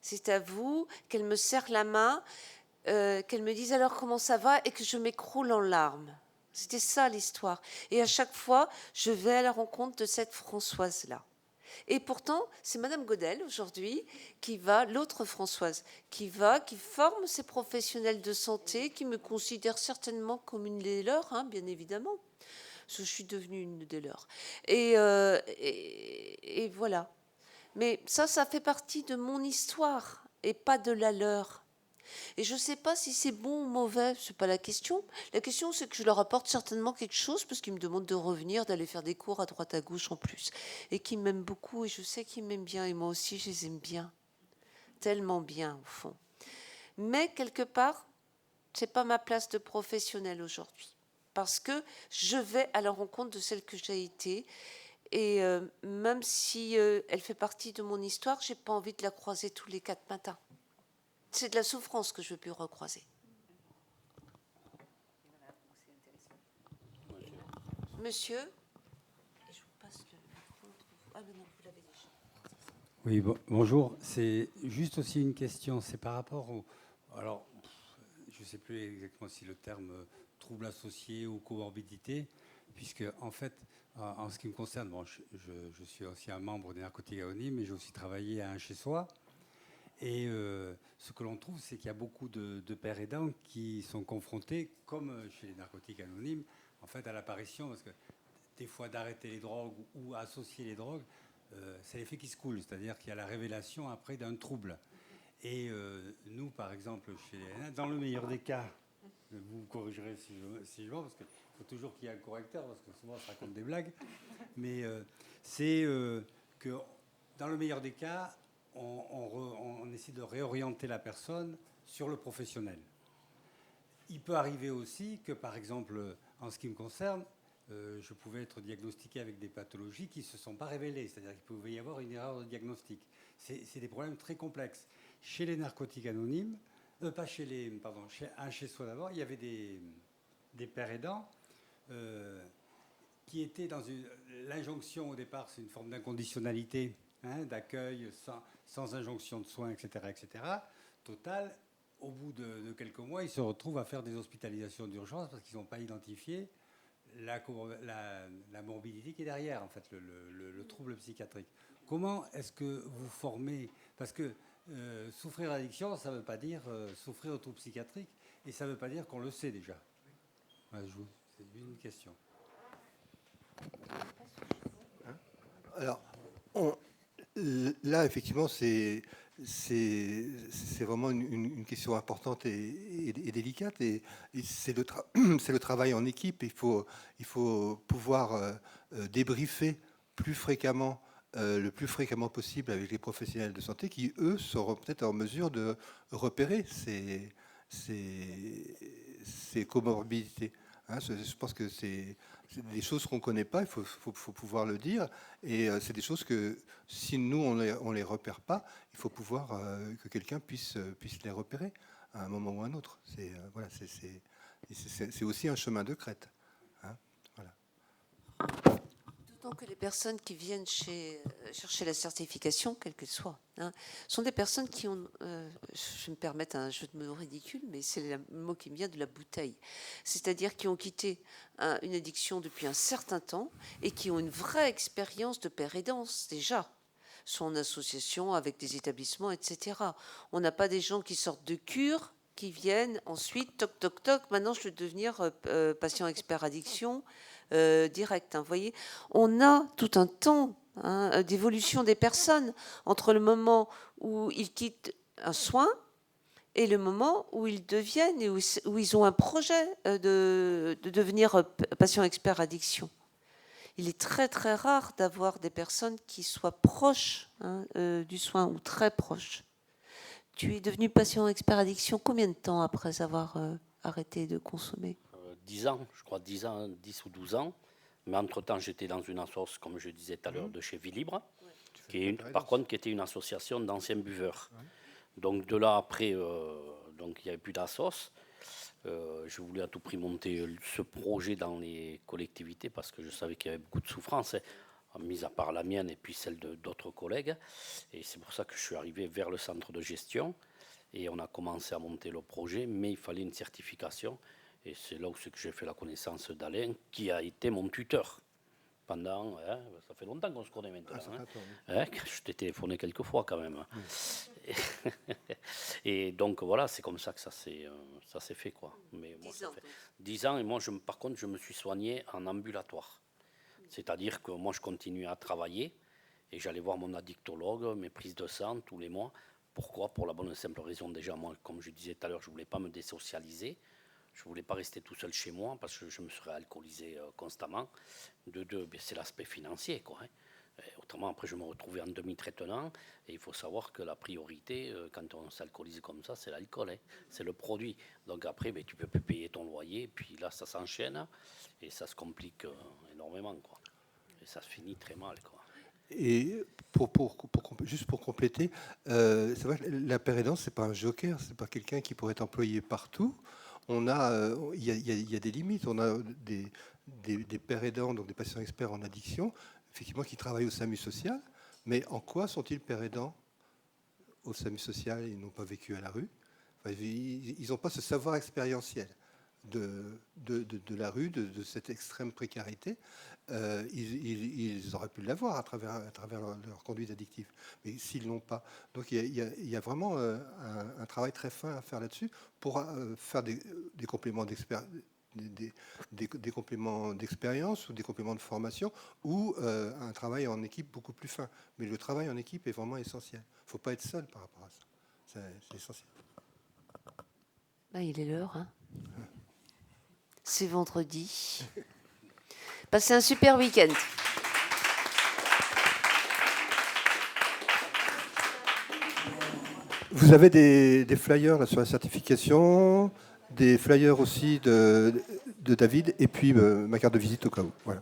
c'est à vous », qu'elle me serre la main, qu'elle me dise « Alors, comment ça va ?» et que je m'écroule en larmes. C'était ça l'histoire. Et à chaque fois, je vais à la rencontre de cette Françoise-là. Et pourtant, c'est Madame Godel, aujourd'hui, l'autre Françoise, qui forme ces professionnels de santé, qui me considèrent certainement comme une des leurs, bien évidemment. Parce que je suis devenue une des leurs. Et voilà. Mais ça fait partie de mon histoire, et pas de la leur. Et je ne sais pas si c'est bon ou mauvais, ce n'est pas la question. La question, c'est que je leur apporte certainement quelque chose, parce qu'ils me demandent de revenir, d'aller faire des cours à droite à gauche en plus. Et qu'ils m'aiment beaucoup, et je sais qu'ils m'aiment bien, et moi aussi, je les aime bien. Tellement bien, au fond. Mais, quelque part, ce n'est pas ma place de professionnelle aujourd'hui. Parce que je vais à la rencontre de celle que j'ai été. Et même si elle fait partie de mon histoire, je n'ai pas envie de la croiser tous les 4 matins. C'est de la souffrance que je veux plus recroiser. Monsieur. Et je vous passe le micro entre vous. Ah non, vous l'avez déjà. Oui, bonjour. C'est juste aussi une question. C'est par rapport au... Alors, je ne sais plus exactement si le terme trouble associé ou comorbidité, puisque en fait, en ce qui me concerne, bon, je suis aussi un membre des Narcotiques Anonymes, mais j'ai aussi travaillé à un chez-soi. Et ce que l'on trouve, c'est qu'il y a beaucoup de pères aidants qui sont confrontés, comme chez les Narcotiques Anonymes, en fait, à l'apparition, parce que des fois d'arrêter les drogues ou associer les drogues, c'est l'effet qui se coule, c'est-à-dire qu'il y a la révélation après d'un trouble. Et nous, par exemple, chez les, dans le meilleur des cas, vous me corrigerez si je mens, parce qu'il faut toujours qu'il y ait un correcteur, parce que souvent on se raconte des blagues, mais c'est que dans le meilleur des cas, on essaie de réorienter la personne sur le professionnel. Il peut arriver aussi que, par exemple, en ce qui me concerne, je pouvais être diagnostiqué avec des pathologies qui ne se sont pas révélées. C'est-à-dire qu'il pouvait y avoir une erreur de diagnostic. C'est des problèmes très complexes. Chez les Narcotiques Anonymes, pas chez les... Pardon, chez soi d'abord, il y avait des pères aidants qui étaient dans l'injonction au départ, c'est une forme d'inconditionnalité, d'accueil sans injonction de soins, etc., etc. Total, au bout de quelques mois, ils se retrouvent à faire des hospitalisations d'urgence parce qu'ils n'ont pas identifié la morbidité qui est derrière, en fait, le trouble psychiatrique. Comment est-ce que vous formez... Parce que souffrir d'addiction, ça ne veut pas dire souffrir de trouble psychiatrique, et ça ne veut pas dire qu'on le sait déjà. C'est une question. Alors, là, effectivement, c'est vraiment une question importante et délicate. Et c'est le travail en équipe. Il faut pouvoir débriefer plus fréquemment, le plus fréquemment possible avec les professionnels de santé qui, eux, seront peut-être en mesure de repérer ces comorbidités. Je pense que c'est des choses qu'on ne connaît pas, il faut pouvoir le dire. Et c'est des choses que, si nous, on ne les repère pas, il faut pouvoir que quelqu'un puisse les repérer à un moment ou à un autre. C'est aussi un chemin de crête. Voilà. D'autant que les personnes qui viennent chercher la certification, quelle qu'elle soit, sont des personnes qui ont, je vais me permettre un jeu de mots ridicule, mais c'est le mot qui me vient de la bouteille. C'est-à-dire qui ont quitté une addiction depuis un certain temps et qui ont une vraie expérience de père aidance déjà, soit en association avec des établissements, etc. On n'a pas des gens qui sortent de cure, qui viennent ensuite, toc, toc, toc, maintenant je vais devenir patient expert addiction, direct. Vous voyez, on a tout un temps d'évolution des personnes entre le moment où ils quittent un soin et le moment où ils deviennent et où ils ont un projet de devenir patient expert addiction. Il est très très rare d'avoir des personnes qui soient proches du soin ou très proches. Tu es devenu patient expert addiction combien de temps après avoir arrêté de consommer ? 10 ans, je crois 10 ans, 10 ou 12 ans. Mais entre-temps, j'étais dans une association, comme je disais tout à l'heure, de chez Vie Libre, qui était une association d'anciens buveurs. Ouais. Donc de là, après, donc, il n'y avait plus d'assos. Je voulais à tout prix monter ce projet dans les collectivités parce que je savais qu'il y avait beaucoup de souffrance, mis à part la mienne et puis celle d'autres collègues. Et c'est pour ça que je suis arrivé vers le centre de gestion. Et on a commencé à monter le projet, mais il fallait une certification. Et c'est là où c'est que j'ai fait la connaissance d'Alain, qui a été mon tuteur pendant... ça fait longtemps qu'on se connaît maintenant. Je t'ai téléphoné quelques fois quand même. Oui. Et donc voilà, c'est comme ça que ça s'est fait, quoi. Mais moi, 10 ans. 10 ans, et moi, par contre, je me suis soigné en ambulatoire. C'est-à-dire que moi, je continuais à travailler et j'allais voir mon addictologue, mes prises de sang tous les mois. Pourquoi ? Pour la bonne et simple raison, déjà, moi, comme je disais tout à l'heure, je ne voulais pas me désocialiser. Je ne voulais pas rester tout seul chez moi parce que je me serais alcoolisé constamment. De deux, c'est l'aspect financier, quoi. Autrement, après, je me retrouvais en demi-traitement. Et il faut savoir que la priorité, quand on s'alcoolise comme ça, c'est l'alcool. C'est le produit. Donc après, tu ne peux plus payer ton loyer. Puis là, ça s'enchaîne et ça se complique énormément, quoi. Et ça se finit très mal, quoi. Et juste pour compléter, c'est vrai que la père aidant, ce n'est pas un joker, ce n'est pas quelqu'un qui pourrait être employé partout. Il y a des limites. On a des pères aidants, donc des patients experts en addiction, effectivement, qui travaillent au SAMU social. Mais en quoi sont-ils pères aidants au SAMU social? Ils n'ont pas vécu à la rue. Enfin, ils n'ont pas ce savoir expérientiel de la rue, de cette extrême précarité. Ils auraient pu l'avoir à travers leur conduite addictive, mais s'ils ne l'ont pas. Donc il y a vraiment un travail très fin à faire là-dessus pour faire des compléments d'expérience, des compléments d'expérience ou des compléments de formation, ou un travail en équipe beaucoup plus fin. Mais le travail en équipe est vraiment essentiel. Il ne faut pas être seul par rapport à ça. C'est essentiel. Ben, il est l'heure. Hein. C'est vendredi. Passez un super week-end. Vous avez des flyers là, sur la certification, des flyers aussi de David, et puis ma carte de visite au cas où. Voilà.